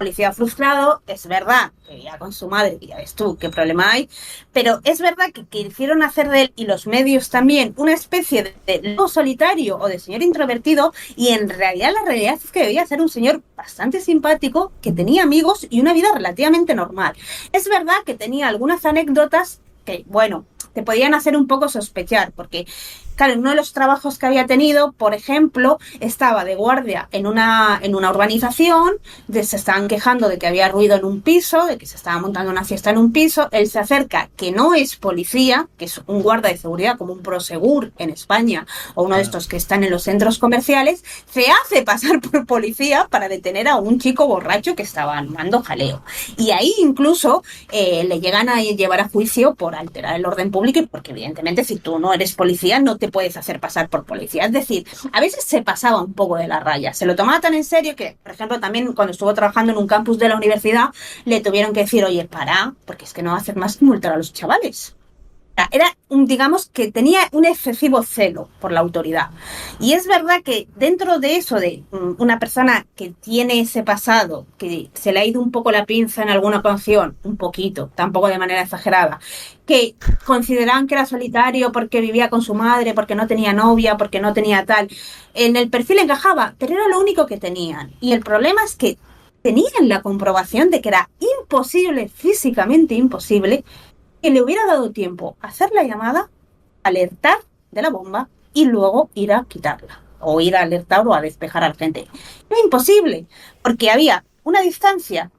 Speaker 3: policía frustrado, es verdad que vivía con su madre, y ya ves tú qué problema hay, pero es verdad que quisieron hacer de él, y los medios también, una especie de lobo solitario o de señor introvertido, y en realidad la realidad es que debía ser un señor bastante simpático, que tenía amigos y una vida relativamente normal. Es verdad que tenía algunas anécdotas que, bueno, te podían hacer un poco sospechar, porque claro, en uno de los trabajos que había tenido, por ejemplo, estaba de guardia en una urbanización, se estaban quejando de que había ruido en un piso, de que se estaba montando una fiesta en un piso, él se acerca, que no es policía, que es un guarda de seguridad como un Prosegur en España, o uno de estos que están en los centros comerciales, se hace pasar por policía para detener a un chico borracho que estaba armando jaleo. Y ahí incluso le llegan a llevar a juicio por alterar el orden público, porque evidentemente si tú no eres policía no te puedes hacer pasar por policía. Es decir, a veces se pasaba un poco de la raya. Se lo tomaba tan en serio que, por ejemplo, también cuando estuvo trabajando en un campus de la universidad, le tuvieron que decir, oye, para, porque es que no va a hacer más que multar a los chavales. Era digamos que tenía un excesivo celo por la autoridad. Y es verdad que dentro de eso, de una persona que tiene ese pasado, que se le ha ido un poco la pinza en alguna ocasión, un poquito, tampoco de manera exagerada, que consideraban que era solitario porque vivía con su madre, porque no tenía novia, porque no tenía tal, en el perfil encajaba, pero era lo único que tenían. Y el problema es que tenían la comprobación de que era imposible, físicamente imposible, que le hubiera dado tiempo a hacer la llamada, alertar de la bomba y luego ir a quitarla, o ir a alertar o a despejar a la gente. Era imposible, porque había una distancia,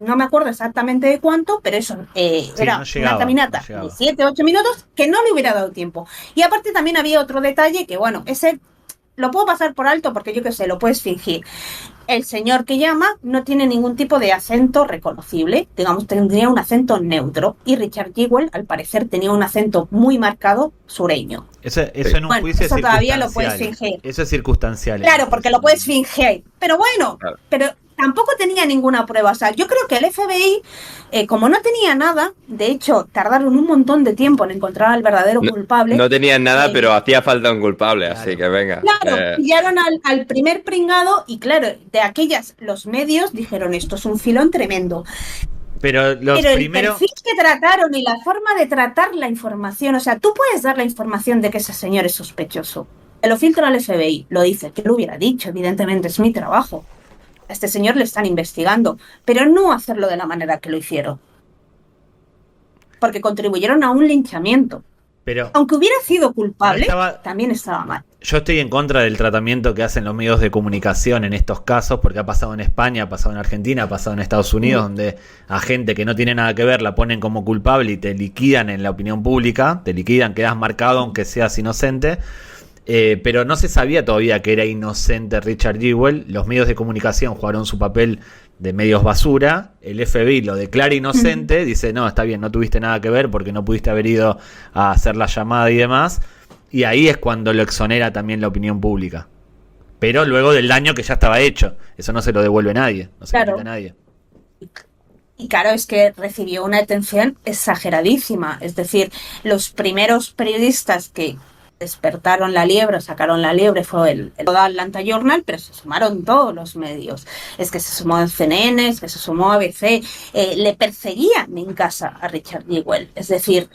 Speaker 3: no me acuerdo exactamente de cuánto, pero eso era no llegaba, una caminata de 7-8 minutos que no le hubiera dado tiempo. Y aparte también había otro detalle que, bueno, ese lo puedo pasar por alto porque yo qué sé, lo puedes fingir. El señor que llama no tiene ningún tipo de acento reconocible, digamos, tendría un acento neutro, y Richard Jewell, al parecer, tenía un acento muy marcado sureño.
Speaker 2: Eso en un juicio
Speaker 3: eso
Speaker 2: es
Speaker 3: todavía lo puedes fingir.
Speaker 2: Eso es circunstancial.
Speaker 3: Claro, porque lo puedes fingir. Pero bueno, claro. Pero tampoco tenía ninguna prueba. O sea, yo creo que el FBI, como no tenía nada, de hecho, tardaron un montón de tiempo en encontrar al verdadero culpable.
Speaker 1: No tenían nada, pero hacía falta un culpable, claro. Así que venga.
Speaker 3: Claro, pillaron al primer pringado y claro, de aquellas, los medios dijeron, esto es un filón tremendo.
Speaker 2: Pero el
Speaker 3: perfil que trataron y la forma de tratar la información, o sea, tú puedes dar la información de que ese señor es sospechoso. Lo filtra al FBI, lo dice, que lo hubiera dicho, evidentemente es mi trabajo. A este señor le están investigando, pero no hacerlo de la manera que lo hicieron. Porque contribuyeron a un linchamiento.
Speaker 2: Pero
Speaker 3: aunque hubiera sido culpable, también estaba mal.
Speaker 2: Yo estoy en contra del tratamiento que hacen los medios de comunicación en estos casos, porque ha pasado en España, ha pasado en Argentina, ha pasado en Estados Unidos, donde a gente que no tiene nada que ver la ponen como culpable y te liquidan en la opinión pública, te liquidan, quedas marcado aunque seas inocente. Pero no se sabía todavía que era inocente Richard Jewell. Los medios de comunicación jugaron su papel de medios basura. El FBI lo declara inocente, dice, no, está bien, no tuviste nada que ver porque no pudiste haber ido a hacer la llamada y demás. Y ahí es cuando lo exonera también la opinión pública. Pero luego del daño que ya estaba hecho. Eso no se lo devuelve nadie, no se lo quita nadie.
Speaker 3: Y claro, es que recibió una atención exageradísima. Es decir, los primeros periodistas que despertaron la liebre, sacaron la liebre, fue el Atlanta Journal, pero se sumaron todos los medios. Es que se sumó el CNN, es que se sumó ABC, le perseguían en casa a Richard Jewell. Es decir,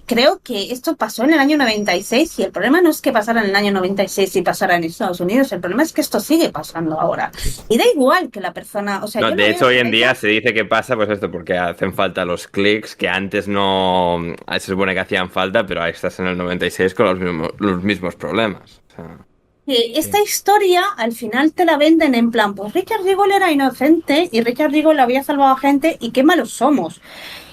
Speaker 3: creo que esto pasó en el año 96 y el problema no es que pasara en el año 96 y pasara en Estados Unidos, el problema es que esto sigue pasando ahora. Y da igual que la persona... O sea,
Speaker 1: no, de hecho, hoy en día se dice que pasa pues esto porque hacen falta los clics, que antes no se supone que hacían falta, pero ahí estás en el 96 con los mismos problemas. O sea,
Speaker 3: esta historia al final te la venden en plan, pues Richard Jewell era inocente y Richard Jewell había salvado a gente y qué malos somos.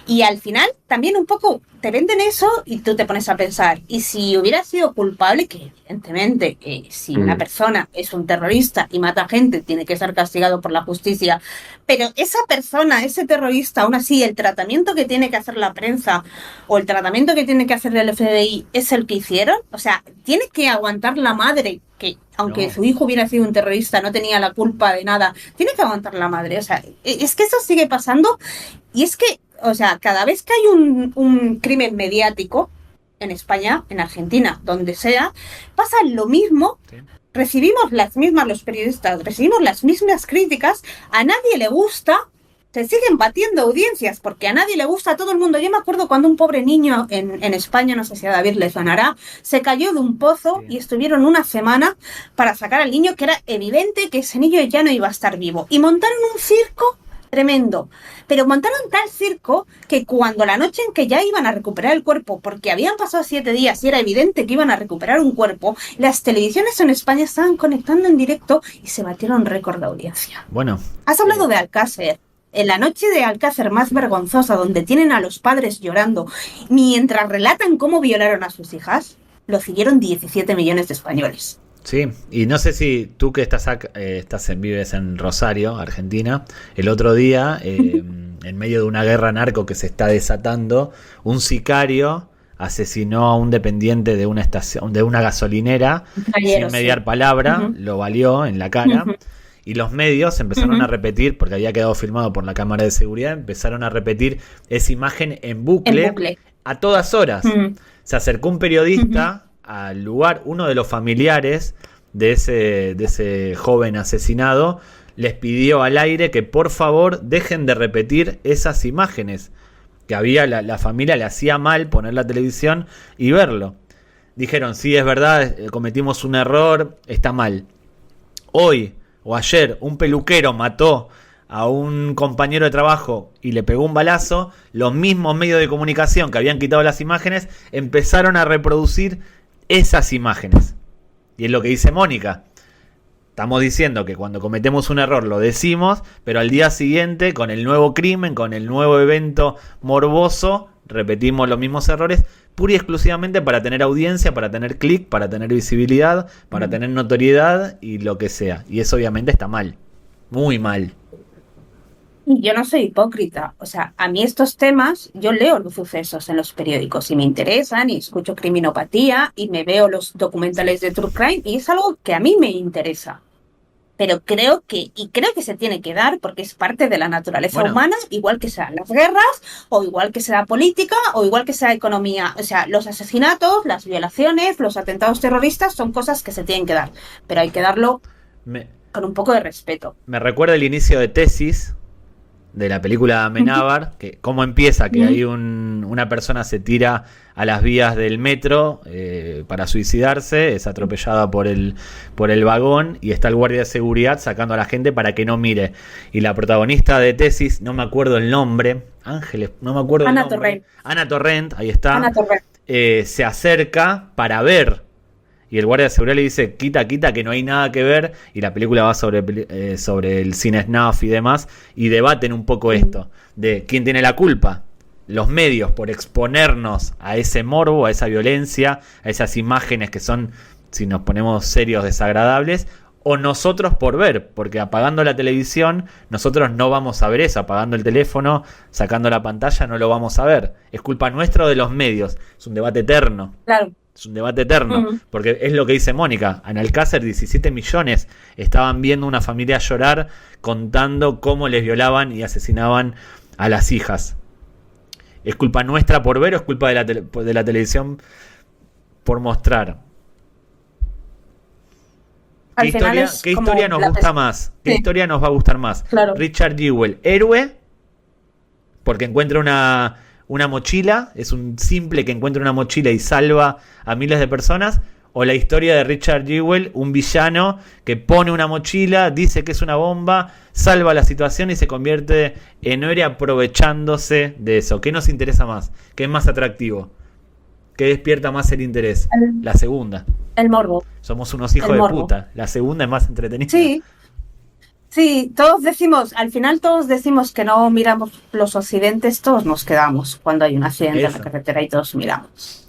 Speaker 3: Y al final también un poco te venden eso y tú te pones a pensar, y si hubiera sido culpable, que evidentemente si una persona es un terrorista y mata gente tiene que ser castigado por la justicia, pero esa persona, ese terrorista, aún así el tratamiento que tiene que hacer la prensa o el tratamiento que tiene que hacer el FBI es el que hicieron, o sea, tiene que aguantar la madre que aunque su hijo hubiera sido un terrorista, no tenía la culpa de nada, tiene que aguantar la madre, o sea, es que eso sigue pasando y es que, o sea, cada vez que hay un crimen mediático, en España, en Argentina, donde sea, pasa lo mismo.
Speaker 2: Sí.
Speaker 3: Recibimos las mismas, los periodistas, recibimos las mismas críticas, a nadie le gusta, se siguen batiendo audiencias porque a nadie le gusta, a todo el mundo. Yo me acuerdo cuando un pobre niño en España, no sé si a David le sonará, se cayó de un pozo y estuvieron una semana para sacar al niño, que era evidente que ese niño ya no iba a estar vivo. Y montaron un circo tremendo, pero montaron tal circo que cuando la noche en que ya iban a recuperar el cuerpo, porque habían pasado 7 días y era evidente que iban a recuperar un cuerpo, las televisiones en España estaban conectando en directo y se batieron récord de audiencia.
Speaker 2: Bueno.
Speaker 3: Has hablado de Alcácer. En la noche de Alcácer más vergonzosa, donde tienen a los padres llorando mientras relatan cómo violaron a sus hijas, lo siguieron 17 millones de españoles.
Speaker 2: Sí, y no sé si tú que vives en Rosario, Argentina, el otro día, en medio de una guerra narco que se está desatando, un sicario asesinó a un dependiente de una estación, de una gasolinera, sin mediar palabra, lo valió en la cara. Y los medios empezaron a repetir, porque había quedado filmado por la cámara de seguridad, empezaron a repetir esa imagen en bucle. A todas horas. Se acercó un periodista al lugar, uno de los familiares de ese joven asesinado, les pidió al aire que por favor dejen de repetir esas imágenes, que había la familia le hacía mal poner la televisión y verlo. Dijeron, sí, es verdad, cometimos un error, está mal. Hoy o ayer un peluquero mató a un compañero de trabajo y le pegó un balazo, los mismos medios de comunicación que habían quitado las imágenes empezaron a reproducir esas imágenes. Y es lo que dice Mónica. Estamos diciendo que cuando cometemos un error lo decimos, pero al día siguiente, con el nuevo crimen, con el nuevo evento morboso, repetimos los mismos errores, pura y exclusivamente para tener audiencia, para tener clic, para tener visibilidad, para tener notoriedad y lo que sea. Y eso obviamente está mal. Muy mal.
Speaker 3: Yo no soy hipócrita, o sea, a mí estos temas, yo leo los sucesos en los periódicos y me interesan y escucho Criminopatía y me veo los documentales de True Crime y es algo que a mí me interesa. Pero creo que se tiene que dar porque es parte de la naturaleza humana, igual que sean las guerras, o igual que sea política, o igual que sea economía. O sea, los asesinatos, las violaciones, los atentados terroristas son cosas que se tienen que dar, pero hay que darlo con un poco de respeto.
Speaker 2: Me recuerda el inicio de Tesis, de la película Amenábar, que cómo empieza, que hay una persona se tira a las vías del metro para suicidarse, es atropellada por el vagón y está el guardia de seguridad sacando a la gente para que no mire. Y la protagonista de Tesis, no me acuerdo el nombre, Ángeles, no me acuerdo el nombre.
Speaker 3: Torrent.
Speaker 2: Ana Torrent, ahí está.
Speaker 3: Ana Torrent.
Speaker 2: Se acerca para ver. Y el guardia de seguridad le dice, quita, que no hay nada que ver. Y la película va sobre el cine snuff y demás. Y debaten un poco esto. De quién tiene la culpa. Los medios por exponernos a ese morbo, a esa violencia, a esas imágenes que son, si nos ponemos serios, desagradables. O nosotros por ver. Porque apagando la televisión, nosotros no vamos a ver eso. Apagando el teléfono, sacando la pantalla, no lo vamos a ver. Es culpa nuestra o de los medios. Es un debate eterno.
Speaker 3: Claro.
Speaker 2: Es un debate eterno, porque es lo que dice Mónica. En Alcácer 17 millones estaban viendo una familia llorar contando cómo les violaban y asesinaban a las hijas. ¿Es culpa nuestra por ver o es culpa de la televisión por mostrar? ¿Qué historia nos gusta más? ¿Qué historia nos va a gustar más?
Speaker 3: Claro.
Speaker 2: Richard Jewell, héroe, porque encuentra una mochila, es un simple que encuentra una mochila y salva a miles de personas, o la historia de Richard Jewell, un villano que pone una mochila, dice que es una bomba, salva la situación y se convierte en héroe aprovechándose de eso. ¿Qué nos interesa más? ¿Qué es más atractivo? ¿Qué despierta más el interés? La segunda.
Speaker 3: El morbo.
Speaker 2: Somos unos hijos de puta. La segunda es más entretenida.
Speaker 3: Sí, al final todos decimos que no miramos los accidentes, todos nos quedamos cuando hay un accidente en la carretera y todos miramos.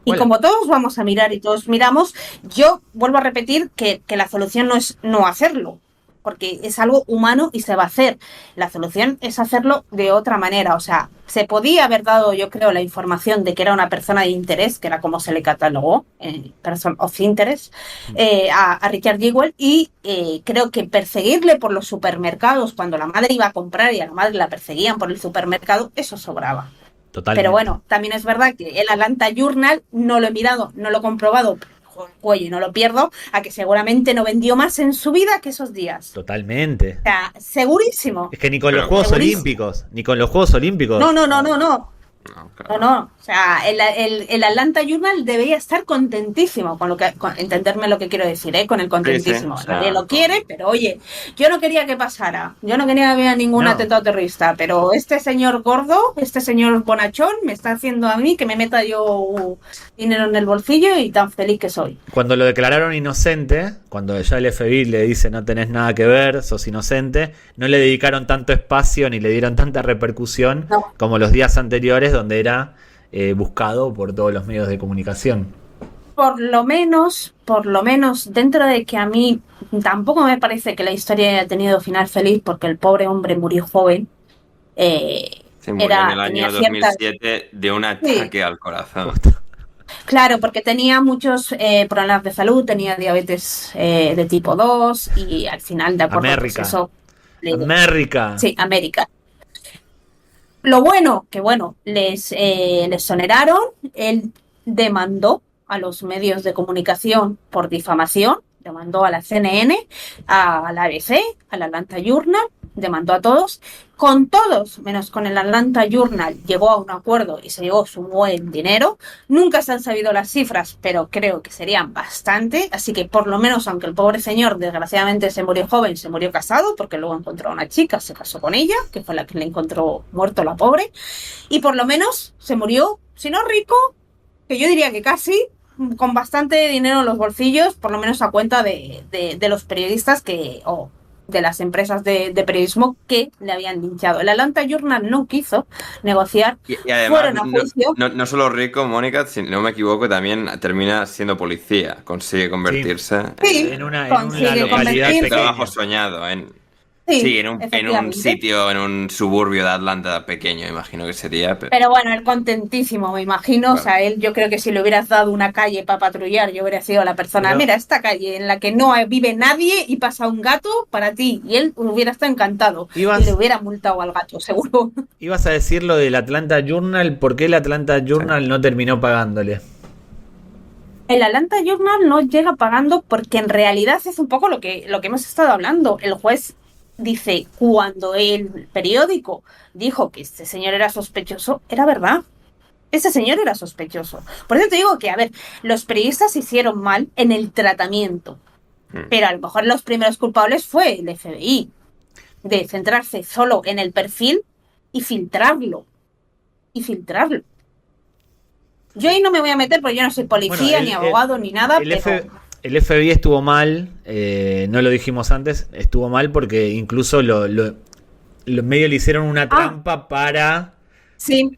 Speaker 3: Y como todos vamos a mirar y todos miramos, yo vuelvo a repetir que la solución no es no hacerlo, porque es algo humano y se va a hacer. La solución es hacerlo de otra manera. O sea, se podía haber dado, yo creo, la información de que era una persona de interés, que era como se le catalogó, person of interest, a Richard Jewell, y creo que perseguirle por los supermercados cuando la madre iba a comprar y a la madre la perseguían por el supermercado, eso sobraba.
Speaker 2: Totalmente.
Speaker 3: Pero bueno, también es verdad que el Atlanta Journal no lo he mirado, no lo he comprobado, cuello y no lo pierdo, a que seguramente no vendió más en su vida que esos días.
Speaker 2: Totalmente.
Speaker 3: O sea, segurísimo.
Speaker 2: Es que ni con los
Speaker 1: Pero
Speaker 2: Juegos
Speaker 3: segurísimo.
Speaker 2: Olímpicos, ni con los Juegos Olímpicos.
Speaker 3: No.
Speaker 1: No,
Speaker 3: No, no, o sea, el Atlanta Journal debería estar contentísimo con lo que, entenderme lo que quiero decir, ¿eh? Con el contentísimo.
Speaker 1: Sí, o sea,
Speaker 3: Nadie lo quiere, pero oye, yo no quería que pasara, yo no quería que hubiera ningún
Speaker 2: No.
Speaker 3: atentado terrorista, pero este señor gordo, este señor bonachón, me está haciendo a mí que me meta yo dinero en el bolsillo y tan feliz que soy.
Speaker 2: Cuando lo declararon inocente, cuando ya el FBI le dice no tenés nada que ver, sos inocente, no le dedicaron tanto espacio ni le dieron tanta repercusión
Speaker 3: No.
Speaker 2: como los días anteriores donde era buscado por todos los medios de comunicación.
Speaker 3: Por lo menos, dentro de que a mí tampoco me parece que la historia haya tenido final feliz, porque el pobre hombre murió joven.
Speaker 1: Se murió en el
Speaker 3: Tenía
Speaker 1: año
Speaker 3: ciertas...
Speaker 1: 2007 de un
Speaker 3: Sí,
Speaker 1: ataque al corazón.
Speaker 3: claro, porque tenía muchos problemas de salud, tenía diabetes de tipo 2 y al final, de acuerdo,
Speaker 2: América.
Speaker 3: pues eso...
Speaker 2: América.
Speaker 3: Sí, América. Lo bueno, que bueno, les exoneraron, él demandó a los medios de comunicación por difamación, demandó a la CNN, a la ABC, al Atlanta Journal, demandó a todos, con todos, menos con el Atlanta Journal, llegó a un acuerdo y se llevó su buen dinero. Nunca se han sabido las cifras, pero creo que serían bastante, así que por lo menos, aunque el pobre señor desgraciadamente se murió joven, se murió casado, porque luego encontró a una chica, se casó con ella, que fue la que le encontró muerto la pobre, y por lo menos se murió, si no rico, que yo diría que casi, con bastante dinero en los bolsillos, por lo menos a cuenta de los periodistas o de las empresas de periodismo que le habían linchado. El Atlanta Journal no quiso negociar,
Speaker 1: Y además,
Speaker 3: fueron a juicio.
Speaker 1: no solo rico, Mónica, si no me equivoco, también termina siendo policía. Consigue convertirse
Speaker 3: Sí,
Speaker 2: en una
Speaker 3: consigue
Speaker 2: localidad
Speaker 3: convertirse.
Speaker 1: en
Speaker 2: pequeña.
Speaker 1: trabajo soñado.
Speaker 3: Sí,
Speaker 1: En un
Speaker 3: efectivamente.
Speaker 1: sitio, en un suburbio de Atlanta pequeño, imagino que sería.
Speaker 3: Pero bueno, él contentísimo, me imagino.
Speaker 1: Bueno.
Speaker 3: O sea, él, yo creo que si le hubieras dado una calle para patrullar, yo hubiera sido la persona,
Speaker 2: Pero-
Speaker 3: mira, esta calle en la que no vive nadie y pasa un gato para ti. Y él hubiera estado encantado.
Speaker 2: Ibas-
Speaker 3: Y le hubiera multado al gato, seguro.
Speaker 2: Ibas a decir lo del Atlanta Journal, ¿por qué el Atlanta Journal no terminó pagándole?
Speaker 3: El Atlanta Journal no llega pagando porque en realidad es un poco lo que hemos estado hablando. El juez dice, cuando el periódico dijo que este señor era sospechoso, era verdad. Ese señor era sospechoso. Por eso te digo que, a ver, los periodistas hicieron mal en el tratamiento, pero a lo mejor los primeros culpables fue el FBI, de centrarse solo en el perfil y filtrarlo. Yo ahí no me voy a meter porque yo no soy policía,
Speaker 2: Bueno,
Speaker 3: ni abogado, ni nada, pero...
Speaker 2: El FBI estuvo mal, no lo dijimos antes, estuvo mal porque incluso los medios le hicieron una trampa para
Speaker 3: Sí,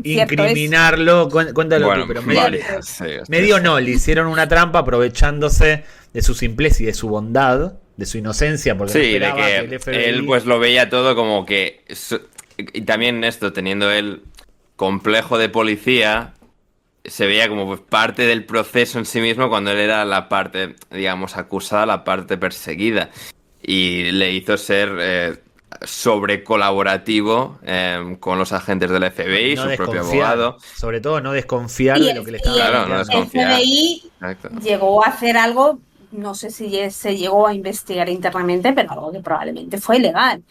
Speaker 3: cierto es.
Speaker 2: incriminarlo. Cuéntalo
Speaker 1: Bueno,
Speaker 2: tú, pero
Speaker 1: vale,
Speaker 2: medio,
Speaker 1: sí,
Speaker 2: medio no, le hicieron una trampa aprovechándose de su simpleza y de su bondad, de su inocencia, porque no
Speaker 1: Sí, de
Speaker 2: esperaba
Speaker 1: que
Speaker 2: el FBI...
Speaker 1: él pues lo veía todo como que... Y también esto, teniendo el complejo de policía, se veía como pues, parte del proceso en sí mismo cuando él era la parte, digamos, acusada, la parte perseguida. Y le hizo ser sobrecolaborativo con los agentes del FBI,
Speaker 2: no
Speaker 1: su propio
Speaker 2: desconfiar,
Speaker 1: abogado.
Speaker 2: sobre todo no desconfiar de lo que le estaban
Speaker 1: Claro, no
Speaker 2: planteando.
Speaker 3: El
Speaker 1: desconfiar.
Speaker 3: FBI
Speaker 1: Exacto.
Speaker 3: llegó a hacer algo, no sé si se llegó a investigar internamente, pero algo que probablemente fue ilegal.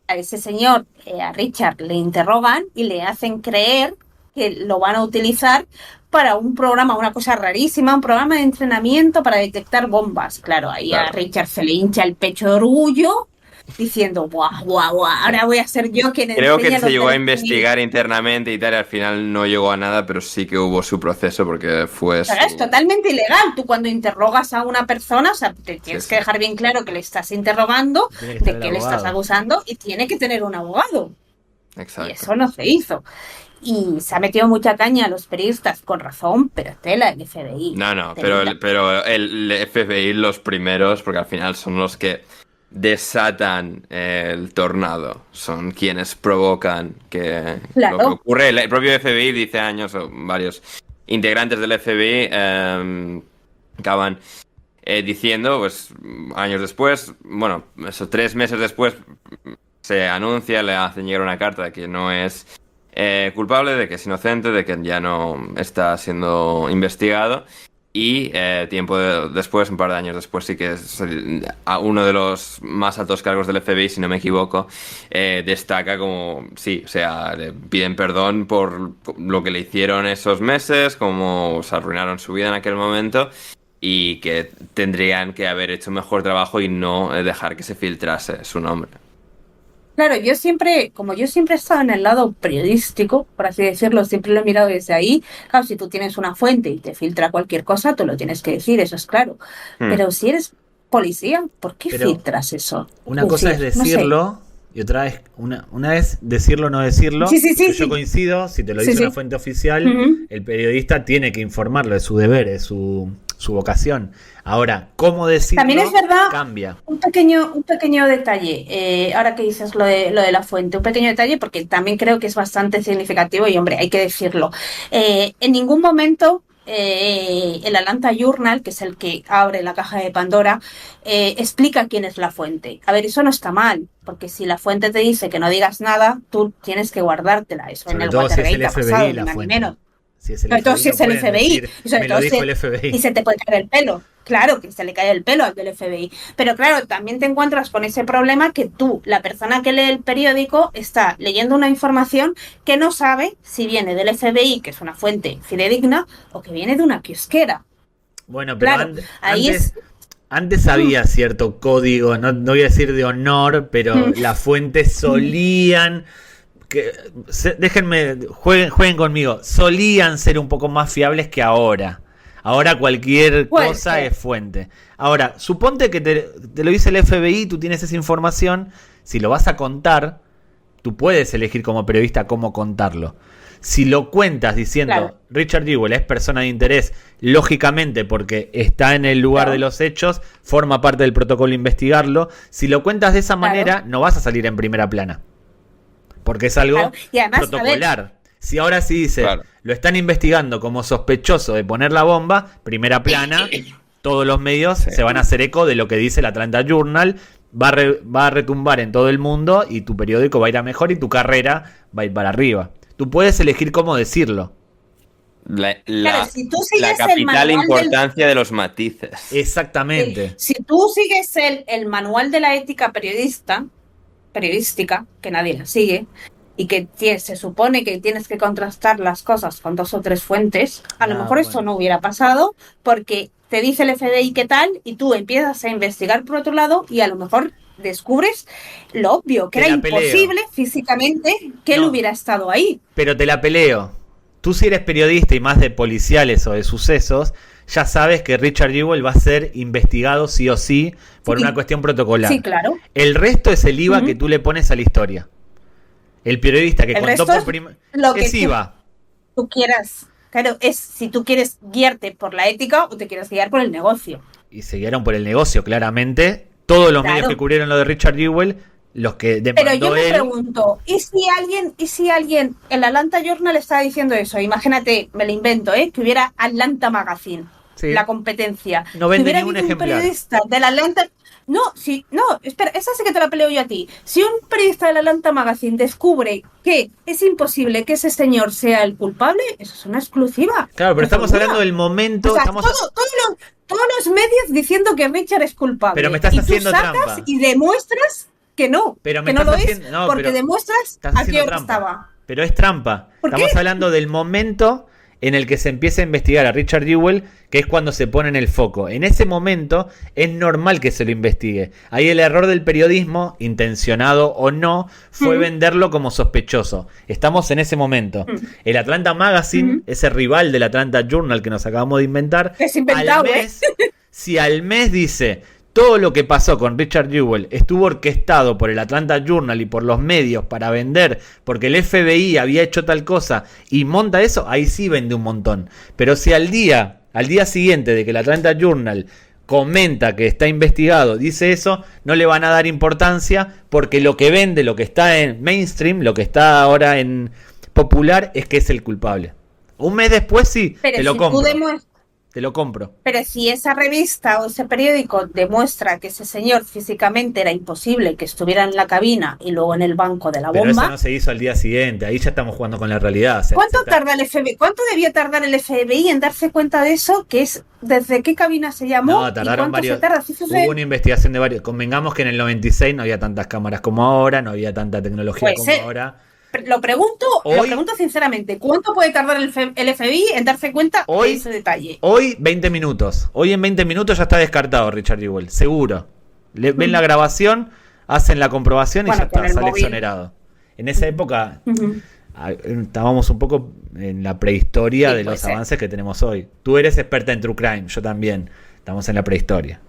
Speaker 3: A ese señor, a Richard, le interrogan y le hacen creer que lo van a utilizar para un programa, una cosa rarísima, un programa de entrenamiento para detectar bombas. Claro, ahí a Richard se le hincha el pecho de orgullo, diciendo, guau, guau, guau, ahora voy a ser yo quien
Speaker 1: Creo que
Speaker 3: enseñe
Speaker 1: se
Speaker 3: los
Speaker 1: llegó a
Speaker 3: derechos
Speaker 1: investigar internamente y tal, y al final no llegó a nada, pero sí que hubo su proceso porque fue
Speaker 3: Pero es totalmente ilegal. Tú cuando interrogas a una persona, o sea, te tienes
Speaker 1: Sí,
Speaker 3: que dejar bien claro que le estás interrogando,
Speaker 2: Tiene que estar
Speaker 3: de
Speaker 2: el
Speaker 3: que le estás
Speaker 2: abogado.
Speaker 3: acusando y tiene que tener un abogado.
Speaker 1: Exacto.
Speaker 3: Y eso no se hizo. Y se ha metido mucha caña a los periodistas, con razón, pero tela el FBI.
Speaker 1: No,
Speaker 3: Tela.
Speaker 1: pero el FBI los primeros, porque al final son los que desatan el tornado, son quienes provocan que
Speaker 3: Claro.
Speaker 1: lo que ocurre. El propio FBI dice años, o varios integrantes del FBI acaban diciendo, pues años después, bueno, eso 3 meses después se anuncia, le hacen llegar una carta de que no es culpable, de que es inocente, de que ya no está siendo investigado. Y después, un par de años después, sí que a uno de los más altos cargos del FBI, si no me equivoco, destaca como, sí, o sea, le piden perdón por lo que le hicieron esos meses, cómo se arruinaron su vida en aquel momento, y que tendrían que haber hecho un mejor trabajo y no dejar que se filtrase su nombre.
Speaker 3: Claro, como yo siempre he estado en el lado periodístico, por así decirlo, siempre lo he mirado desde ahí. Claro, si tú tienes una fuente y te filtra cualquier cosa, tú lo tienes que decir, eso es claro. Pero si eres policía, ¿por qué filtras eso?
Speaker 2: Una cosa es decirlo, y otra vez, una vez decirlo o no decirlo.
Speaker 3: Sí.
Speaker 2: Yo coincido, si te lo dice una fuente oficial, el periodista tiene que informarlo, es su deber, es su vocación. Ahora, ¿cómo decirlo?
Speaker 3: También es verdad,
Speaker 2: cambia.
Speaker 3: Un pequeño detalle, ahora que dices lo de la fuente, un pequeño detalle porque también creo que es bastante significativo y, hombre, hay que decirlo. En ningún momento el Atlanta Journal, que es el que abre la caja de Pandora, explica quién es la fuente. A ver, eso no está mal, porque si la fuente te dice que no digas nada, tú tienes que guardártela. Eso en el Watergate ha pasado, ni más ni menos.
Speaker 2: Si es el FBI,
Speaker 3: entonces es el FBI.
Speaker 2: Me lo dijo el FBI.
Speaker 3: Y se te puede caer el pelo. Claro que se le cae el pelo al del FBI. Pero claro, también te encuentras con ese problema que tú, la persona que lee el periódico, está leyendo una información que no sabe si viene del FBI, que es una fuente fidedigna, o que viene de una kiosquera.
Speaker 2: Bueno, pero
Speaker 3: claro,
Speaker 2: antes había cierto código, no voy a decir de honor, pero las fuentes solían... déjenme, jueguen conmigo, solían ser un poco más fiables que ahora. Ahora cualquier cosa es fuente. Ahora, suponte que te lo dice el FBI, tú tienes esa información, si lo vas a contar, tú puedes elegir como periodista cómo contarlo. Si lo cuentas diciendo Richard Jewell es persona de interés, lógicamente porque está en el lugar de los hechos, forma parte del protocolo investigarlo, si lo cuentas de esa manera, no vas a salir en primera plana. Porque es algo
Speaker 3: y además,
Speaker 2: protocolar. Si ahora sí dice, lo están investigando como sospechoso de poner la bomba, primera plana, todos los medios se van a hacer eco de lo que dice el Atlanta Journal, va a retumbar en todo el mundo y tu periódico va a ir a mejor y tu carrera va a ir para arriba. Tú puedes elegir cómo decirlo.
Speaker 3: Si tú sigues
Speaker 1: la capital importancia de los matices.
Speaker 2: Exactamente.
Speaker 3: Si tú sigues el manual de la ética periodística, que nadie la sigue, y que se supone que tienes que contrastar las cosas con 2 o 3 fuentes, a lo mejor eso no hubiera pasado, porque te dice el FBI qué tal, y tú empiezas a investigar por otro lado, y a lo mejor descubres lo obvio, que era imposible físicamente que él hubiera estado ahí.
Speaker 2: Pero te la peleo. Tú, si eres periodista y más de policiales o de sucesos, ya sabes que Richard Jewell va a ser investigado sí o sí por una cuestión protocolar.
Speaker 3: Sí, claro.
Speaker 2: El resto es el IVA que tú le pones a la historia. El periodista que contó por primera vez es IVA.
Speaker 3: Tú quieras. Claro, es si tú quieres guiarte por la ética o te quieres guiar por el negocio.
Speaker 2: Y se guiaron por el negocio, claramente. Todos los medios que cubrieron lo de Richard Jewell, los que demandó él.
Speaker 3: Pero yo me pregunto, ¿y si alguien, el Atlanta Journal está diciendo eso? Imagínate, me lo invento, que hubiera Atlanta Magazine, la competencia.
Speaker 2: No vende
Speaker 3: si
Speaker 2: ningún ejemplar.
Speaker 3: Periodista del Atlanta... No, espera, esa sí que te la peleo yo a ti. Si un periodista del Atlanta Magazine descubre que es imposible que ese señor sea el culpable, eso es una exclusiva.
Speaker 2: Claro, pero estamos hablando del momento...
Speaker 3: O sea, todos los medios diciendo que Richard es culpable.
Speaker 2: Pero me estás haciendo trampa.
Speaker 3: Y demuestras que no,
Speaker 2: pero
Speaker 3: que no lo es, porque demuestras a qué hora estaba.
Speaker 2: Pero es trampa. Estamos hablando del momento en el que se empieza a investigar a Richard Jewell, que es cuando se pone en el foco. En ese momento es normal que se lo investigue. Ahí el error del periodismo, intencionado o no, fue venderlo como sospechoso. Estamos en ese momento. El Atlanta Magazine, ese rival del Atlanta Journal que nos acabamos de inventar,
Speaker 3: es inventado,
Speaker 2: si al mes dice... Todo lo que pasó con Richard Jewell estuvo orquestado por el Atlanta Journal y por los medios para vender, porque el FBI había hecho tal cosa y monta eso, ahí sí vende un montón. Pero si al día siguiente de que el Atlanta Journal comenta que está investigado, dice eso, no le van a dar importancia porque lo que vende, lo que está en mainstream, lo que está ahora en popular es que es el culpable. Un mes después sí,
Speaker 3: pero
Speaker 2: te lo
Speaker 3: si
Speaker 2: compro. te lo compro.
Speaker 3: Pero si esa revista o ese periódico demuestra que ese señor físicamente era imposible que estuviera en la cabina y luego en el banco de la
Speaker 2: Pero
Speaker 3: bomba...
Speaker 2: eso no se hizo al día siguiente, ahí ya estamos jugando con la realidad.
Speaker 3: ¿Cuánto tarda el FBI? ¿Cuánto debió tardar el FBI en darse cuenta de eso? Que es desde qué cabina se llamó.
Speaker 2: No, tardaron
Speaker 3: ¿Y cuánto
Speaker 2: varios.
Speaker 3: se tarda?
Speaker 2: Hubo una investigación de varios. Convengamos que en el 96 no había tantas cámaras como ahora, no había tanta tecnología como ahora.
Speaker 3: Lo pregunto sinceramente, ¿cuánto puede tardar el FBI en darse cuenta de ese detalle?
Speaker 2: Hoy 20 minutos. Hoy en 20 minutos ya está descartado Richard Jewell, seguro. Ven la grabación, hacen la comprobación y ya está, sale exonerado. En esa época estábamos un poco en la prehistoria de los avances que tenemos hoy. Tú eres experta en True Crime, yo también. Estamos en la prehistoria.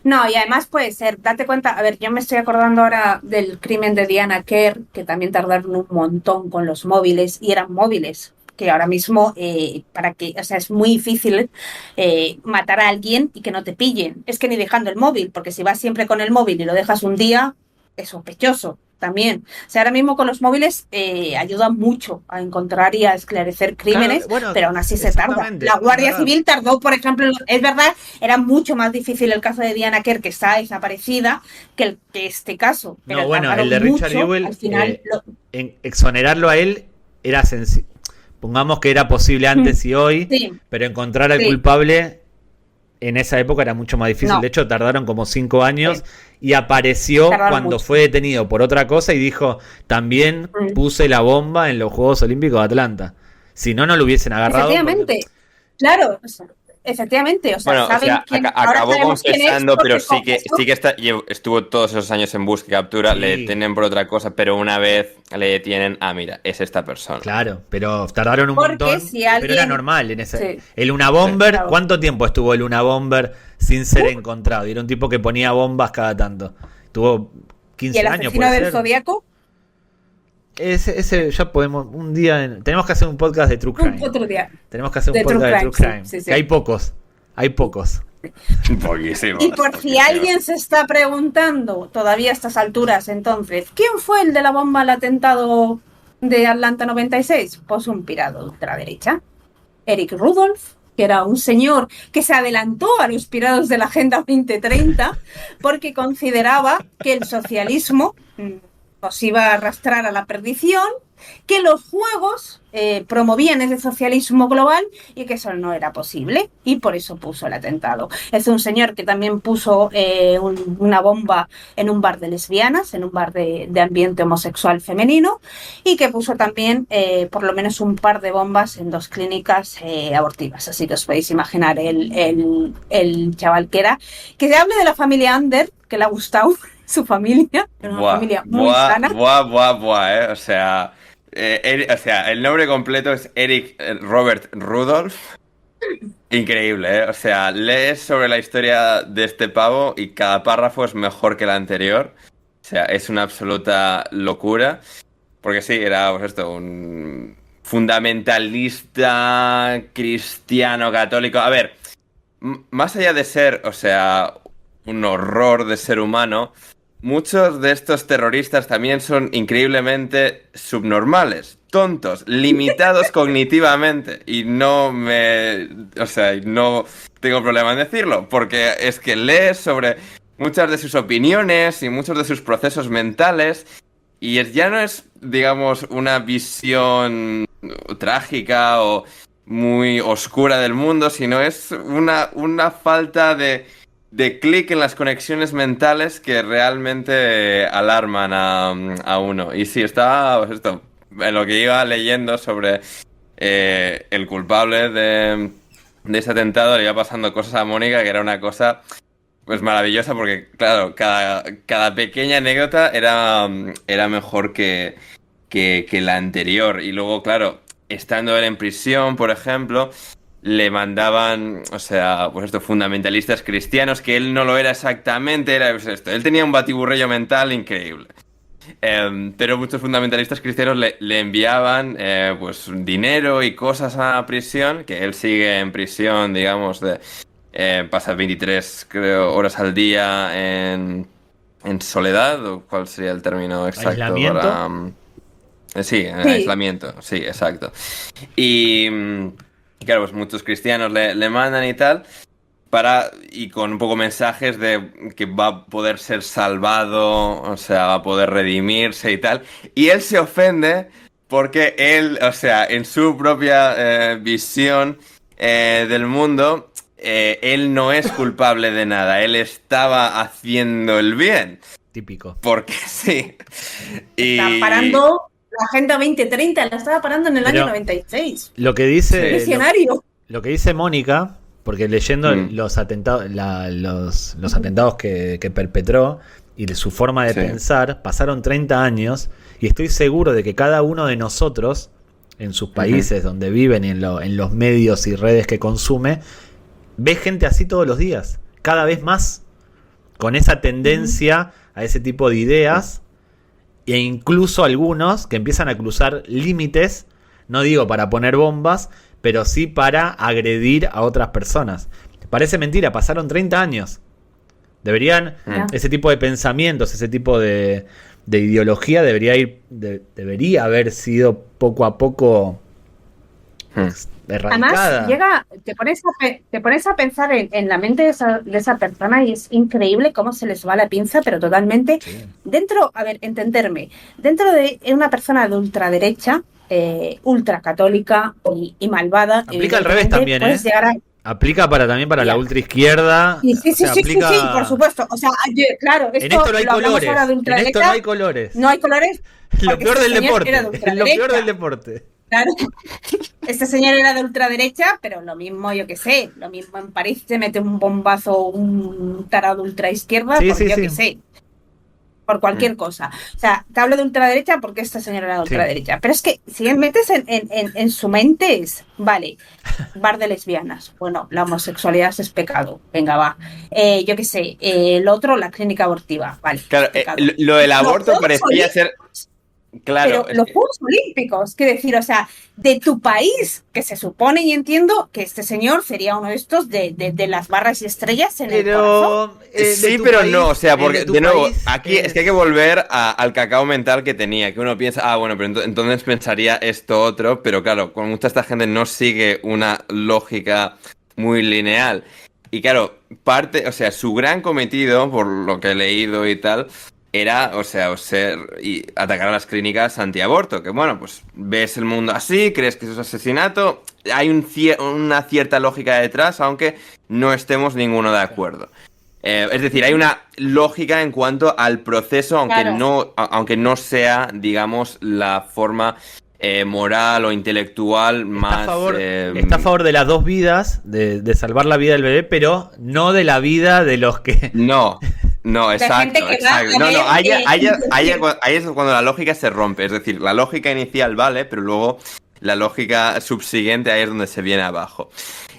Speaker 3: No, y además puede ser, date cuenta, a ver, yo me estoy acordando ahora del crimen de Diana Kerr, que también tardaron un montón con los móviles, y eran móviles, que ahora mismo, es muy difícil matar a alguien y que no te pillen. Es que ni dejando el móvil, porque si vas siempre con el móvil y lo dejas un día, es sospechoso también. O sea, ahora mismo con los móviles ayuda mucho a encontrar y a esclarecer crímenes, pero aún así se tarda. La Guardia Civil tardó, por ejemplo, es verdad, era mucho más difícil el caso de Diana Kerr, que está desaparecida, que este caso. Pero
Speaker 2: el de Richard Jewell, al final, exonerarlo a él era sencillo. Pongamos que era posible antes y hoy, pero encontrar al culpable en esa época era mucho más difícil. De hecho, tardaron como 5 años y apareció cuando fue detenido por otra cosa y dijo, también puse la bomba en los Juegos Olímpicos de Atlanta. Si no, no lo hubiesen agarrado.
Speaker 3: Efectivamente, claro, efectivamente. O sea,
Speaker 1: acabó confesando, pero sí que estuvo todos esos años en búsqueda y captura, le detienen por otra cosa, pero una vez le detienen, mira, es esta persona.
Speaker 2: Claro, pero tardaron un montón, pero era normal en ese. El Unabomber,
Speaker 3: claro.
Speaker 2: ¿Cuánto tiempo estuvo el Unabomber sin ser encontrado? Y era un tipo que ponía bombas cada tanto. Tuvo 15 años.
Speaker 3: ¿Y el asesino del Zodíaco?
Speaker 2: Ese ya podemos un día tenemos que hacer un podcast de True Crime.
Speaker 3: Otro día.
Speaker 2: Tenemos que hacer un podcast de True Crime.
Speaker 3: Sí.
Speaker 2: Que hay pocos.
Speaker 1: Poquísimos.
Speaker 3: Y por si alguien se está preguntando todavía a estas alturas, entonces, ¿quién fue el de la bomba al atentado de Atlanta 96? Pues un pirado de ultraderecha, Eric Rudolph, que era un señor que se adelantó a los pirados de la Agenda 2030 porque consideraba que el socialismo nos iba a arrastrar a la perdición, que los juegos promovían ese socialismo global y que eso no era posible, y por eso puso el atentado. Es un señor que también puso una bomba en un bar de lesbianas, en un bar de ambiente homosexual femenino, y que puso también por lo menos un par de bombas en 2 clínicas abortivas. Así que os podéis imaginar el chaval que era. Que se hable de la familia Ander, que le ha gustado su familia, una familia muy sana.
Speaker 1: O sea, el nombre completo es Eric Robert Rudolph. Increíble, O sea, lees sobre la historia de este pavo y cada párrafo es mejor que el anterior. O sea, es una absoluta locura. Porque sí, era un fundamentalista cristiano católico. A ver, más allá de ser, un horror de ser humano, muchos de estos terroristas también son increíblemente subnormales, tontos, limitados cognitivamente. Y no tengo problema en decirlo, porque es que lees sobre muchas de sus opiniones y muchos de sus procesos mentales, y ya no es, digamos, una visión trágica o muy oscura del mundo, sino es una falta de clic en las conexiones mentales que realmente alarman a uno. Y sí, estaba en lo que iba leyendo sobre el culpable de ese atentado, le iba pasando cosas a Mónica, que era una cosa pues maravillosa, porque claro, cada pequeña anécdota era mejor que la anterior. Y luego, claro, estando él en prisión, por ejemplo, le mandaban, fundamentalistas cristianos, que él no lo era exactamente, él tenía un batiburrillo mental increíble. Pero muchos fundamentalistas cristianos le enviaban dinero y cosas a la prisión, que él sigue en prisión, digamos, pasa 23 horas al día en soledad, o cuál sería el término exacto.
Speaker 2: ¿Aislamiento?
Speaker 1: Sí, aislamiento, sí, exacto. Y Y claro, pues muchos cristianos le mandan y tal, y con un poco mensajes de que va a poder ser salvado, o sea, va a poder redimirse y tal. Y él se ofende porque él, o sea, en su propia visión del mundo, él no es culpable de nada, él estaba haciendo el bien.
Speaker 2: Típico.
Speaker 1: Porque sí.
Speaker 3: Está parando la Agenda 2030, la estaba parando en el año 96.
Speaker 2: Lo que dice...
Speaker 3: Visionario.
Speaker 2: Lo que dice Mónica, porque leyendo los atentados, los atentados que perpetró y de su forma de pensar, pasaron 30 años y estoy seguro de que cada uno de nosotros, en sus países donde viven y en los medios y redes que consume, ve gente así todos los días, cada vez más, con esa tendencia a ese tipo de ideas, e incluso algunos que empiezan a cruzar límites, no digo para poner bombas, pero sí para agredir a otras personas. Parece mentira, pasaron 30 años. Deberían, ese tipo de pensamientos, ese tipo de ideología debería haber sido poco a poco erradicada.
Speaker 3: Además, te pones a pensar en la mente de esa persona y es increíble cómo se les va la pinza, pero totalmente. Dentro, a ver, entenderme, dentro de una persona de ultraderecha, ultracatólica y malvada.
Speaker 2: Aplica al revés también, Aplica también para la ultraizquierda.
Speaker 3: Sí, por supuesto. O sea, claro,
Speaker 2: en esto no hay colores. En esto no hay colores.
Speaker 3: No hay colores.
Speaker 2: Lo peor del deporte. Lo peor del deporte.
Speaker 3: Claro. Este señor era de ultraderecha, pero lo mismo, yo qué sé, lo mismo en París te mete un bombazo un tarado ultraizquierda, qué sé. Por cualquier cosa. O sea, te hablo de ultraderecha porque esta señora era de ultraderecha. Pero es que si metes en su mente es, vale, bar de lesbianas. Bueno, la homosexualidad es pecado. Venga, va. Yo qué sé, el otro, la clínica abortiva. Vale.
Speaker 1: Claro, lo del aborto parecía ser... Claro,
Speaker 3: pero los Juegos Olímpicos, quiero decir, o sea, de tu país, que se supone y entiendo que este señor sería uno de estos de las barras y estrellas en el corazón.
Speaker 1: Sí, pero país, no, o sea, porque de nuevo, aquí es que hay que volver al cacao mental que tenía, que uno piensa, bueno, pero entonces pensaría esto otro, pero claro, con mucha esta gente no sigue una lógica muy lineal. Y claro, su gran cometido, por lo que he leído y tal, era, atacar a las clínicas antiaborto, que bueno, pues ves el mundo así, crees que eso es asesinato, hay una cierta lógica detrás, aunque no estemos ninguno de acuerdo. Es decir, hay una lógica en cuanto al proceso, aunque no sea, digamos, la forma moral o intelectual más...
Speaker 2: Está a favor de las dos vidas, de salvar la vida del bebé, pero no de la vida de los que...
Speaker 1: No, exacto. Ahí es cuando la lógica se rompe. Es decir, la lógica inicial vale, pero luego la lógica subsiguiente ahí es donde se viene abajo.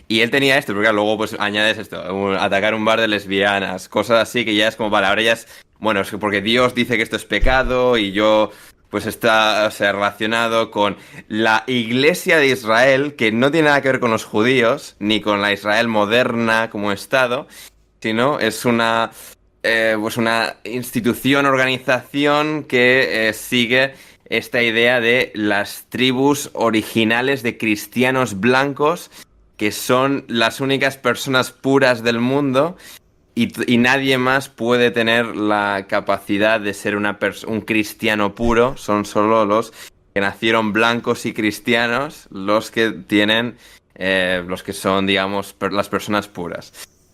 Speaker 1: Y él tenía esto, porque luego pues añades esto, atacar un bar de lesbianas, cosas así que ya es como, vale, ahora ya es, bueno, es porque Dios dice que esto es pecado y yo... pues está, relacionado con la Iglesia de Israel, que no tiene nada que ver con los judíos, ni con la Israel moderna como Estado, sino es una institución, organización que sigue esta idea de las tribus originales de cristianos blancos, que son las únicas personas puras del mundo. Y nadie más puede tener la capacidad de ser un cristiano puro. Son solo los que nacieron blancos y cristianos los que tienen, los que son, digamos, las personas puras.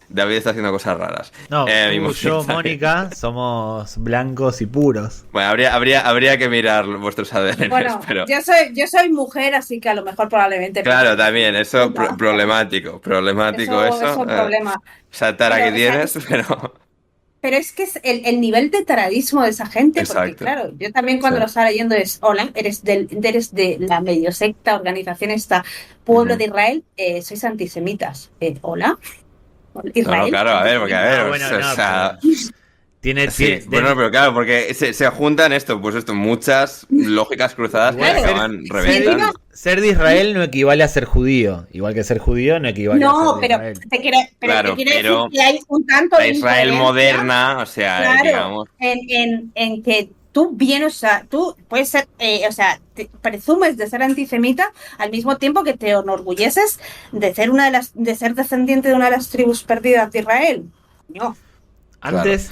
Speaker 1: David está haciendo cosas raras.
Speaker 2: No, yo, Mónica, somos blancos y puros.
Speaker 1: Bueno, habría que mirar vuestros ADN.
Speaker 3: Bueno, pero... yo soy mujer, así que a lo mejor probablemente...
Speaker 1: Claro, también, eso problemático eso.
Speaker 3: Es un problema.
Speaker 1: Esa tara que tienes, pero...
Speaker 3: Pero es que es el nivel de taradismo de esa gente, porque claro, yo también cuando lo estaba leyendo es, hola, eres de la medio secta, organización esta, pueblo de Israel, sois antisemitas. Hola. Israel.
Speaker 1: No, claro, a ver, pero claro, porque se juntan muchas lógicas cruzadas que acaban reventando.
Speaker 2: Ser de Israel no equivale a ser judío, igual que ser judío no equivale a ser de Israel.
Speaker 3: Pero te quiero decir que hay un tanto
Speaker 1: la Israel moderna,
Speaker 3: claro,
Speaker 1: digamos,
Speaker 3: en que tú vienes, o sea, tú puedes ser, o sea, te presumes de ser antisemita al mismo tiempo que te enorgulleces de ser de ser descendiente de una de las tribus perdidas de Israel. No.
Speaker 2: Antes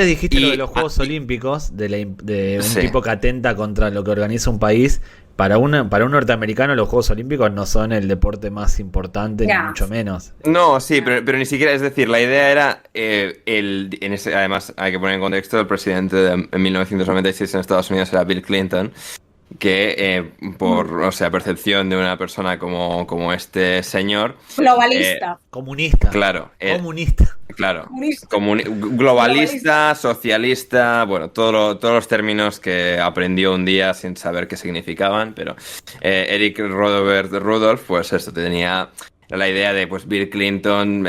Speaker 2: dijiste lo de los Juegos Olímpicos, de un tipo que atenta contra lo que organiza un país. Para un norteamericano los Juegos Olímpicos no son el deporte más importante, ni mucho menos.
Speaker 1: No, sí, pero ni siquiera, es decir, la idea era, además hay que poner en contexto, el presidente en 1996 en Estados Unidos era Bill Clinton, que por percepción de una persona como este señor...
Speaker 3: Globalista.
Speaker 2: Comunista.
Speaker 1: Claro.
Speaker 2: Comunista.
Speaker 1: Claro. Globalista, socialista, bueno, todos los términos que aprendió un día sin saber qué significaban, pero Eric Robert Rudolph, pues esto tenía la idea de, pues Bill Clinton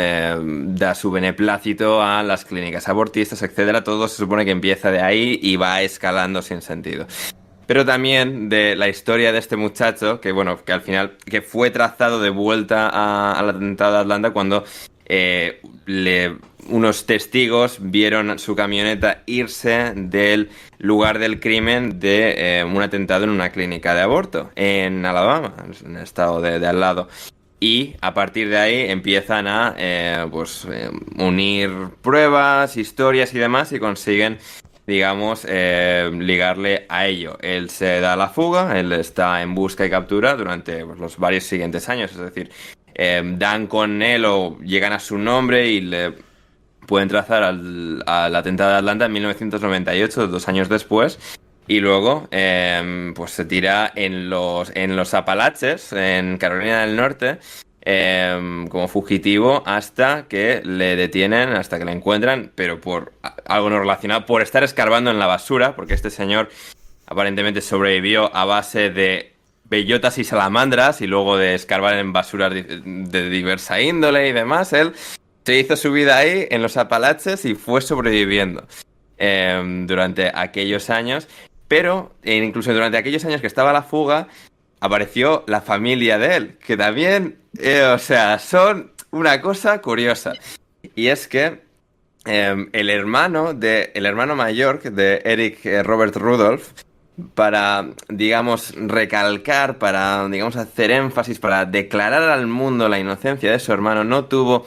Speaker 1: da su beneplácito a las clínicas abortistas, etcétera. Todo se supone que empieza de ahí y va escalando sin sentido. Pero también de la historia de este muchacho, que bueno, que al final que fue trazado de vuelta al atentado de Atlanta cuando unos testigos vieron su camioneta irse del lugar del crimen de un atentado en una clínica de aborto en Alabama, en el estado de al lado. Y a partir de ahí empiezan a unir pruebas, historias y demás y consiguen, digamos, ligarle a ello. Él se da la fuga, él está en busca y captura durante los varios siguientes años, es decir, dan con él o llegan a su nombre y le pueden trazar al atentado de Atlanta en 1998, 2 años después, y luego pues se tira en los Apalaches, en Carolina del Norte, como fugitivo hasta que le detienen, hasta que le encuentran, pero por algo no relacionado, por estar escarbando en la basura, porque este señor aparentemente sobrevivió a base de bellotas y salamandras y luego de escarbar en basuras de diversa índole y demás. Él se hizo su vida ahí en los Apalaches y fue sobreviviendo durante aquellos años, pero incluso durante aquellos años que estaba a la fuga apareció la familia de él, que también, son una cosa curiosa. Y es que el hermano mayor de Eric Robert Rudolph, para, digamos, recalcar, para, digamos, hacer énfasis, para declarar al mundo la inocencia de su hermano, no tuvo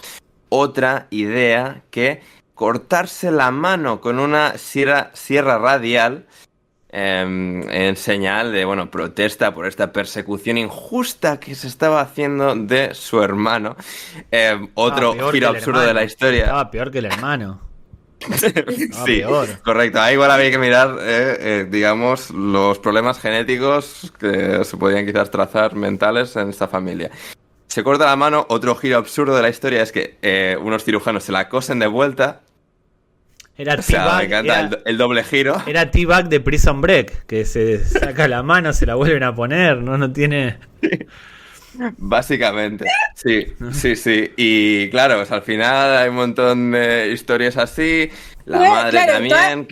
Speaker 1: otra idea que cortarse la mano con una sierra radial en señal de, bueno, protesta por esta persecución injusta que se estaba haciendo de su hermano. Otro giro absurdo de la historia.
Speaker 2: Estaba peor que el hermano.
Speaker 1: Sí, correcto. Ahí igual había que mirar, digamos, los problemas genéticos que se podían quizás trazar mentales en esta familia. Se corta la mano. Otro giro absurdo de la historia es que unos cirujanos se la cosen de vuelta.
Speaker 2: Era
Speaker 1: me encanta el doble giro.
Speaker 2: Era T-Bag de Prison Break, que se saca la mano, se la vuelven a poner, no tiene...
Speaker 1: Básicamente, sí. Y claro, pues al final hay un montón de historias así. La madre también,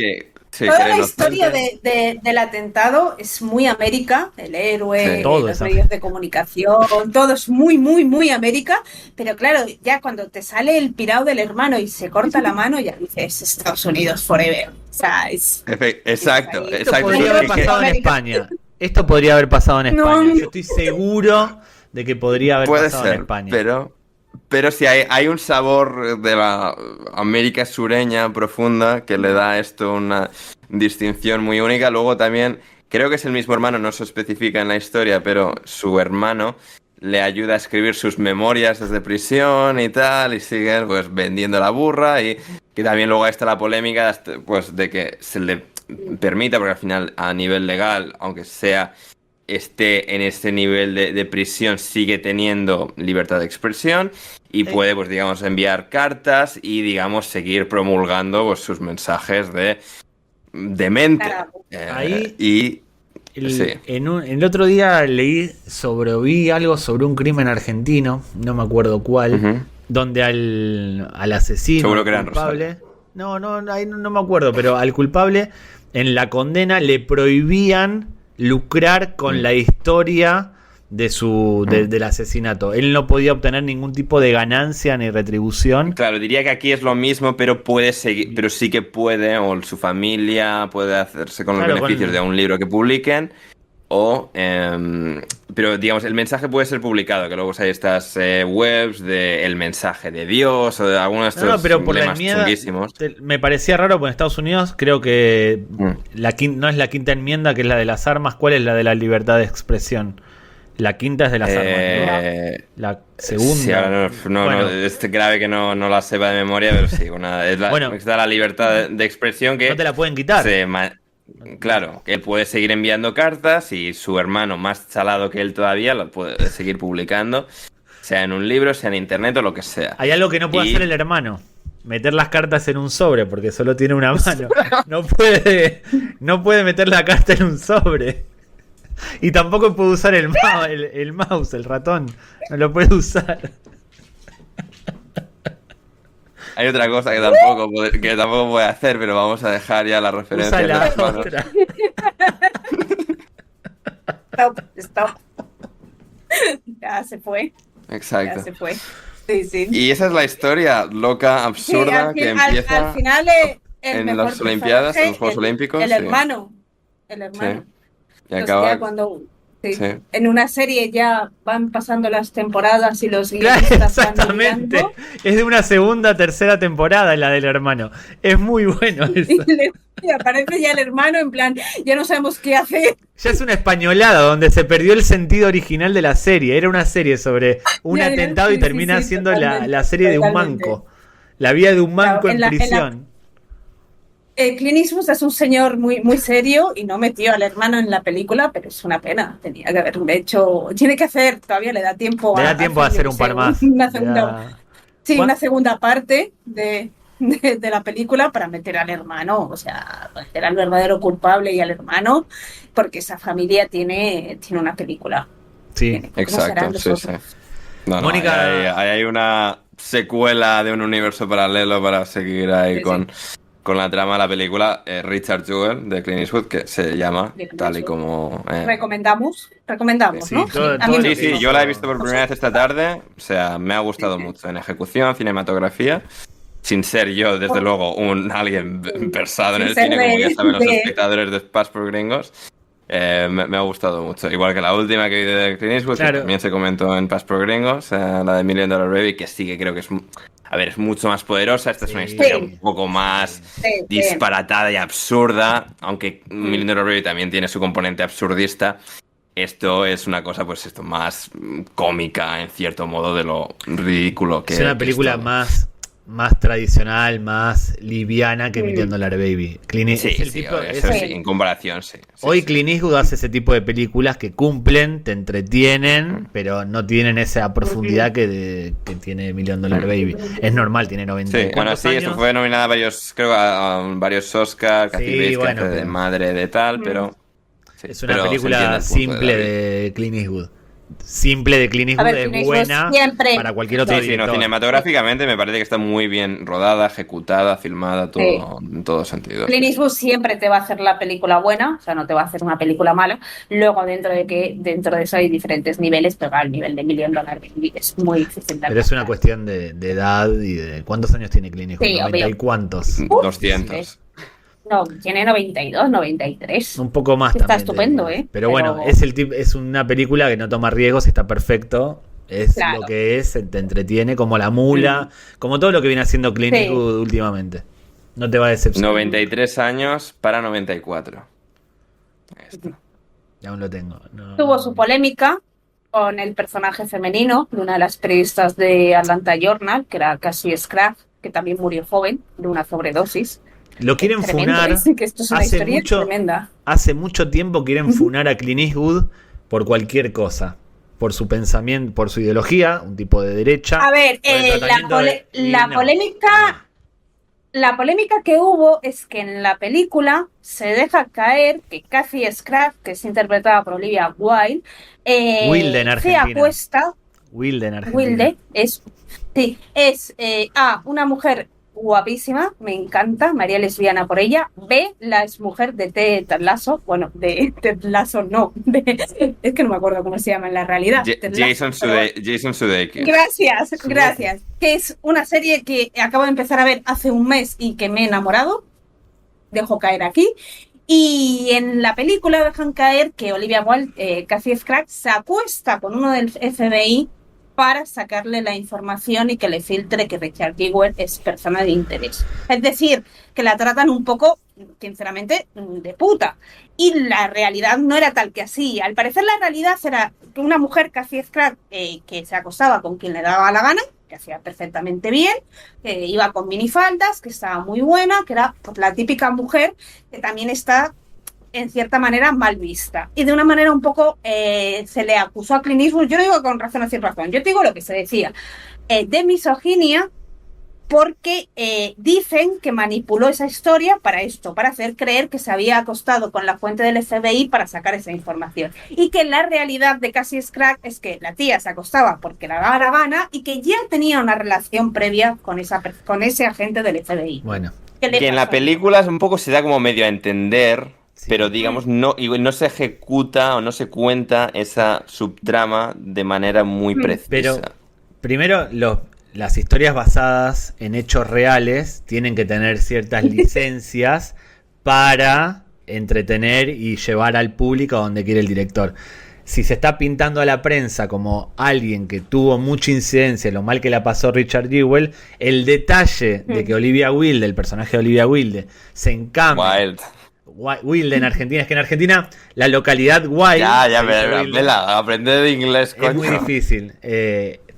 Speaker 3: toda la historia del atentado es muy América, el héroe, los medios de comunicación, todo es muy, muy, muy América, pero claro, ya cuando te sale el pirado del hermano y se corta la mano, ya dices Estados Unidos forever. O sea,
Speaker 1: exacto.
Speaker 2: Esto podría haber pasado en España. Esto podría haber pasado en España. No. Yo estoy seguro de que podría haber pasado en España.
Speaker 1: Pero sí hay un sabor de la América sureña profunda que le da a esto una distinción muy única. Luego también, creo que es el mismo hermano, no se especifica en la historia, pero su hermano le ayuda a escribir sus memorias desde prisión y tal, y siguen pues vendiendo la burra, y que también luego está la polémica pues de que se le permita, porque al final a nivel legal, aunque esté en este nivel de prisión, sigue teniendo libertad de expresión y puede, pues digamos, enviar cartas y, digamos, seguir promulgando pues sus mensajes de mente.
Speaker 2: El otro día vi algo sobre un crimen argentino, no me acuerdo cuál, donde al asesino,
Speaker 1: seguro que eran
Speaker 2: culpable, no me acuerdo, pero al culpable en la condena le prohibían lucrar con la historia del asesinato. Él no podía obtener ningún tipo de ganancia ni retribución.
Speaker 1: Claro, diría que aquí es lo mismo, pero puede seguir, pero sí que puede, o su familia puede hacerse con los beneficios de un libro que publiquen, pero digamos, el mensaje puede ser publicado, que luego hay estas webs de el mensaje de Dios o de algunos de estos
Speaker 2: pero por
Speaker 1: lemas chunguísimos.
Speaker 2: Me parecía raro porque en Estados Unidos creo que no es la quinta enmienda, que es la de las armas. ¿Cuál es la de la libertad de expresión? La quinta es de las armas, ¿no? La segunda. Sí,
Speaker 1: ahora no, es grave que no la sepa de memoria, pero sí, está la libertad de expresión que
Speaker 2: no te la pueden quitar.
Speaker 1: Claro, que él puede seguir enviando cartas y su hermano, más salado que él todavía, lo puede seguir publicando, sea en un libro, sea en internet o lo que sea.
Speaker 2: Hay algo que no puede hacer el hermano: meter las cartas en un sobre, porque solo tiene una mano. No puede meter la carta en un sobre. Y tampoco puede usar el mouse, el ratón. No lo puede usar.
Speaker 1: Hay otra cosa que tampoco puede hacer, pero vamos a dejar ya la referencia de las manos.
Speaker 3: Stop. Ya se fue.
Speaker 1: Exacto.
Speaker 3: Ya se fue. Sí.
Speaker 1: Y esa es la historia loca, absurda, que empieza
Speaker 3: al final
Speaker 1: en las Olimpiadas, en los Juegos Olímpicos.
Speaker 3: El hermano.
Speaker 1: Sí. Y acaba
Speaker 3: cuando en una serie ya van pasando las temporadas y los guionistas
Speaker 2: van mirando. Es de una segunda, tercera temporada la del hermano. Es muy bueno eso.
Speaker 3: Y aparece ya el hermano en plan, ya no sabemos qué hacer.
Speaker 2: Ya es una españolada donde se perdió el sentido original de la serie. Era una serie sobre un atentado y termina siendo la serie de un manco. La vida de un manco en prisión.
Speaker 3: Clint Eastwood es un señor muy, muy serio y no metió al hermano en la película, pero es una pena. Tenía que haberlo hecho. Tiene que hacer, todavía le da tiempo
Speaker 2: a hacer un par más.
Speaker 3: Una segunda parte de la película para meter al hermano, o sea, meter al verdadero culpable y al hermano, porque esa familia tiene una película.
Speaker 2: Sí,
Speaker 1: exacto. Sí. No, Mónica, hay una secuela de un universo paralelo para seguir ahí con la trama de la película, Richard Jewell de Clint Eastwood, que se llama tal y como...
Speaker 3: Recomendamos,
Speaker 2: sí,
Speaker 3: ¿no?
Speaker 1: Sí, yo la he visto por primera vez esta tarde, o sea, me ha gustado mucho en ejecución, cinematografía, sin ser yo, desde luego, alguien versado en el cine, como ya saben los espectadores de Pass por Gringos. Me ha gustado mucho, igual que la última que vi de Clint Eastwood, que también se comentó en Pass por Gringos, la de $1 Million Baby, que sí que creo que es mucho más poderosa. Esta es una historia un poco más disparatada y absurda, aunque $1 Million Baby también tiene su componente absurdista. Esto es una cosa, pues esto, más cómica, en cierto modo, de lo ridículo que es.
Speaker 2: Es una película más tradicional, más liviana que $1 Million Baby.
Speaker 1: En comparación, sí.
Speaker 2: Hoy Clint Eastwood hace ese tipo de películas que cumplen, te entretienen, pero no tienen esa profundidad que tiene $1 Million Baby. Es normal, tiene 90 años.
Speaker 1: Bueno, sí, esto fue nominada a varios Oscars, Kathy Bates, que hace de madre de tal, pero...
Speaker 2: es una película simple de Clint Eastwood. Simple de Clint Eastwood, es buena para cualquier otro director.
Speaker 1: Cinematográficamente me parece que está muy bien rodada, ejecutada, filmada, todo en todos sentidos.
Speaker 3: Clint Eastwood siempre te va a hacer la película buena, o sea, no te va a hacer una película mala. Luego dentro de eso hay diferentes niveles, pero al nivel de $1 Million Baby es muy difícil de
Speaker 2: Pero es una cuestión de edad y de cuántos años tiene Clint Eastwood. ¿90 y cuántos?
Speaker 1: 200.
Speaker 3: No, tiene 92, 93.
Speaker 2: Un poco más
Speaker 3: está
Speaker 2: también.
Speaker 3: Está estupendo, ¿eh?
Speaker 2: Pero bueno, es una película que no toma riesgos, está perfecto. Es lo que es, te entretiene, como La Mula, como todo lo que viene haciendo Clint Eastwood últimamente. No te va a decepcionar.
Speaker 1: 93 años para 94. Esto.
Speaker 2: Aún lo tengo. No.
Speaker 3: Tuvo su polémica con el personaje femenino de una de las periodistas de Atlanta Journal, que era Cassie Scraft, que también murió joven de una sobredosis.
Speaker 2: Lo quieren funar.
Speaker 3: Que esto es una historia tremenda.
Speaker 2: Hace mucho tiempo quieren funar a Clint Eastwood por cualquier cosa. Por su pensamiento, por su ideología, un tipo de derecha.
Speaker 3: A ver, la polémica que hubo es que en la película se deja caer que Cassie Scraft, que es interpretada por Olivia Wilde, se apuesta.
Speaker 2: Wilde en Argentina.
Speaker 3: Es una mujer guapísima, me encanta, María lesbiana por ella. B, la exmujer de Ted Lasso, bueno, de Ted Lasso no, es que no me acuerdo cómo se llama en la realidad.
Speaker 1: Jason Sudeikis.
Speaker 3: Gracias. Que es una serie que acabo de empezar a ver hace un mes y que me he enamorado. Dejo caer aquí. Y en la película dejan caer que Olivia Wilde, Cassie Scruggs, se acuesta con uno del FBI para sacarle la información y que le filtre que Richard Jewell es persona de interés. Es decir, que la tratan un poco, sinceramente, de puta. Y la realidad no era tal que así. Al parecer la realidad era una mujer, Cassie Scruggs, que se acostaba con quien le daba la gana, que hacía perfectamente bien, que iba con minifaldas, que estaba muy buena, que era pues, la típica mujer que también está en cierta manera mal vista. Y de una manera un poco se le acusó a Clint Eastwood, yo no digo con razón o sin razón, yo te digo lo que se decía, de misoginia, porque dicen que manipuló esa historia para esto, para hacer creer que se había acostado con la fuente del FBI para sacar esa información. Y que la realidad de Cassie Scruggs es que la tía se acostaba porque la daba la gana y que ya tenía una relación previa con ese agente del FBI.
Speaker 2: Bueno.
Speaker 1: Que en la película un poco se da como medio a entender, sí, pero digamos no se ejecuta o no se cuenta esa subtrama de manera muy precisa.
Speaker 2: Pero primero las historias basadas en hechos reales tienen que tener ciertas licencias para entretener y llevar al público a donde quiere el director. Si se está pintando a la prensa como alguien que tuvo mucha incidencia en lo mal que la pasó Richard Jewell, el detalle de que Olivia Wilde, el personaje de Olivia Wilde, se encamina... Wilde en Argentina, es que en Argentina la localidad Wilde...
Speaker 1: Ya, aprender de inglés, coño.
Speaker 2: Es muy difícil.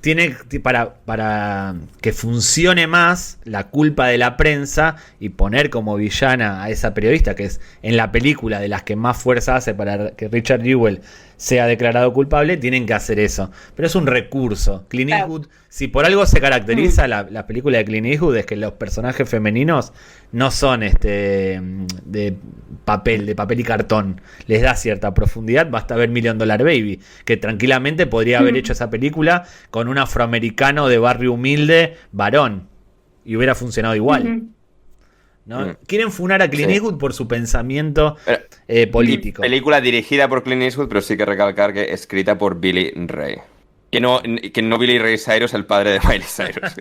Speaker 2: Tiene para que funcione más la culpa de la prensa y poner como villana a esa periodista, que es en la película de las que más fuerza hace para que Richard Jewell sea declarado culpable, tienen que hacer eso. Pero es un recurso. Clint Eastwood, si por algo se caracteriza la película de Clint Eastwood, es que los personajes femeninos no son de papel y cartón. Les da cierta profundidad. Basta ver $1 Million Baby, que tranquilamente podría haber hecho esa película con un afroamericano de barrio humilde, varón, y hubiera funcionado igual. ¿No? Quieren funar a Clint Eastwood por su pensamiento político.
Speaker 1: Película dirigida por Clint Eastwood, pero sí que recalcar que escrita por Billy Ray. Que no Billy Ray Cyrus, el padre de Miley Cyrus.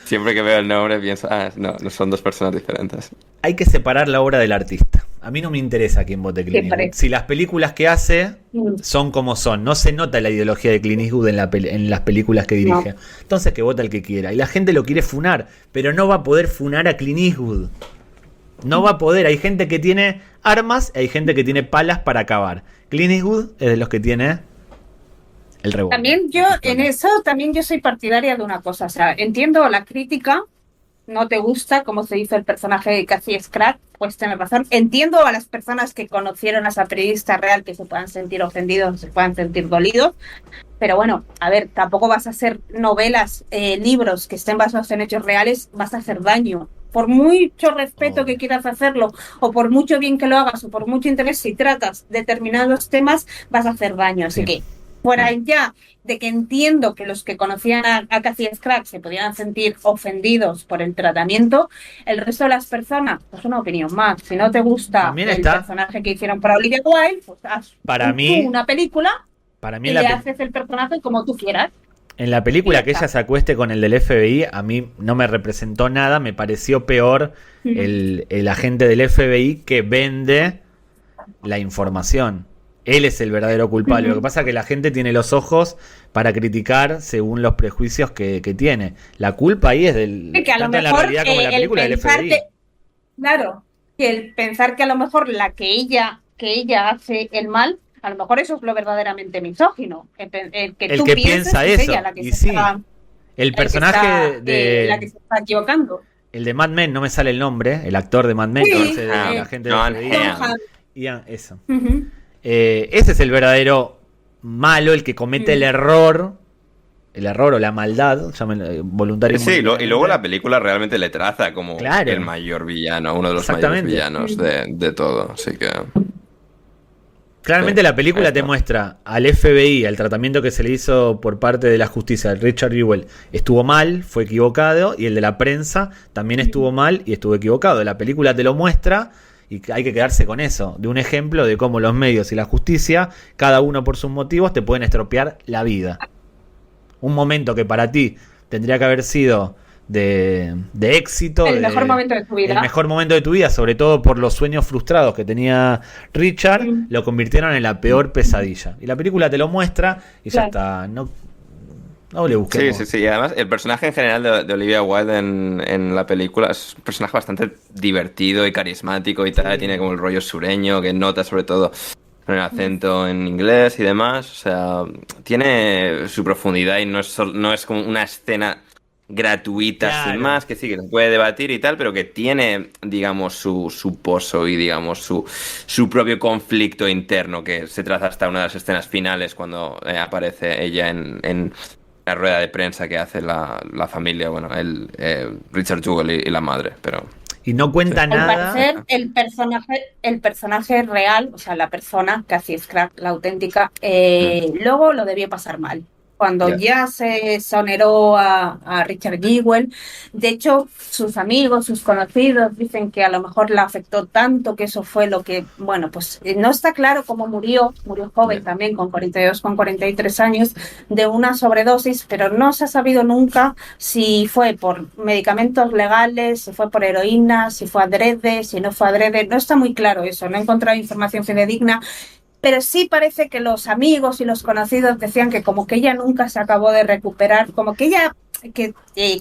Speaker 1: Siempre que veo el nombre pienso, no son dos personas diferentes.
Speaker 2: Hay que separar la obra del artista. A mí no me interesa quién vote Clint Eastwood. Si las películas que hace son como son, no se nota la ideología de Clint Eastwood en las películas que dirige. No. Entonces que vote el que quiera. Y la gente lo quiere funar, pero no va a poder funar a Clint Eastwood. No va a poder. Hay gente que tiene armas y hay gente que tiene palas para acabar. Clint Eastwood es de los que tiene el revólver.
Speaker 3: También yo soy partidaria de una cosa. O sea, entiendo la crítica. No te gusta cómo se hizo el personaje de Cassie Scruggs, pues tienes razón. Entiendo a las personas que conocieron a esa periodista real que se puedan sentir ofendidos, se puedan sentir dolidos. Pero bueno, a ver, tampoco vas a hacer novelas, libros que estén basados en hechos reales, vas a hacer daño. Por mucho respeto que quieras hacerlo, o por mucho bien que lo hagas, o por mucho interés, si tratas determinados temas, vas a hacer daño. Así que, fuera ya de que entiendo que los que conocían a Cassie Scruggs se podían sentir ofendidos por el tratamiento, el resto de las personas, pues una opinión más. Si no te gusta el personaje que hicieron para Olivia Wilde, pues haz una película y le haces el personaje como tú quieras.
Speaker 2: En la película que ella se acueste con el del FBI, a mí no me representó nada, me pareció peor el agente del FBI que vende la información. Él es el verdadero culpable. Lo que pasa es que la gente tiene los ojos para criticar según los prejuicios que tiene. La culpa ahí es
Speaker 3: tanto en la realidad como en la película del FBI. Claro, que el pensar que a lo mejor que ella hace el mal, a lo mejor eso es lo verdaderamente misógino. El que piensa eso. Es ella la que
Speaker 2: el personaje
Speaker 3: la que se está equivocando.
Speaker 2: El de Mad Men, no me sale el nombre, el actor de Mad Men, que es la gente de Ian, eso. Ese es el verdadero malo, el que comete el error o la maldad, voluntario.
Speaker 1: Sí, y luego la película realmente le traza como el mayor villano, uno de los mayores villanos de todo, así que...
Speaker 2: Claramente la película te muestra al FBI, al tratamiento que se le hizo por parte de la justicia, Richard Jewell, estuvo mal, fue equivocado, y el de la prensa también estuvo mal y estuvo equivocado. La película te lo muestra y hay que quedarse con eso, de un ejemplo de cómo los medios y la justicia, cada uno por sus motivos, te pueden estropear la vida. Un momento que para ti tendría que haber sido de éxito.
Speaker 3: El mejor momento de tu vida.
Speaker 2: El mejor momento de tu vida, sobre todo por los sueños frustrados que tenía Richard, lo convirtieron en la peor pesadilla. Y la película te lo muestra y ya está. No le busquemos.
Speaker 1: Sí. Y además, el personaje en general de Olivia Wilde en la película es un personaje bastante divertido y carismático y tal. Tiene como el rollo sureño que nota sobre todo con el acento en inglés y demás. O sea, tiene su profundidad y no es como una escena gratuita,
Speaker 2: Claro.
Speaker 1: sin más, que sí, que se puede debatir y tal, pero que tiene, digamos, su pozo y, digamos, su propio conflicto interno que se traza hasta una de las escenas finales cuando aparece ella en la rueda de prensa que hace la familia, bueno, Richard Jewell y la madre, pero...
Speaker 2: Y no cuenta
Speaker 3: Al
Speaker 2: nada.
Speaker 3: parecer, el personaje real, o sea, la persona, Cassie Scrap, la auténtica, luego lo debió pasar mal. Cuando ya se exoneró a Richard Jewell, de hecho, sus amigos, sus conocidos dicen que a lo mejor la afectó tanto que eso fue lo que, bueno, pues no está claro cómo murió joven también, con 42, con 43 años, de una sobredosis, pero no se ha sabido nunca si fue por medicamentos legales, si fue por heroína, si fue adrede, si no fue adrede, no está muy claro eso, no he encontrado información fidedigna. Pero sí parece que los amigos y los conocidos decían que como que ella nunca se acabó de recuperar, como que ella,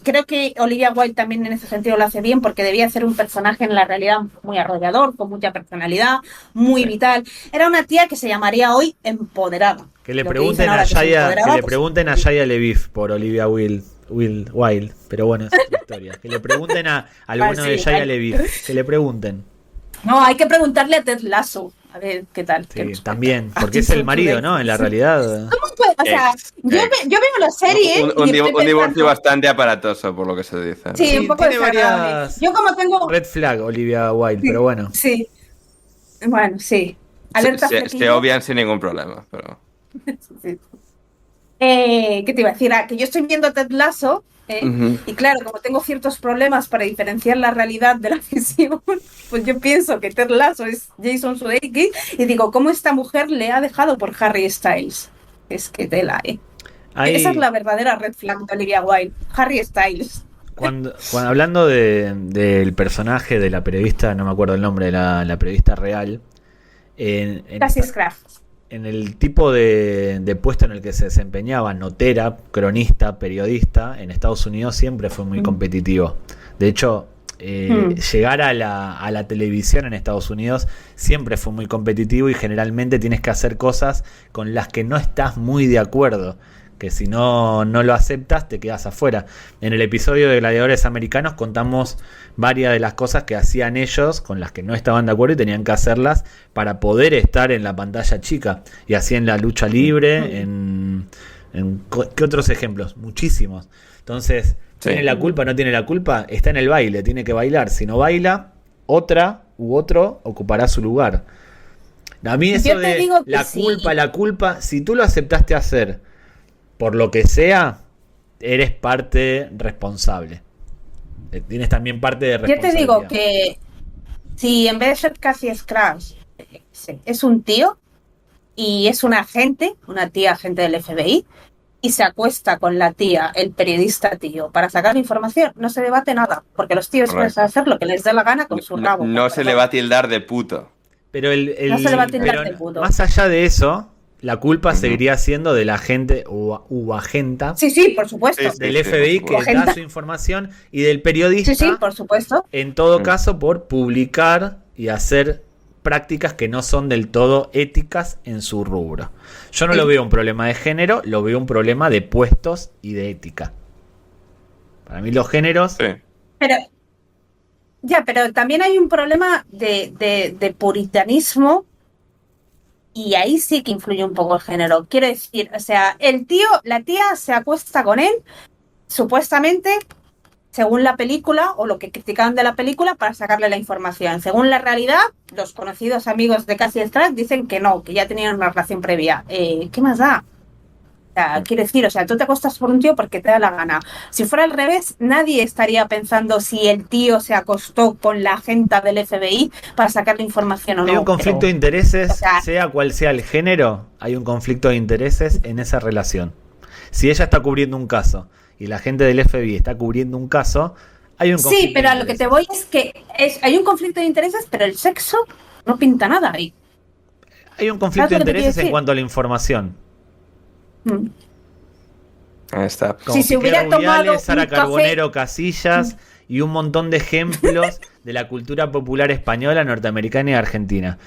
Speaker 3: creo que Olivia Wilde también en ese sentido lo hace bien porque debía ser un personaje en la realidad muy arrollador, con mucha personalidad, muy vital. Era una tía que se llamaría hoy empoderada.
Speaker 2: Que le pregunten a Shia LaBeouf por Olivia Wilde, pero bueno, es otra historia. Que le pregunten al bueno de Shia LaBeouf, que le pregunten.
Speaker 3: No, hay que preguntarle a Ted Lasso. A ver, ¿qué tal?
Speaker 2: Sí, también, porque es el marido, ¿no? En la realidad.
Speaker 3: ¿Cómo puede? O sea, yo veo la serie.
Speaker 1: Un divorcio bastante aparatoso, por lo que se dice.
Speaker 3: Sí, un poco
Speaker 2: tiene varias.
Speaker 3: Yo como tengo.
Speaker 2: Red flag, Olivia Wilde, pero bueno.
Speaker 3: Sí. Bueno, sí. Alerta
Speaker 1: se obvian sin ningún problema, pero.
Speaker 3: Sí. ¿Qué te iba a decir? Que yo estoy viendo Ted Lasso. Y claro, como tengo ciertos problemas para diferenciar la realidad de la ficción, pues yo pienso que Ted Lasso es Jason Sudeikis y digo, ¿cómo esta mujer le ha dejado por Harry Styles? Es que tela, Esa es la verdadera red flag de Olivia Wilde, Harry Styles.
Speaker 2: Cuando hablando del personaje de la periodista, no me acuerdo el nombre de la periodista real,
Speaker 3: Cassie Scrap.
Speaker 2: En el tipo de puesto en el que se desempeñaba, notera, cronista, periodista, en Estados Unidos siempre fue muy competitivo. De hecho, llegar a la televisión en Estados Unidos siempre fue muy competitivo y generalmente tienes que hacer cosas con las que no estás muy de acuerdo, que si no lo aceptas te quedas afuera. En el episodio de Gladiadores Americanos contamos varias de las cosas que hacían ellos con las que no estaban de acuerdo y tenían que hacerlas para poder estar en la pantalla chica. Y así en la lucha libre, ¿qué otros ejemplos? Muchísimos. Entonces, ¿tiene la culpa o no tiene la culpa? Está en el baile, tiene que bailar. Si no baila, otra u otro ocupará su lugar. A mí eso de la culpa, si tú lo aceptaste hacer por lo que sea, eres parte responsable. Tienes también parte de responsabilidad.
Speaker 3: Yo te digo que si en vez de ser Cassie Scratch es un tío y es una tía agente del FBI, y se acuesta con la tía, el periodista tío, para sacar información, no se debate nada, porque los tíos pueden hacer lo que les dé la gana con su rabo.
Speaker 1: No se le va a tildar de puto.
Speaker 2: Pero
Speaker 3: no se le va a tildar de puto.
Speaker 2: Más allá de eso, la culpa seguiría siendo del agente u agenta.
Speaker 3: Sí, por supuesto.
Speaker 2: Del FBI que da su información y del periodista.
Speaker 3: Sí, por supuesto.
Speaker 2: En todo caso, por publicar y hacer prácticas que no son del todo éticas en su rubro. Yo no lo veo un problema de género, lo veo un problema de puestos y de ética. Para mí los géneros...
Speaker 3: Pero también hay un problema de puritanismo. Y ahí sí que influye un poco el género. Quiero decir, o sea, la tía se acuesta con él, supuestamente según la película o lo que criticaban de la película para sacarle la información. Según la realidad, los conocidos amigos de Cassie Strack dicen que no, que ya tenían una relación previa. ¿Qué más da? O sea, quiero decir, o sea, tú te acostas por un tío porque te da la gana. Si fuera al revés, nadie estaría pensando si el tío se acostó con la agenta del FBI para sacarle información o no.
Speaker 2: Hay un conflicto de intereses,
Speaker 3: o sea,
Speaker 2: sea cual sea el género, hay un conflicto de intereses en esa relación. Si ella está cubriendo un caso y la gente del FBI está cubriendo un caso, hay un conflicto.
Speaker 3: Sí, pero a lo que te voy es que hay un conflicto de intereses, pero el sexo no pinta nada ahí.
Speaker 2: Hay un conflicto de intereses en cuanto a la información.
Speaker 1: Ahí está.
Speaker 2: Como
Speaker 3: si se hubiera
Speaker 2: Piqué Rubiales,
Speaker 3: tomado
Speaker 2: Sara
Speaker 3: un café-
Speaker 2: Carbonero, Casillas y un montón de ejemplos de la cultura popular española, norteamericana y argentina.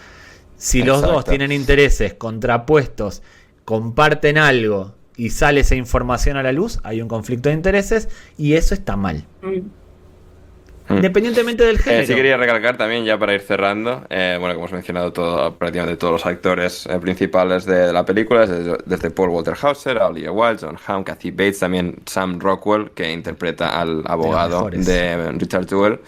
Speaker 2: Si los
Speaker 1: Exacto.
Speaker 2: dos tienen intereses contrapuestos, comparten algo y sale esa información a la luz, hay un conflicto de intereses y eso está mal. Independientemente del género.
Speaker 1: Sí quería recalcar también, ya para ir cerrando, bueno, como hemos mencionado prácticamente todos los actores principales de la película, desde Paul Walter Hauser, Olivia Wilde, John Hamm, Kathy Bates, también Sam Rockwell, que interpreta al abogado de Richard Jewell.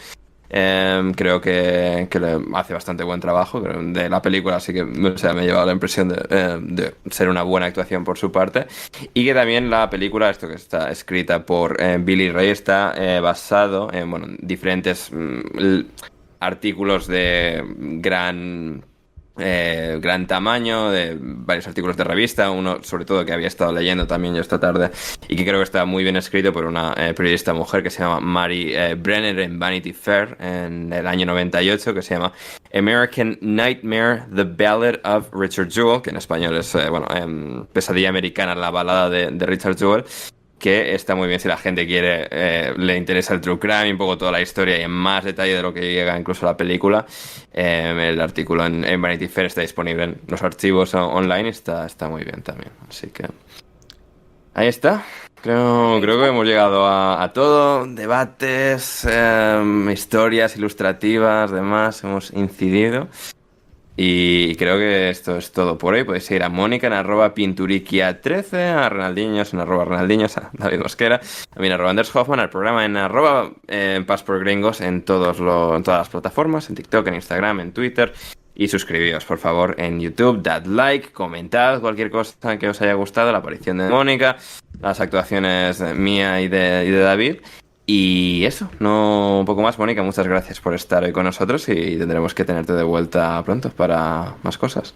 Speaker 1: Creo que le hace bastante buen trabajo de la película, así que o sea, me ha llevado la impresión de ser una buena actuación por su parte. Y que también la película, esto que está escrita por Billy Ray, está basado en bueno, diferentes artículos de gran tamaño, de varios artículos de revista, uno sobre todo que había estado leyendo también yo esta tarde y que creo que está muy bien escrito por una periodista mujer que se llama Mary Brenner en Vanity Fair en el año 98, que se llama American Nightmare, The Ballad of Richard Jewell, que en español es Pesadilla Americana, la balada de Richard Jewell, que está muy bien si la gente quiere, le interesa el true crime y un poco toda la historia y en más detalle de lo que llega incluso a la película. El artículo en Vanity Fair está disponible en los archivos online y está muy bien también. Así que ahí está. Creo que hemos llegado a todo. Debates, historias ilustrativas, demás. Hemos incidido. Y creo que esto es todo por hoy. Podéis seguir a Mónica en @pinturiquia13, a Renaldiños en @renaldiños, a David Mosquera, también a Anders Hoffman, al programa en @passporgringos en todas las plataformas, en TikTok, en Instagram, en Twitter. Y suscribíos, por favor, en YouTube, dad like, comentad cualquier cosa que os haya gustado, la aparición de Mónica, las actuaciones mía y de David. Y eso, no un poco más, Mónica, muchas gracias por estar hoy con nosotros y tendremos que tenerte de vuelta pronto para más cosas.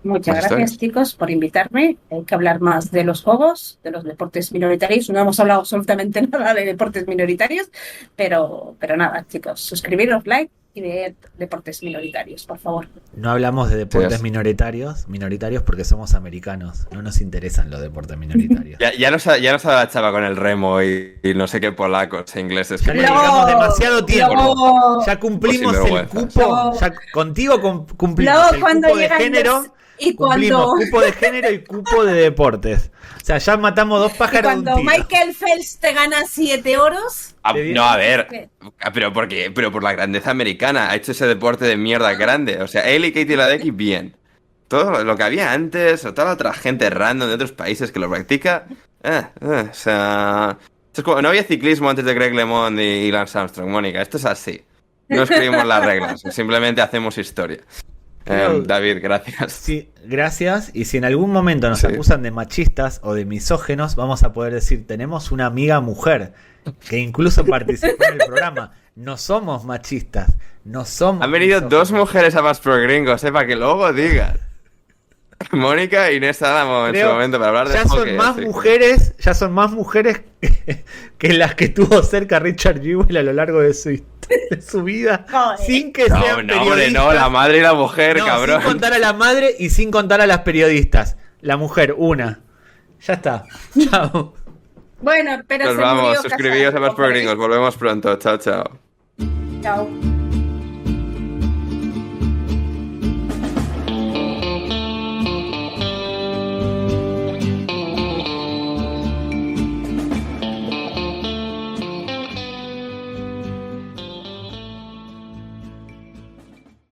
Speaker 3: Muchas gracias, chicos, por invitarme. Hay que hablar más de los juegos, de los deportes minoritarios. No hemos hablado absolutamente nada de deportes minoritarios, pero nada, chicos, suscribiros, like y de deportes minoritarios, por favor.
Speaker 2: No hablamos de deportes minoritarios porque somos americanos. No nos interesan los deportes minoritarios.
Speaker 1: Ya nos agachaba con el remo y no sé qué polacos e ingleses.
Speaker 2: Ya dedicamos demasiado tiempo. Ya cumplimos el cupo. Ya contigo cumplimos el cupo de género. Cumplimos cupo de género y cupo de deportes. O sea, ya matamos dos pájaros de un tiro.
Speaker 3: Cuando Michael Phelps te gana 7 oros...
Speaker 1: No, a ver, pero por la grandeza americana. Ha hecho ese deporte de mierda grande. O sea, él y Katie Ledecky, bien. Todo lo que había antes, o toda la otra gente random de otros países que lo practica, o sea... Es como, no había ciclismo antes de Greg LeMond y Lance Armstrong, Mónica. Esto es así. No escribimos las reglas, simplemente hacemos historia. David, gracias.
Speaker 2: Sí, gracias. Y si en algún momento nos acusan de machistas o de misógenos, vamos a poder decir, tenemos una amiga mujer que incluso participó en el programa. No somos machistas, no somos.
Speaker 1: Han venido
Speaker 2: misógenos.
Speaker 1: 2 mujeres a Passporgringos, para que luego digan. Mónica e Inés Álamo en su momento para hablar de
Speaker 2: ya
Speaker 1: hockey.
Speaker 2: Ya son más mujeres que las que tuvo cerca Richard Jewell a lo largo de su vida. Sin que sean periodistas.
Speaker 1: Hombre, no, la madre y la mujer,
Speaker 2: no,
Speaker 1: cabrón.
Speaker 2: sin contar a la madre y sin contar a las periodistas. La mujer, una. Ya está. Chao.
Speaker 3: Bueno, pero
Speaker 1: nos vamos, suscribíos a Passporgringos. Volvemos pronto. Chao, chao.
Speaker 3: Chao.